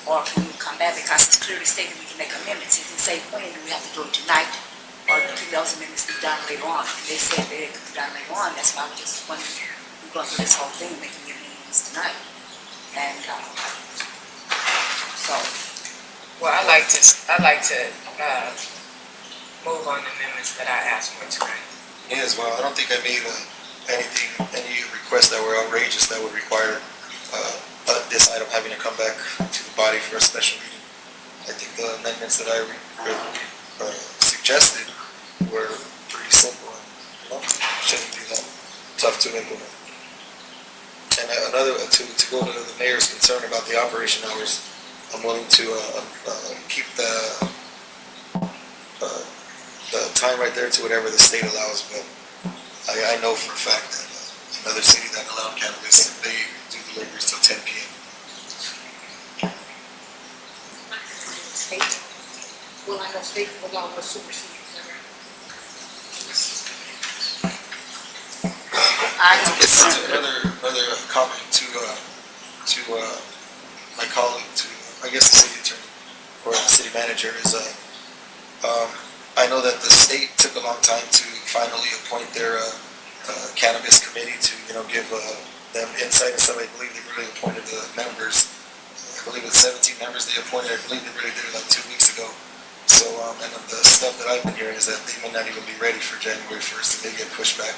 Or can we come back, because it's clearly stated we can make amendments. It can say when, do we have to do it tonight? Or can those amendments be done later on? And they said they could be done later on, that's why I was just wondering, we're going through this whole thing, making the amendments tonight. And, so. Well, I'd like to move on the amendments that I asked for tonight. Me as well. I don't think I made any requests that were outrageous that would require this item having to come back to the body for a special meeting. I think the amendments that I suggested were pretty simple and shouldn't be that tough to implement. And to go to the mayor's concern about the operation hours, I'm willing to keep the time right there to whatever the state allows, but I know for a fact that another city that allowed cannabis, they do deliveries till 10 p.m. State, well, I know state law was superseded. Another comment to my colleague, to I guess the city attorney or the city manager is I know that the state took a long time to finally appoint their cannabis committee to give them insight and stuff. I believe they really appointed the members. I believe it's 17 members they appointed. I believe they really did it like 2 weeks ago. So and the stuff that I've been hearing is that they may not even be ready for January 1st, and they get pushed back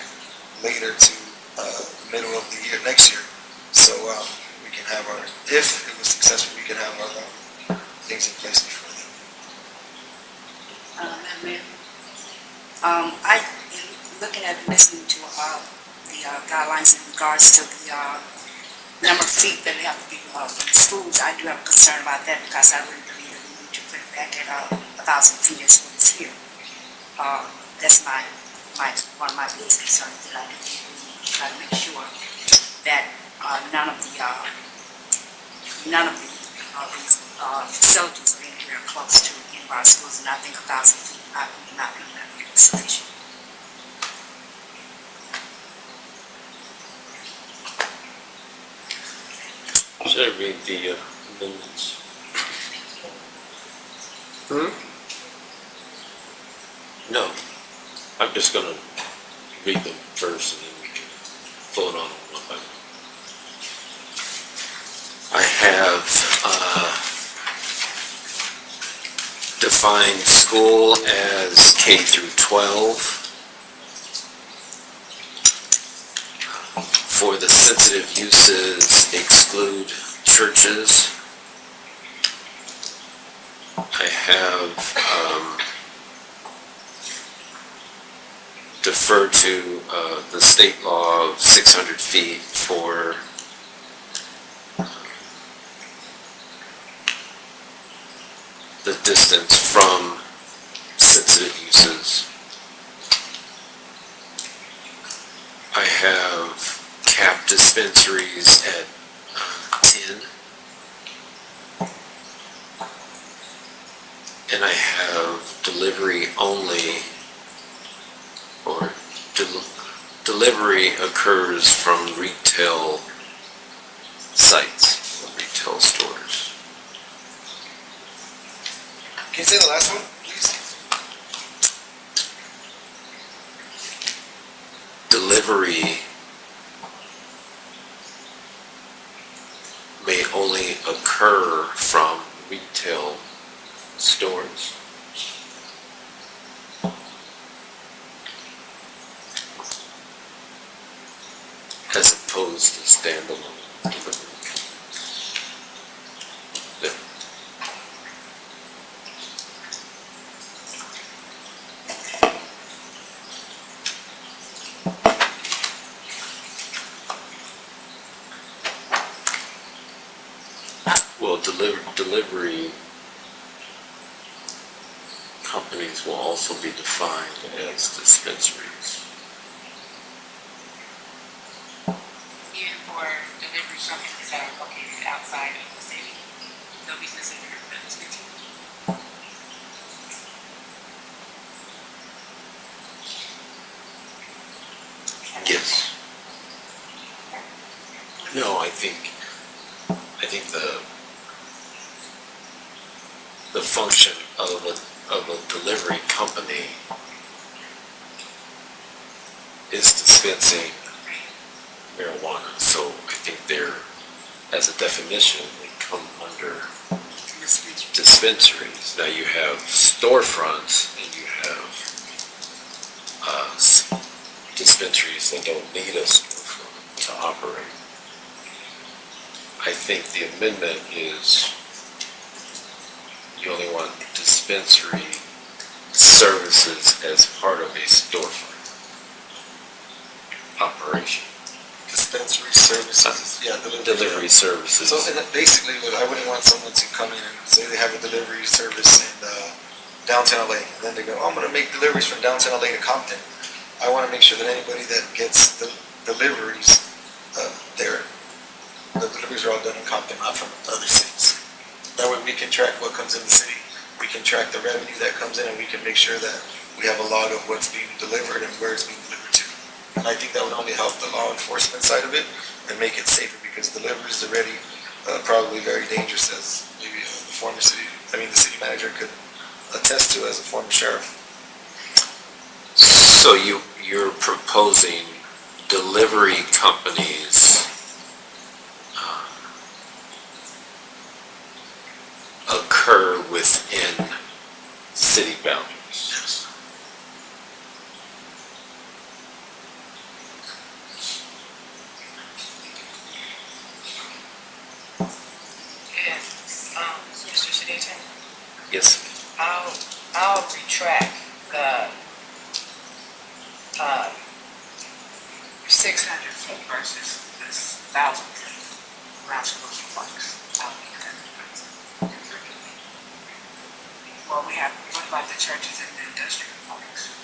later to the middle of the year next year. So we can have if it was successful, we can have our things in place before then. I, looking at, listening to the guidelines in regards to the number of feet that we have to be from the schools, I do have a concern about that, because I really believe that we need to put it back at 1,000 feet as what is here. That's one of my biggest concerns, that I do try to make sure that none of these facilities are anywhere close to any of our schools, and I think 1,000 feet would not be sufficient. Should I read the amendments? No. I'm just gonna read them first and then we can vote on them one by one. I have defined school as K through 12. For the sensitive uses, exclude churches. I have defer to the state law of 600 feet for the distance from sensitive uses. I have cap dispensaries at 10. and I have delivery only, or delivery occurs from retail sites, or retail stores. Can you say the last one, please? Delivery may only occur from retail stores. As opposed to standalone delivery. Yeah. Well, delivery companies will also be defined as dispensaries. Even for delivery companies that are located outside of the city, they'll be considered a dispensary. Yes. No, I think the function of a delivery company is dispensing marijuana. So I think they're, as a definition, they come under dispensaries. Now you have storefronts and you have dispensaries that don't need a storefront to operate. I think the amendment is you only want dispensary services as part of a storefront operation. Dispensary services, yeah, Delivery services. So basically, I wouldn't want someone to come in and say they have a delivery service in downtown LA, and then they go, oh, I'm gonna make deliveries from downtown LA to Compton. I wanna make sure that anybody that gets the deliveries, the deliveries are all done in Compton, not from other cities. That way we can track what comes in the city, we can track the revenue that comes in, and we can make sure that we have a log of what's being delivered and where it's being delivered to. And I think that would only help the law enforcement side of it and make it safer, because deliveries are already probably very dangerous, as maybe the city manager could attest to as a former sheriff. So you're proposing delivery companies occur within city boundaries? Yes. Mr. City Attorney, Yes. I'll retract the 600 feet versus this 1,000 feet around schools and parks. I'll make that. Well, what about the churches and the industrial parks?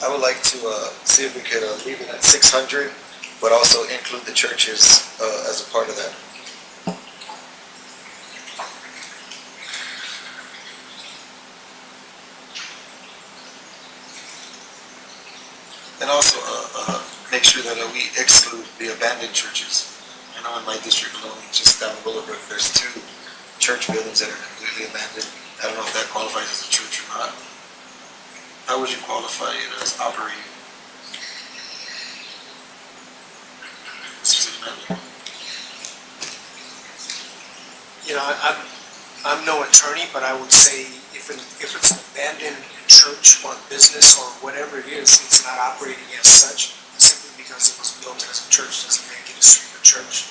I would like to see if we could leave it at 600, but also include the churches as a part of that. And also make sure that we exclude the abandoned churches. I know in my district alone, just down Willowbrook, there's 2 church buildings that are completely abandoned. I don't know if that qualifies as a church or not. How would you qualify it as operating? Mr. City Manager? You know, I'm no attorney, but I would say if it's an abandoned church or business or whatever it is, it's not operating as such, simply because it was built as a church doesn't make it a church.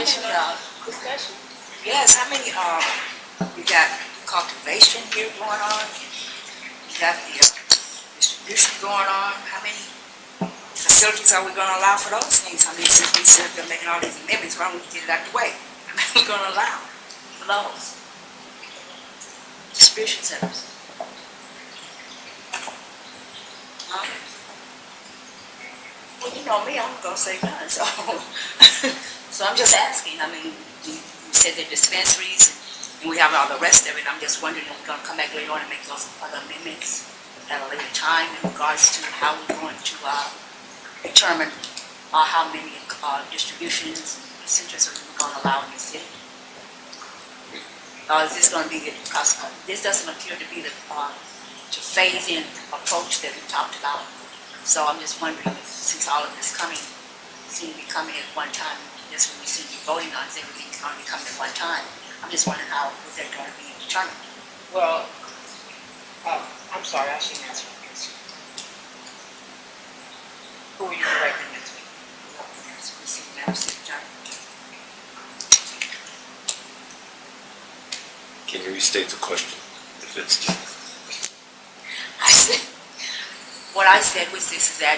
Discussion, discussion. Yes, how many, we got cultivation here going on. We got the distribution going on. How many facilities are we gonna allow for those things? I mean, since we said we're making all these amendments, why don't we get it out the way? How many are we gonna allow for those? Distribution centers. Well, you know me, I'm gonna say none, so, so I'm just asking, I mean, you said the dispensaries, and we have all the rest of it, I'm just wondering if we're gonna come back later on and make those other amendments at a later time in regards to how we're going to, determine, how many, distributions and centers are we gonna allow in the city? Is this gonna be, because this doesn't appear to be the, to phase in approach that we talked about. So I'm just wondering, since all of this seem to be coming at one time, that's what we seem to be voting on, is everything going to be coming at one time. I'm just wondering how is that going to be determined? Well, I'm sorry, I shouldn't answer that question. Who are you directing it to? Madam City Attorney. Can you restate the question? If it's I said, what I said was this, is that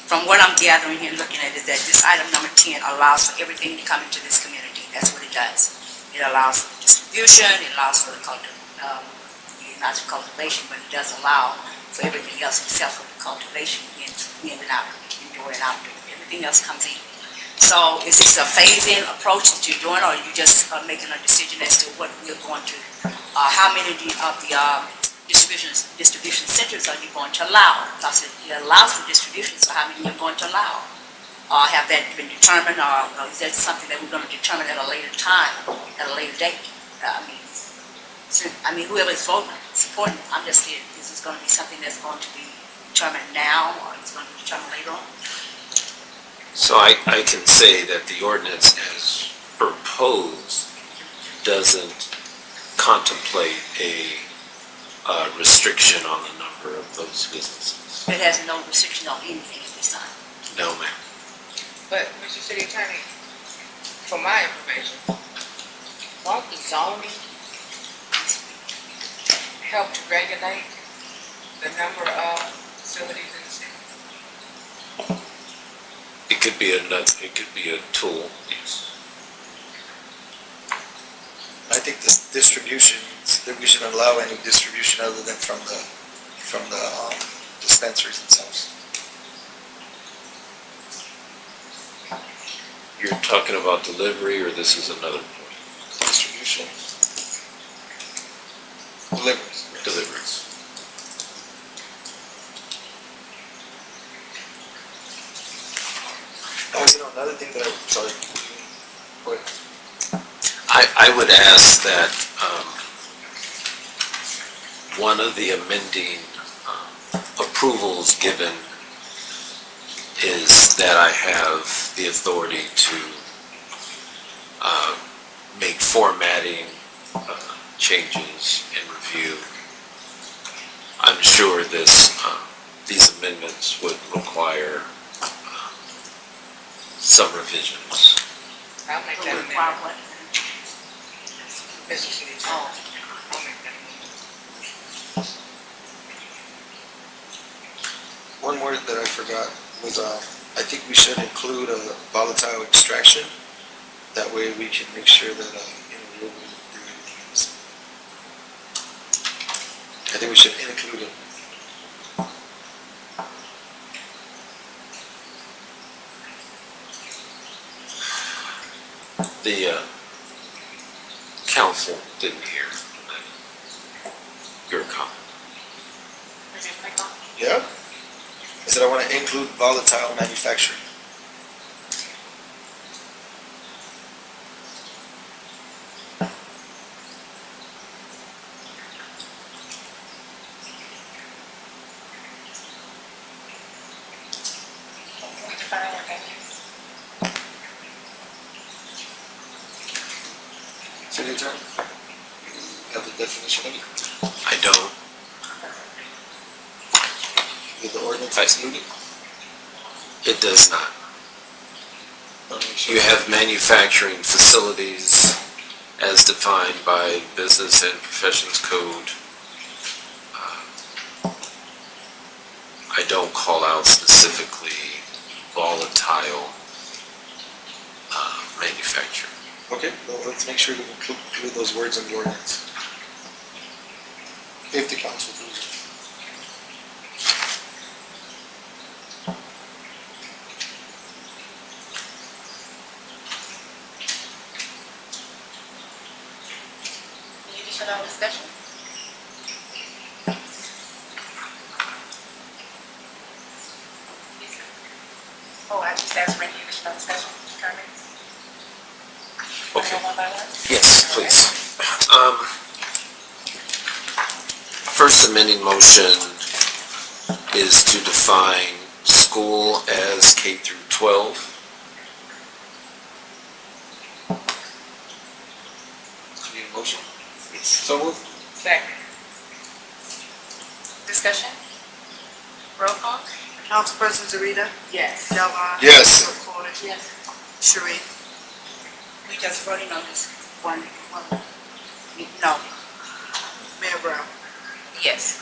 from what I'm gathering here and looking at is that this item number 10 allows for everything to come into this community. That's what it does. It allows for the distribution, it allows for the not the cultivation, but it does allow for everything else except for the cultivation in and out, indoor and outdoor. Everything else comes in. So is this a phase-in approach that you're doing, or are you just making a decision as to what we're going to, how many of the distribution centers are you going to allow? Because it allows for distribution, so how many you're going to allow? Have that been determined, or is that something that we're going to determine at a later time, at a later date? I mean, whoever is voting, supporting, I'm just here, this is going to be something that's going to be determined now, or it's going to be determined later on? So I can say that the ordinance as proposed doesn't contemplate a restriction on the number of those businesses. It has no restriction on anything at this time. No, ma'am. But, Mr. City Attorney, for my information, won't the zoning help to regulate the number of facilities in the city? It could be a tool, yes. I think this distribution, that we shouldn't allow any distribution other than from the dispensaries themselves. You're talking about delivery, or this is another point? Distribution. Deliveries. Deliveries. Oh, another thing that sorry. Go ahead. I would ask that one of the amending approvals given is that I have the authority to make formatting changes and review. I'm sure these amendments would require some revisions. I'll make that amendment. Mr. City Attorney, I'll make that amendment. One word that I forgot was, I think we should include a volatile extraction. That way we can make sure that, we're able to do everything else. I think we should include it. The council didn't hear your comment. Yeah? I said I want to include volatile manufacturing. City Attorney, you have the definition of it? I don't. Did the ordinance exclude it? It does not. You have manufacturing facilities as defined by Business and Professions Code. I don't call out specifically volatile manufacturing. Okay, well, let's make sure to include those words in the ordinance. If the council approves it. Any additional discussion? Oh, I just asked for any additional discussion, comments? Okay. One by one? Yes, please. First amending motion is to define school as K through 12. Need a motion? So moved. Second. Discussion? Roll call? Councilperson Zarita. Yes. Delvon. Yes. McCoy. Yes. Sharif. We just voting on this one. No, Mayor Brown. Yes.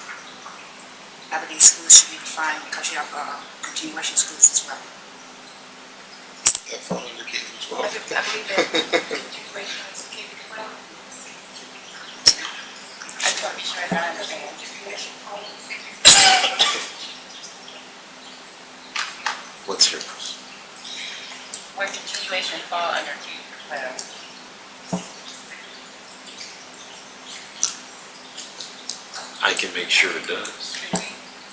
I believe schools should be defined because you have continuation schools as well. That fall under K through I 12. believe that continuation is K through 12. I just want to be sure that I understand. What's your question? Where continuation fall under K through 12? I can make sure it does.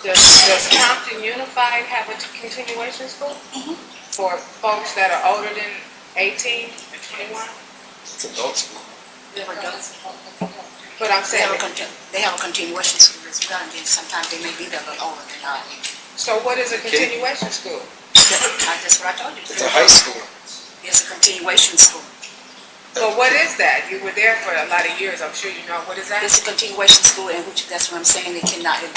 Does Compton Unified have a continuation school? For folks that are older than 18 and 21? It's adult school. They were done. But I'm saying, They have a continuation school as well, and then sometimes they may be there a little older than our age. so what is a continuation school? That's what I told you. It's a high school. It's a continuation school. Well, what is that? You were there for a lot of years, I'm sure you know. What is that? It's a continuation school in which, that's what I'm saying, they cannot, if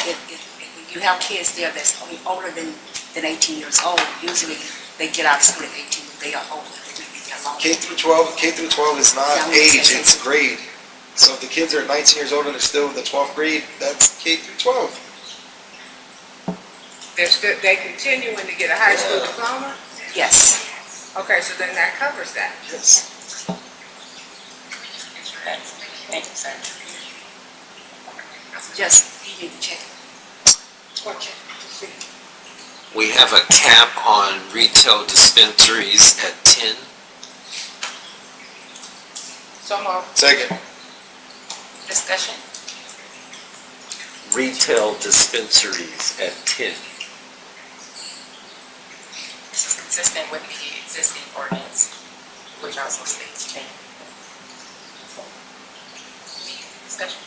you have kids there that's older than 18 years old, usually they get out of school at 18, if they are older, they may be there longer. K through 12 is not age, it's grade. So if the kids are 19 years old and they're still in the 12th grade, that's K through 12. They continuing to get a high school diploma? Yes. Okay, so then that covers that. Yes. Thank you, sir. Just, you need to check it. We have a cap on retail dispensaries at 10. So moved. Second. Discussion? Retail dispensaries at 10. This is consistent with the existing ordinance, which also states 10. Discussion?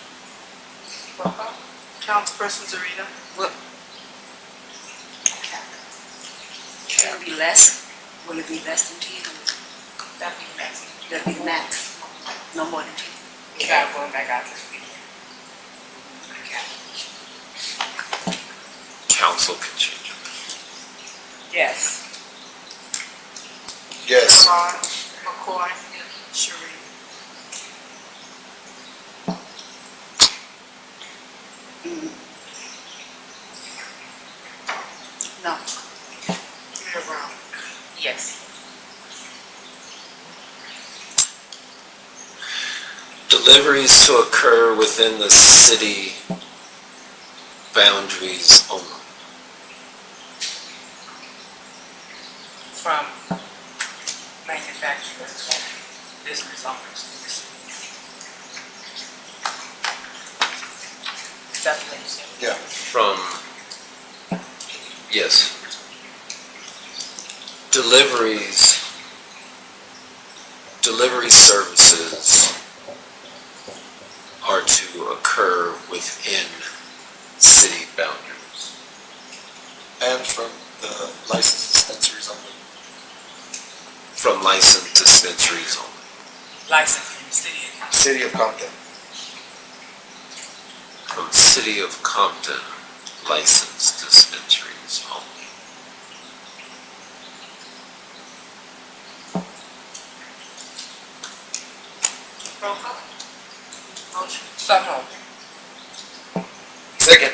Roll call? Councilperson Zarita. Will it be less? Will it be less than 10? That'd be next. That'll be the max, no more than 10. You gotta go back out this weekend. Council can change it. Yes. Yes. Delvon. McCoy. Sharif. No. Mayor Brown. Yes. Deliveries to occur within the city boundaries only. From manufacturers and business owners. Is that what you said? Yeah. From, yes. Delivery services are to occur within city boundaries. And from the licensed dispensaries only. From licensed dispensaries only. Licensed from the city of Compton. City of Compton. From City of Compton, licensed dispensaries only. Roll call. Motion. So moved. Second.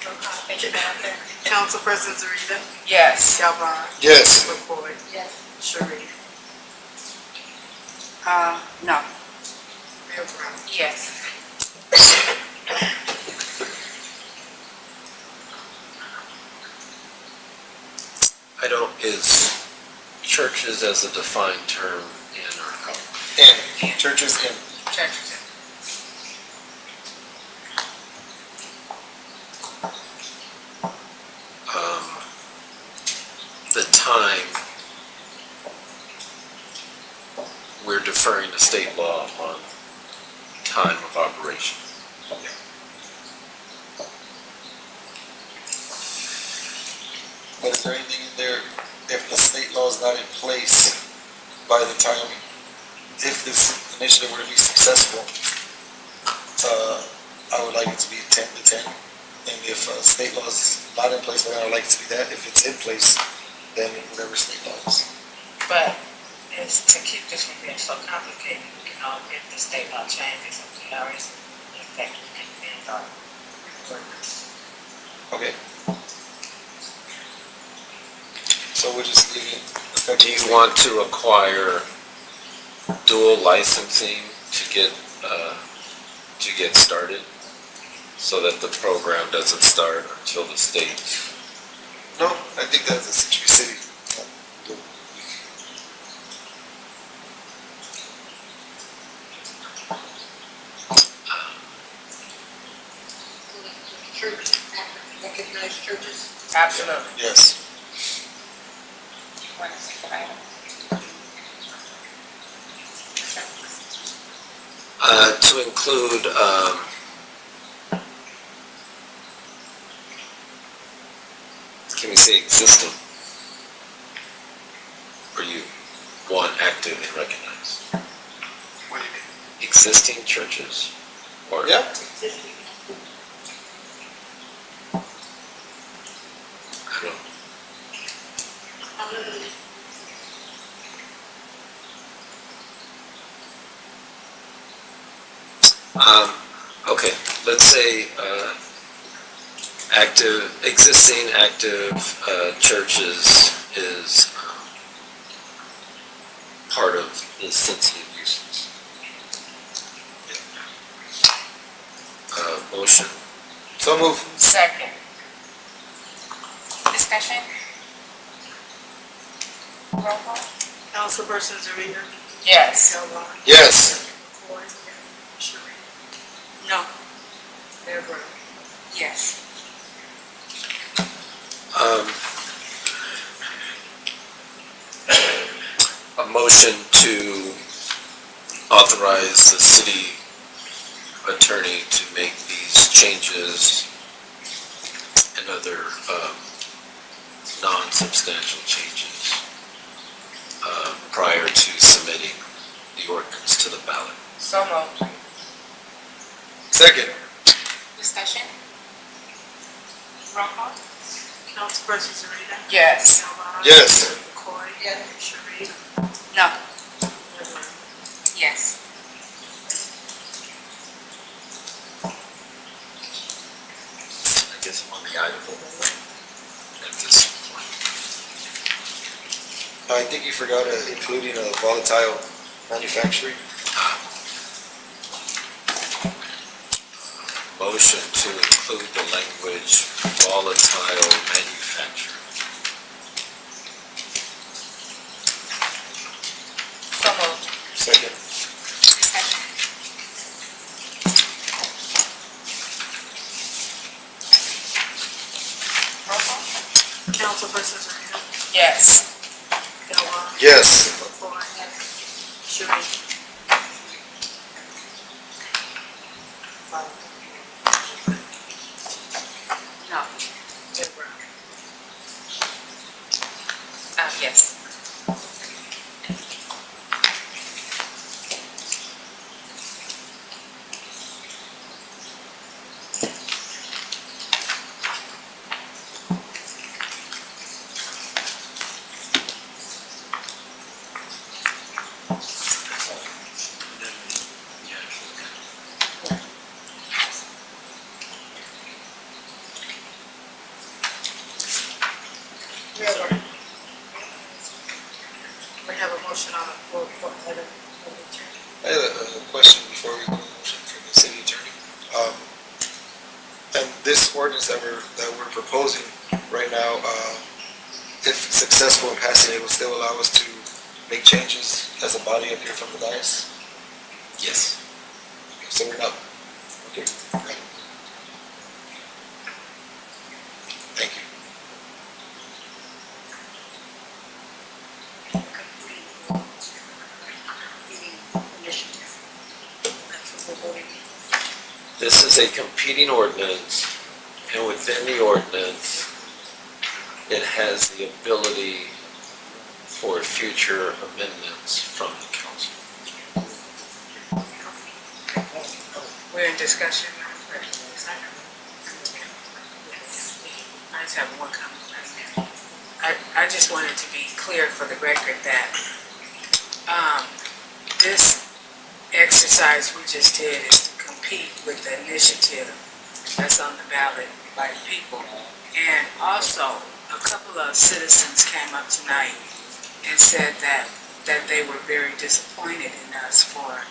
Roll call. Thank you, Madam Clerk. Councilperson Zarita. Yes. Calvin. Yes. McCoy. Yes. Sharif. No. Mayor Brown. Yes. Is churches as a defined term in our code? In. Churches in. Churches. The time we're deferring to state law on time of operation. But is there anything in there, if the state law is not in place by the time, if this initiative were to be successful, I would like it to be 10 to 10. And if state law is not in place, then I would like it to be that. If it's in place, then whatever state law is. But it's to keep this from being so complicated, if the state law changes, if the IRS effectively can be done. Okay. So we'll just leave it. Do you want to acquire dual licensing to get started, so that the program doesn't start until the state? No, I think that's a Citrus City. Churches, recognized churches. Absolutely. Yes. To include, can we say existing? Or you want active and recognized? What do you mean? Existing churches? Or Yeah. I don't. Okay, let's say existing active churches is part of the sensitive uses. Motion. So move. Second. Discussion? Roll call? Councilperson Zarita. Yes. Calvin. Yes. McCoy. Sharif. No. Mayor Brown. Yes. A motion to authorize the city attorney to make these changes and other non-substantial changes prior to submitting the ordinance to the ballot. So moved. Second. Discussion? Roll call? Councilperson Zarita. Yes. Calvin. Yes. McCoy. Sharif. No. Mayor Brown. Yes. I guess I'm on the item at this point. I think you forgot including a volatile manufacturing. Motion to include the language volatile manufacturing. So moved. Second. Discussion? Roll call? Councilperson Zarita. Yes. Calvin. Yes. McCoy. Sharif. No. Mayor Brown. Yes. ordinance that we're proposing right now, if successful in passing, it will still allow us to make changes as a body up here from the dais? Yes. Okay, so we're not, okay, got it. Thank you. This is a competing ordinance, and within the ordinance, it has the ability for future amendments from the council. We're in discussion. I just have one comment. I just wanted to be clear for the record that this exercise we just did is to compete with the initiative that's on the ballot by the people. And also, a couple of citizens came up tonight and said that they were very disappointed in us for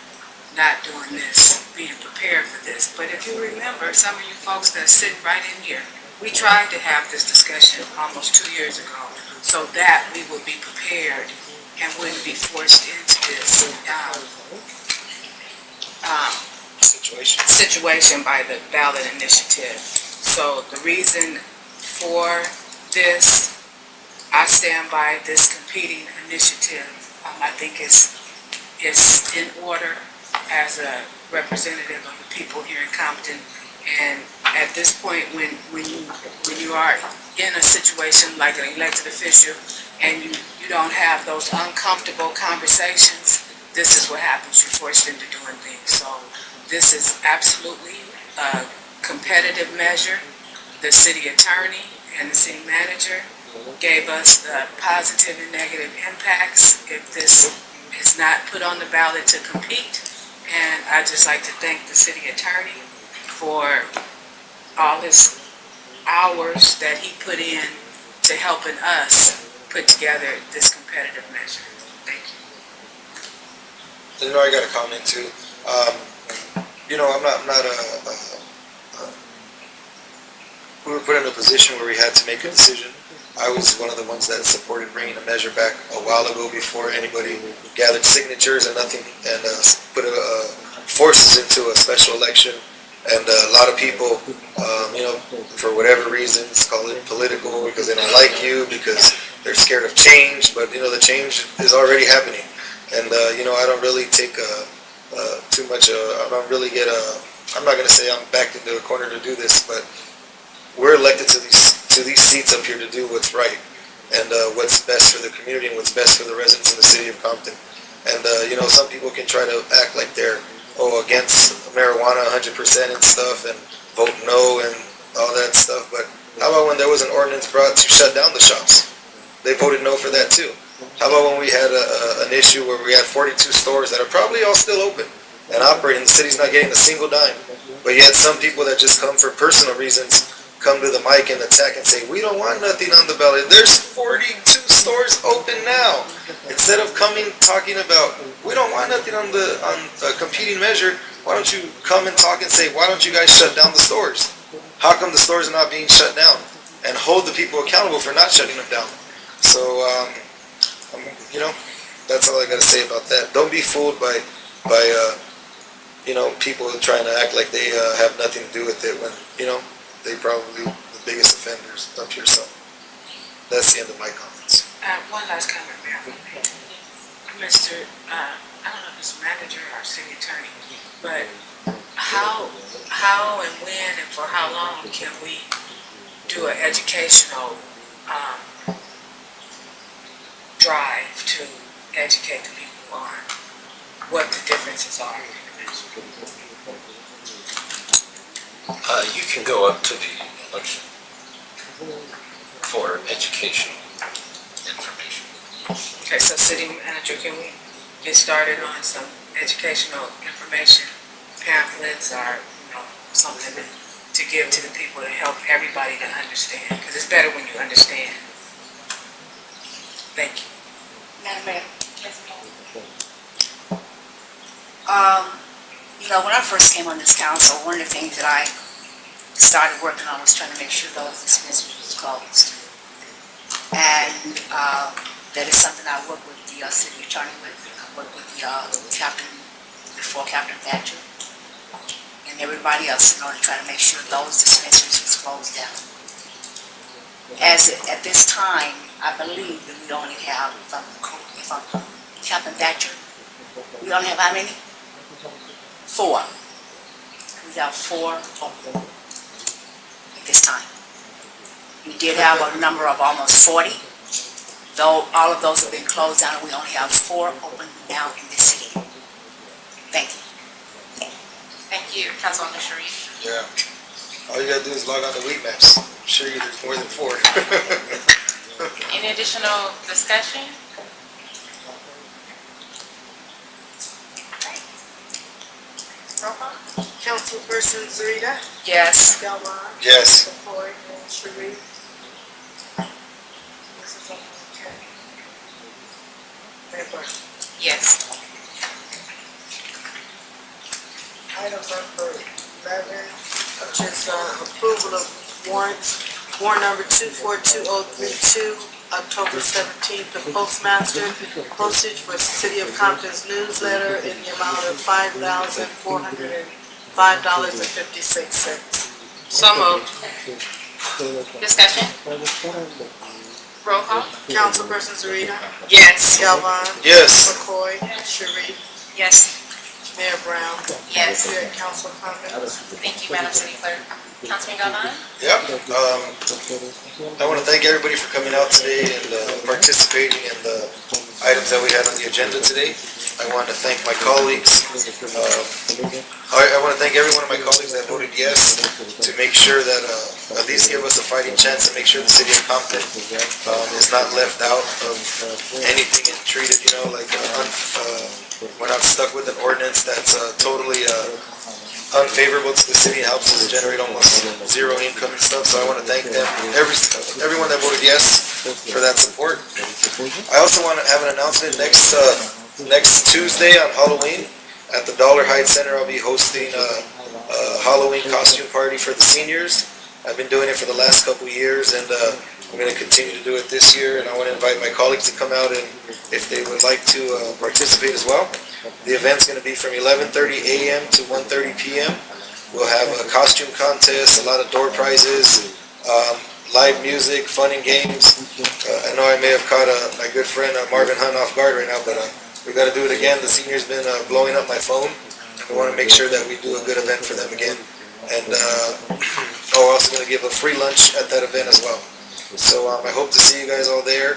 not doing this, being prepared for this. But if you remember, some of you folks that sit right in here, we tried to have this discussion almost 2 years ago so that we would be prepared and wouldn't be forced into this situation by the ballot initiative. So the reason for this, I stand by this competing initiative. I think it's in order as a representative of the people here in Compton. And at this point, when you are in a situation like an elected official and you don't have those uncomfortable conversations, this is what happens. You're forced into doing things. So this is absolutely a competitive measure. The city attorney and the city manager gave us the positive and negative impacts if this is not put on the ballot to compete. And I'd just like to thank the city attorney for all his hours that he put in to helping us put together this competitive measure. Thank you. You know, I got a comment too. You know, I'm not we were put in a position where we had to make a decision. I was one of the ones that supported bringing a measure back a while ago before anybody gathered signatures and nothing, and put forces into a special election. And a lot of people, you know, for whatever reasons, call it political, because they don't like you, because they're scared of change. But, you know, the change is already happening. And, you know, I don't really take too much, I don't really get I'm not going to say I'm backed into a corner to do this, but we're elected to these seats up here to do what's right and what's best for the community and what's best for the residents in the city of Compton. And, you know, some people can try to act like they're against marijuana 100% and stuff and vote no and all that stuff, but how about when there was an ordinance brought to shut down the shops? They voted no for that too. How about when we had an issue where we had 42 stores that are probably all still open and operating, the city's not getting a single dime, but yet some people that just come for personal reasons come to the mic and attack and say, we don't want nothing on the ballot. There's 42 stores open now. Instead of talking about, we don't want nothing on a competing measure, why don't you come and talk and say, why don't you guys shut down the stores? How come the stores are not being shut down? And hold the people accountable for not shutting them down. So, you know, that's all I got to say about that. Don't be fooled by you know, people trying to act like they have nothing to do with it when, you know, they probably the biggest offenders up here. So that's the end of my comments. One last comment, ma'am. Mr. I don't know if it's manager or city attorney, but how and when and for how long can we do an educational drive to educate the people on what the differences are? You can go up to the election for educational information. Okay, so city manager, can we get started on some educational information pamphlets or, you know, something to give to the people to help everybody to understand? Because it's better when you understand. Thank you. Madam Mayor. You know, when I first came on this council, one of the things that I started working on was trying to make sure those dispensaries was closed. And, that is something I work with the city attorney with. I work with the captain, before Captain Thatcher, and everybody else in order to try to make sure those dispensaries was closed down. At this time, I believe that we only have, if I'm Captain Thatcher, we only have how many? 4. We have 4 open at this time. We did have a number of almost 40. Though all of those have been closed down, and we only have 4 open now in this city. Thank you. Thank you, Councilwoman Sharif. Yeah. All you gotta do is log on to Weed Maps. I'm sure you there's more than 4. Any additional discussion? Roll call? Councilperson Zarita. Yes. Galvin. Yes. McCoy and Sharif. Mrs. Okay. Mayor Brown. Yes. Item number 11, which is approval of warrants. Warrant number 242032, October 17th, the postmaster, postage for City of Compton's newsletter in the amount of $5,405.56. So moved. Discussion? Roll call? Councilperson Zarita. Yes. Galvin. Yes. McCoy. Sharif. Yes. Mayor Brown. Yes. Is there council comments? Thank you, Madam City Clerk. Councilman Galvin? Yep. I want to thank everybody for coming out today and participating in the items that we had on the agenda today. I want to thank my colleagues. I want to thank every one of my colleagues that voted yes to make sure that at least give us a fighting chance and make sure the city of Compton is not left out of anything and treated, like we're not stuck with an ordinance that's totally unfavorable to the city and helps us generate almost zero income and stuff. So I want to thank them, everyone that voted yes for that support. I also want to have an announcement next Tuesday on Halloween at the Dollar Heights Center. I'll be hosting a Halloween costume party for the seniors. I've been doing it for the last couple years, and I'm going to continue to do it this year. And I want to invite my colleagues to come out and if they would like to participate as well. The event's going to be from 11:30 a.m. to 1:30 p.m. We'll have a costume contest, a lot of door prizes, live music, fun and games. I know I may have caught my good friend Marvin Hunt off guard right now, but we got to do it again. The seniors been blowing up my phone. We want to make sure that we do a good event for them again. And we're also going to give a free lunch at that event as well. So I hope to see you guys all there.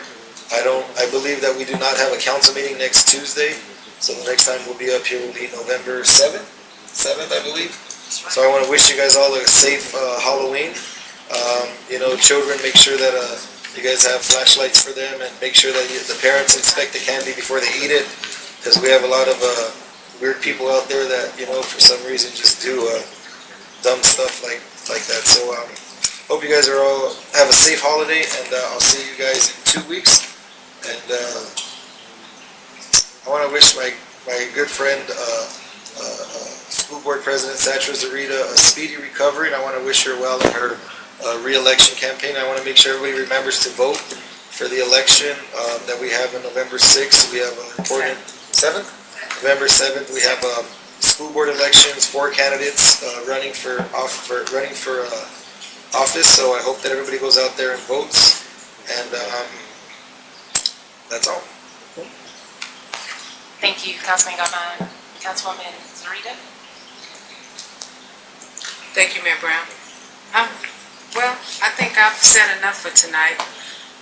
I believe that we do not have a council meeting next Tuesday. So the next time we'll be up here will be November 7th, I believe. So I want to wish you guys all a safe Halloween. Children, make sure that you guys have flashlights for them, and make sure that the parents inspect the candy before they eat it, because we have a lot of weird people out there that, for some reason just do dumb stuff like that. So hope you guys all have a safe holiday, and I'll see you guys in 2 weeks. And I want to wish my good friend, School Board President Satchel Zarita, a speedy recovery, and I want to wish her well in her re-election campaign. I want to make sure everybody remembers to vote for the election that we have on November 6th. We have an important 7th? November 7th, we have school board elections, 4 candidates running for office. So I hope that everybody goes out there and votes. And that's all. Thank you, Councilman Galvin. Councilwoman Zarita? Thank you, Mayor Brown. Well, I think I've said enough for tonight,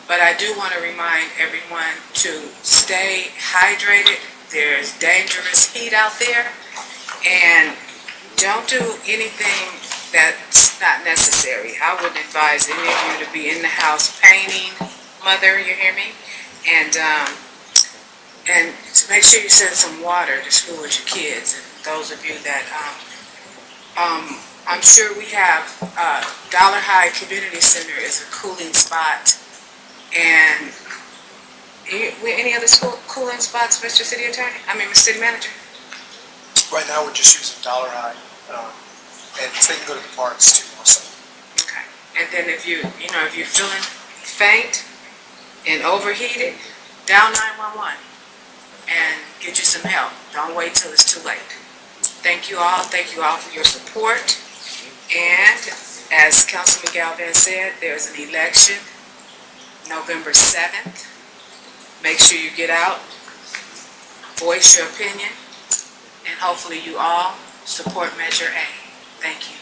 but I do want to remind everyone to stay hydrated. There's dangerous heat out there, and don't do anything that's not necessary. I would advise any of you to be in the house painting. Mother, you hear me? And to make sure you send some water to school with your kids. And those of you that I'm sure we have Dollar High Community Center is a cooling spot. And any other school cooling spots, Mr. City Attorney? Mr. City Manager? Right now, we're just using Dollar High, and they can go to the parks too also. then if you're feeling faint and overheated, dial 911 and get you some help. Don't wait till it's too late. Thank you all for your support. And as Councilman Galvez said, there's an election November 7th. Make sure you get out, voice your opinion, and hopefully you all support Measure A. Thank you.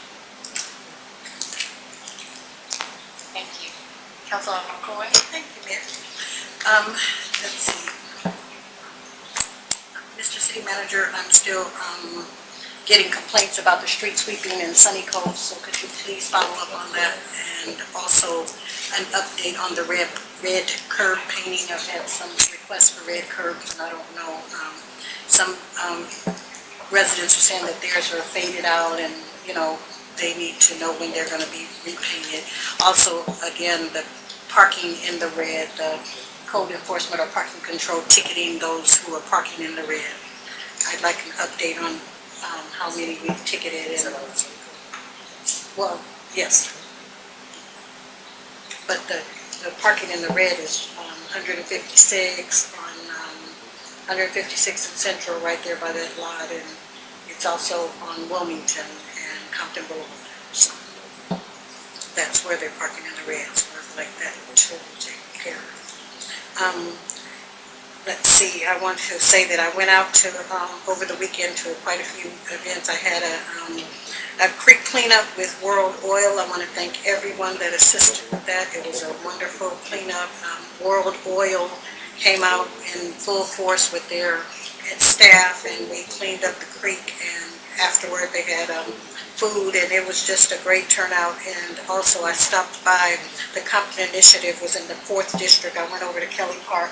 Thank you. Councilwoman McCoy? Thank you, Mayor. Let's see. Mr. City Manager, I'm still, getting complaints about the street sweeping in Sunny Cove, so could you please follow up on that? And also an update on the red curb painting. I've had some requests for red curbs, and I don't know, some, residents are saying that theirs are faded out and, they need to know when they're gonna be repainted. Also, again, the parking in the red, code enforcement or parking control ticketing those who are parking in the red. I'd like an update on, how many we've ticketed and, well, yes. But the parking in the red is, 156 on, 156 in Central, right there by that lot, and it's also on Wilmington and Compton Boulevard. So that's where they're parking in the red, so I'd like that to take care of. Let's see, I want to say that I went out to, over the weekend to quite a few events. I had a creek cleanup with World Oil. I want to thank everyone that assisted with that. It was a wonderful cleanup. World Oil came out in full force with their staff, and we cleaned up the creek, and afterward they had food, and it was just a great turnout. And also I stopped by, the Compton initiative was in the 4th district. I went over to Kelly Park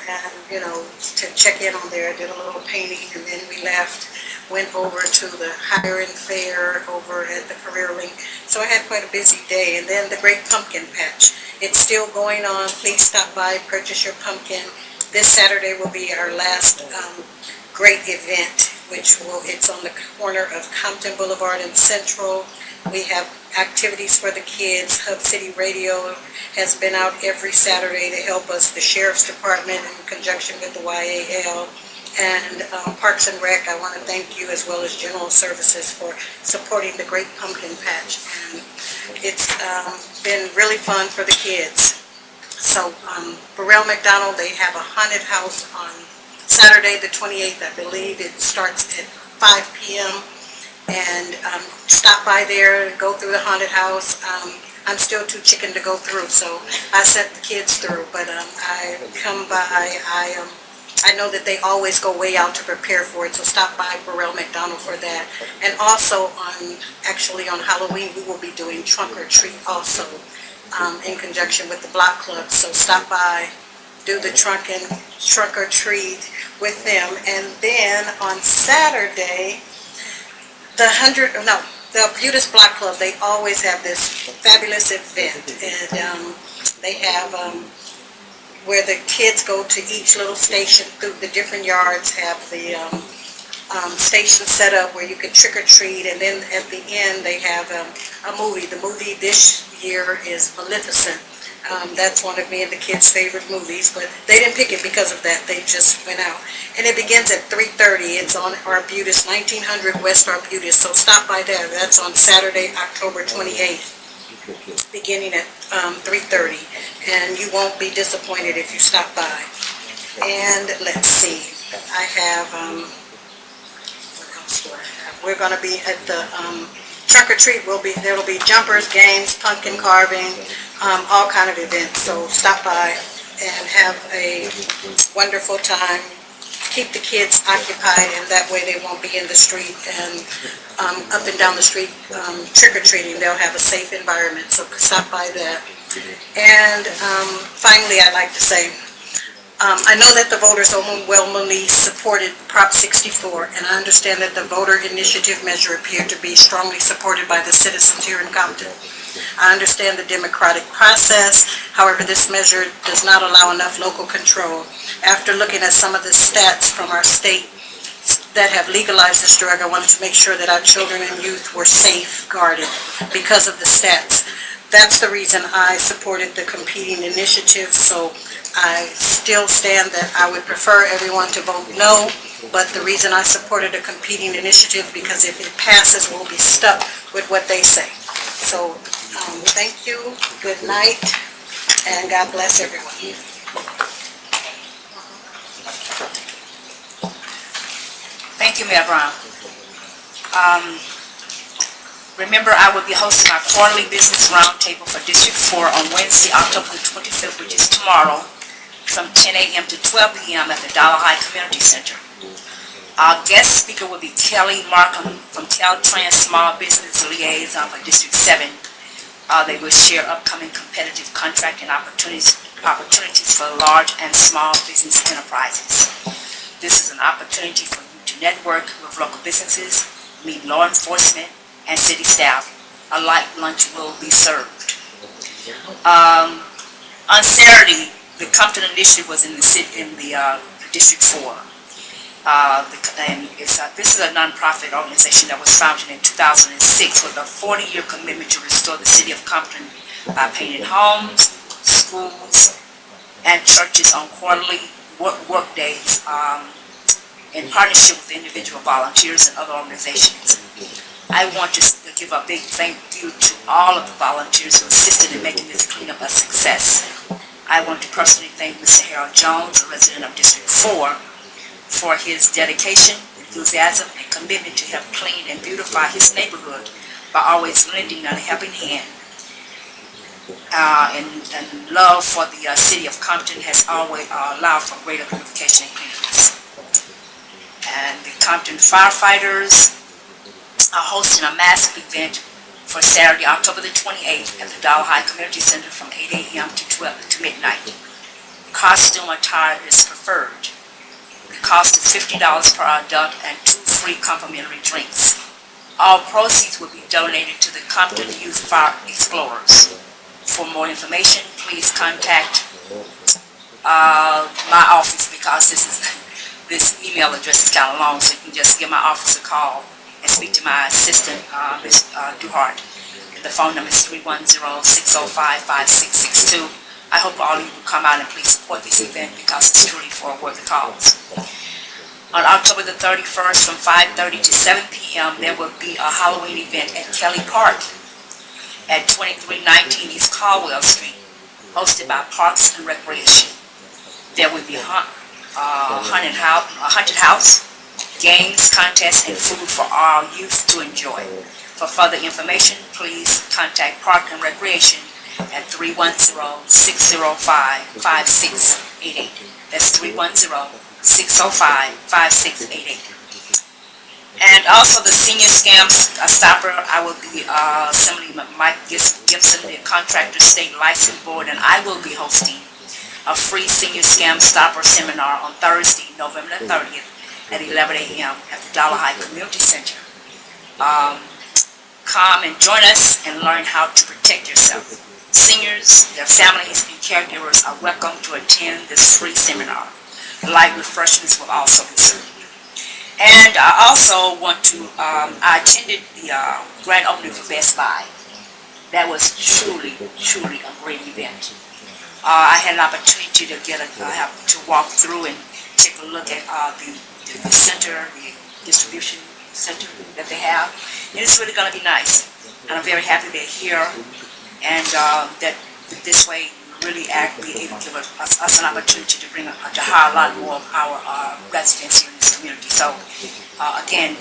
and, to check in on there, did a little painting, and then we left, went over to the Hiring Fair over at the Career Link. So I had quite a busy day. And then the Great Pumpkin Patch. It's still going on. Please stop by, purchase your pumpkin. This Saturday will be our last great event, it's on the corner of Compton Boulevard and Central. We have activities for the kids. Hub City Radio has been out every Saturday to help us, the Sheriff's Department in conjunction with the YAL. And Parks and Rec, I want to thank you, as well as General Services, for supporting the Great Pumpkin Patch. And it's been really fun for the kids. So Burrell McDonald, they have a haunted house on Saturday the 28th, I believe. It starts at 5 p.m. And stop by there, go through the haunted house. I'm still too chicken to go through, so I sent the kids through. But I come by, I know that they always go way out to prepare for it, so stop by Burrell McDonald for that. And also on Halloween, we will be doing trunk or treat also in conjunction with the block club. So stop by, do the trunk or treat with them. And then on Saturday, the Butis Block Club, they always have this fabulous event. And they have where the kids go to each little station through the different yards, have the station set up where you can trick or treat, and then at the end they have a movie. The movie this year is Maleficent. That's one of me and the kids' favorite movies, but they didn't pick it because of that. They just went out. And it begins at 3:30. It's on Arbutus, 1900 West Arbutus, so stop by there. That's on Saturday, October 28th, beginning at 3:30. And you won't be disappointed if you stop by. And let's see, I have, what else do I have? We're going to be at the trunk or treat. There will be jumpers, games, pumpkin carving, all kind of events. So stop by and have a wonderful time. Keep the kids occupied, and that way they won't be in the street and up and down the street trick-or-treating. They'll have a safe environment, so stop by that. And finally, I'd like to say, I know that the voters overwhelmingly supported Prop 64, and I understand that the voter initiative measure appeared to be strongly supported by the citizens here in Compton. I understand the democratic process. However, this measure does not allow enough local control. After looking at some of the stats from our state that have legalized this drug, I wanted to make sure that our children and youth were safeguarded because of the stats. that's the reason I supported the competing initiative, so I still stand that I would prefer everyone to vote no, but the reason I supported a competing initiative, because if it passes, we'll be stuck with what they say. So, thank you, good night, and God bless everyone. Thank you, Mayor Brown. Remember, I will be hosting our quarterly business roundtable for District 4 on Wednesday, October the 25th, which is tomorrow, from 10 a.m. to 12 p.m. at the Dollar High Community Center. Our guest speaker will be Kelly Markham from Caltrans Small Business Liaison for District 7. They will share upcoming competitive contracting opportunities for large and small business enterprises. This is an opportunity for you to network with local businesses, meet law enforcement, and city staff. A light lunch will be served. On Saturday, the Compton initiative was in the District 4. This is a nonprofit organization that was founded in 2006 with a 40-year commitment to restore the city of Compton by painting homes, schools, and churches on quarterly work days in partnership with individual volunteers and other organizations. I want to give a big thank you to all of the volunteers who assisted in making this cleanup a success. I want to personally thank Mr. Harold Jones, a resident of District 4, for his dedication, enthusiasm, and commitment to help clean and beautify his neighborhood by always lending a helping hand. And love for the city of Compton has always allowed for greater beautification and cleanliness. And the Compton firefighters are hosting a massive event for Saturday, October the 28th at the Dollar High Community Center from 8 a.m. to midnight. Costume attire is preferred. The cost is $50 per adult and 2 free complimentary drinks. All proceeds will be donated to the Compton Youth Fire Explorers. For more information, please contact my office, because this email address is kind of long, so you can just give my office a call and speak to my assistant, Ms. Duhart. The phone number is 310-605-5662. I hope all of you will come out and please support this event, because it's truly for a worthy cause. On October the 31st from 5:30 to 7 p.m. there will be a Halloween event at Kelly Park at 2319 East Caldwell Street, hosted by Parks and Recreation. There will be a haunted house, games, contests, and food for our youth to enjoy. For further information, please contact Park and Recreation at 310-605-5688. That's 310-605-5688. And also the Senior Scam Stopper, I will be Assemblyman Mike Gibson, the Contractor State License Board, and I will be hosting a free Senior Scam Stopper seminar on Thursday, November the 30th at 11 a.m. at the Dollar High Community Center. Come and join us and learn how to protect yourself. Seniors, their families, and caregivers are welcome to attend this free seminar. Light refreshments will also be served. And I also want to, I attended the grand opening for Best Buy. That was truly a great event. I had an opportunity to to walk through and take a look at the center, the distribution center that they have. And it's really going to be nice. And I'm very happy they're here. And that this way really be able to give us an opportunity to hire a lot more of our residents here in this community. So again,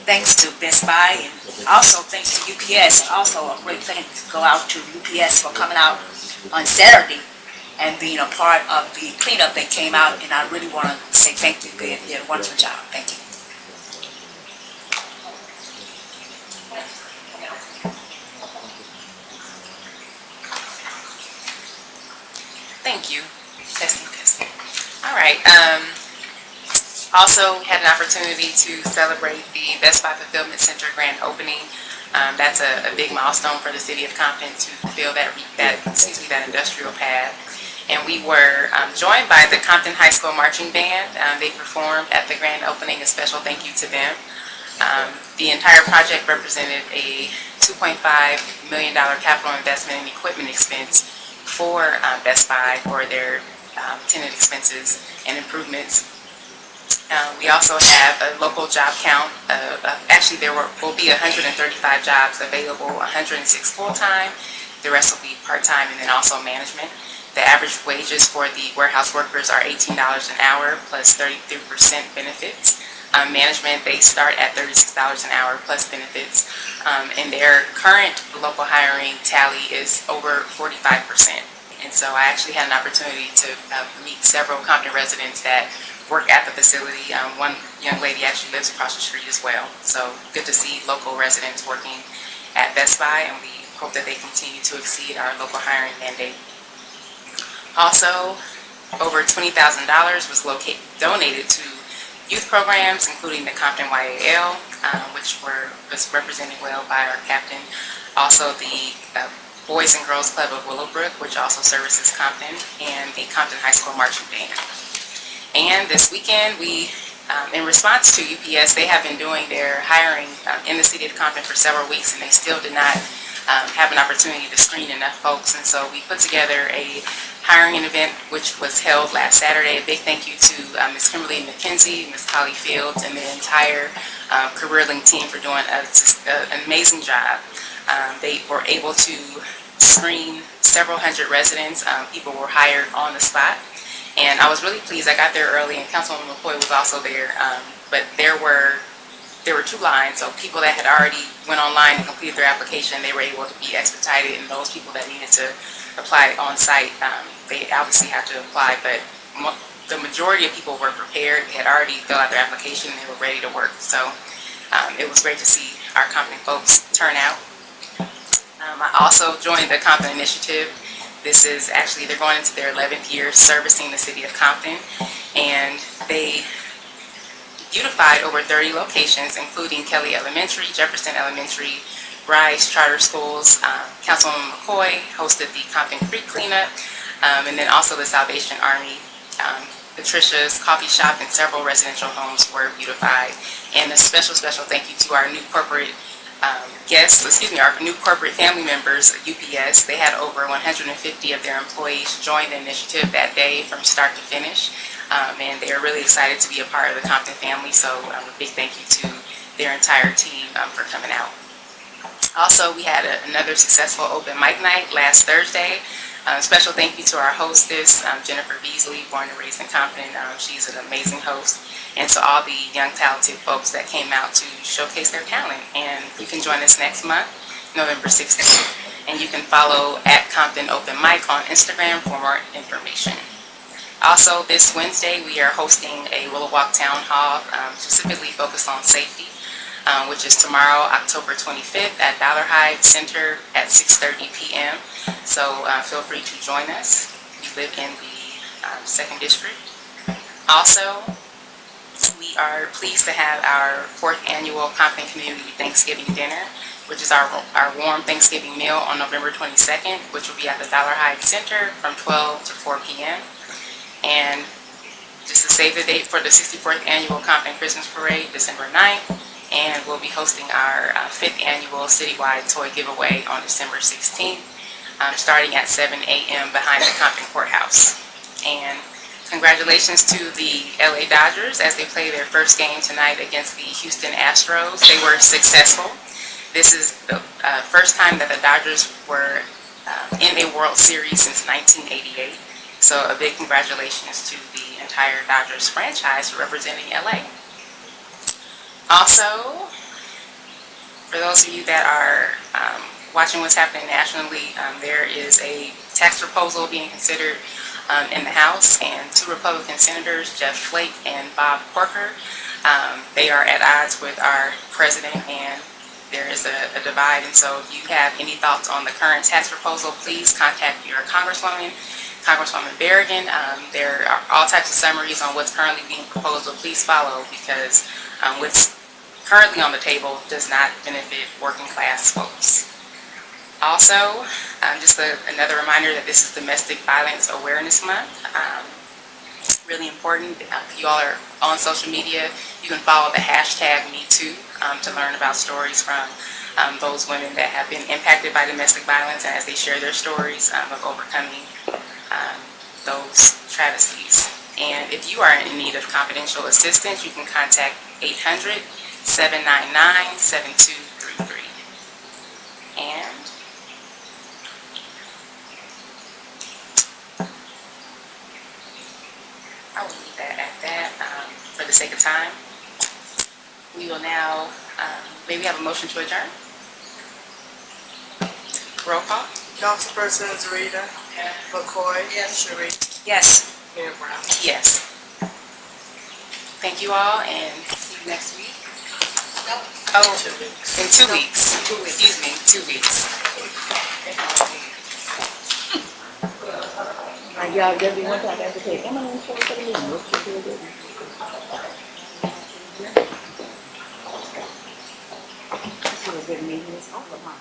thanks to Best Buy, and also thanks to UPS. Also a great thanks go out to UPS for coming out on Saturday and being a part of the cleanup that came out, and I really want to say thank you. They did a wonderful job. Thank you. Thank you. Testing. All right. Also, we had an opportunity to celebrate the Best Buy Fulfillment Center grand opening. That's a big milestone for the city of Compton to fill that industrial pad. And we were joined by the Compton High School Marching Band. They performed at the grand opening. A special thank you to them. The entire project represented a $2.5 million capital investment and equipment expense for Best Buy for their tenant expenses and improvements. We also have a local job count. Actually, there will be 135 jobs available, 106 full-time. The rest will be part-time, and then also management. The average wages for the warehouse workers are $18 an hour plus 33% benefits. Management, they start at $36 an hour plus benefits. And their current local hiring tally is over 45%. And so I actually had an opportunity to meet several Compton residents that work at the facility. One young lady actually lives across the street as well. So good to see local residents working at Best Buy, and we hope that they continue to exceed our local hiring mandate. Also, over $20,000 was donated to youth programs, including the Compton YAL, which was represented well by our captain. Also, the Boys and Girls Club of Willowbrook, which also services Compton, and the Compton High School Marching Band. And this weekend, we, in response to UPS, they have been doing their hiring in the city of Compton for several weeks, and they still did not have an opportunity to screen enough folks. And so we put together a hiring event, which was held last Saturday. A big thank you to Ms. Kimberly McKenzie, Ms. Holly Fields, and the entire Career Link team for doing an amazing job. They were able to screen several hundred residents. People were hired on the spot. And I was really pleased. I got there early, and Councilwoman McCoy was also there. But there were two lines. So people that had already went online and completed their application, they were able to be expedited. And those people that needed to apply on site, they obviously have to apply. But the majority of people were prepared. They had already filled out their application, and they were ready to work. So it was great to see our Compton folks turn out. I also joined the Compton Initiative. This is actually, they're going into their 11th year servicing the city of Compton, and they beautified over 30 locations, including Kelly Elementary, Jefferson Elementary, Rice Charter Schools. Councilwoman McCoy hosted the Compton Creek cleanup, and then also the Salvation Army. Patricia's Coffee Shop and several residential homes were beautified. And a special thank you to our new corporate our new corporate family members, UPS. They had over 150 of their employees join the initiative that day from start to finish. And they are really excited to be a part of the Compton family. So a big thank you to their entire team for coming out. Also, we had another successful open mic night last Thursday. Special thank you to our hostess, Jennifer Beasley, born and raised in Compton. She's an amazing host. And to all the young, talented folks that came out to showcase their talent. And you can join us next month, November 16th. And you can follow at Compton Open Mic on Instagram for more information. Also, this Wednesday, we are hosting a Willow Walk Town Hall specifically focused on safety, which is tomorrow, October 25th at Dollarhide Center at 6:30 p.m. So feel free to join us. We live in the 2nd District. Also, we are pleased to have our 4th annual Compton Community Thanksgiving Dinner, which is our warm Thanksgiving meal on November 22nd, which will be at the Dollarhide Center from 12 to 4 p.m. And just to save the date for the 64th annual Compton Christmas Parade, December 9th, and we'll be hosting our 5th annual citywide toy giveaway on December 16th, starting at 7 a.m. behind the Compton Courthouse. And congratulations to the LA Dodgers as they play their first game tonight against the Houston Astros. They were successful. This is the first time that the Dodgers were in a World Series since 1988. So a big congratulations to the entire Dodgers franchise for representing LA. Also, for those of you that are watching what's happening nationally, there is a tax proposal being considered in the House, and 2 Republican senators, Jeff Flake and Bob Corker, they are at odds with our president, and there is a divide. And so if you have any thoughts on the current tax proposal, please contact your Congresswoman Berrigan. There are all types of summaries on what's currently being proposed, so please follow, because what's currently on the table does not benefit working class folks. Also, just another reminder that this is Domestic Violence Awareness Month. Really important. If you all are on social media, you can follow the hashtag #MeToo to learn about stories from those women that have been impacted by domestic violence and as they share their stories of overcoming those travesties. And if you are in need of confidential assistance, you can contact 800-799-7233. And I will leave that at that for the sake of time. We will now, maybe have a motion to adjourn? Roll call? Councilperson Zarita. McCoy. Sharif. Yes. Mayor Brown. Yes. Thank you all and see you next week. Oh, in 2 weeks. Excuse me, 2 weeks. Y'all just be one time I have to take Emily for the meeting. What you do? This was a good meeting. It's over, huh?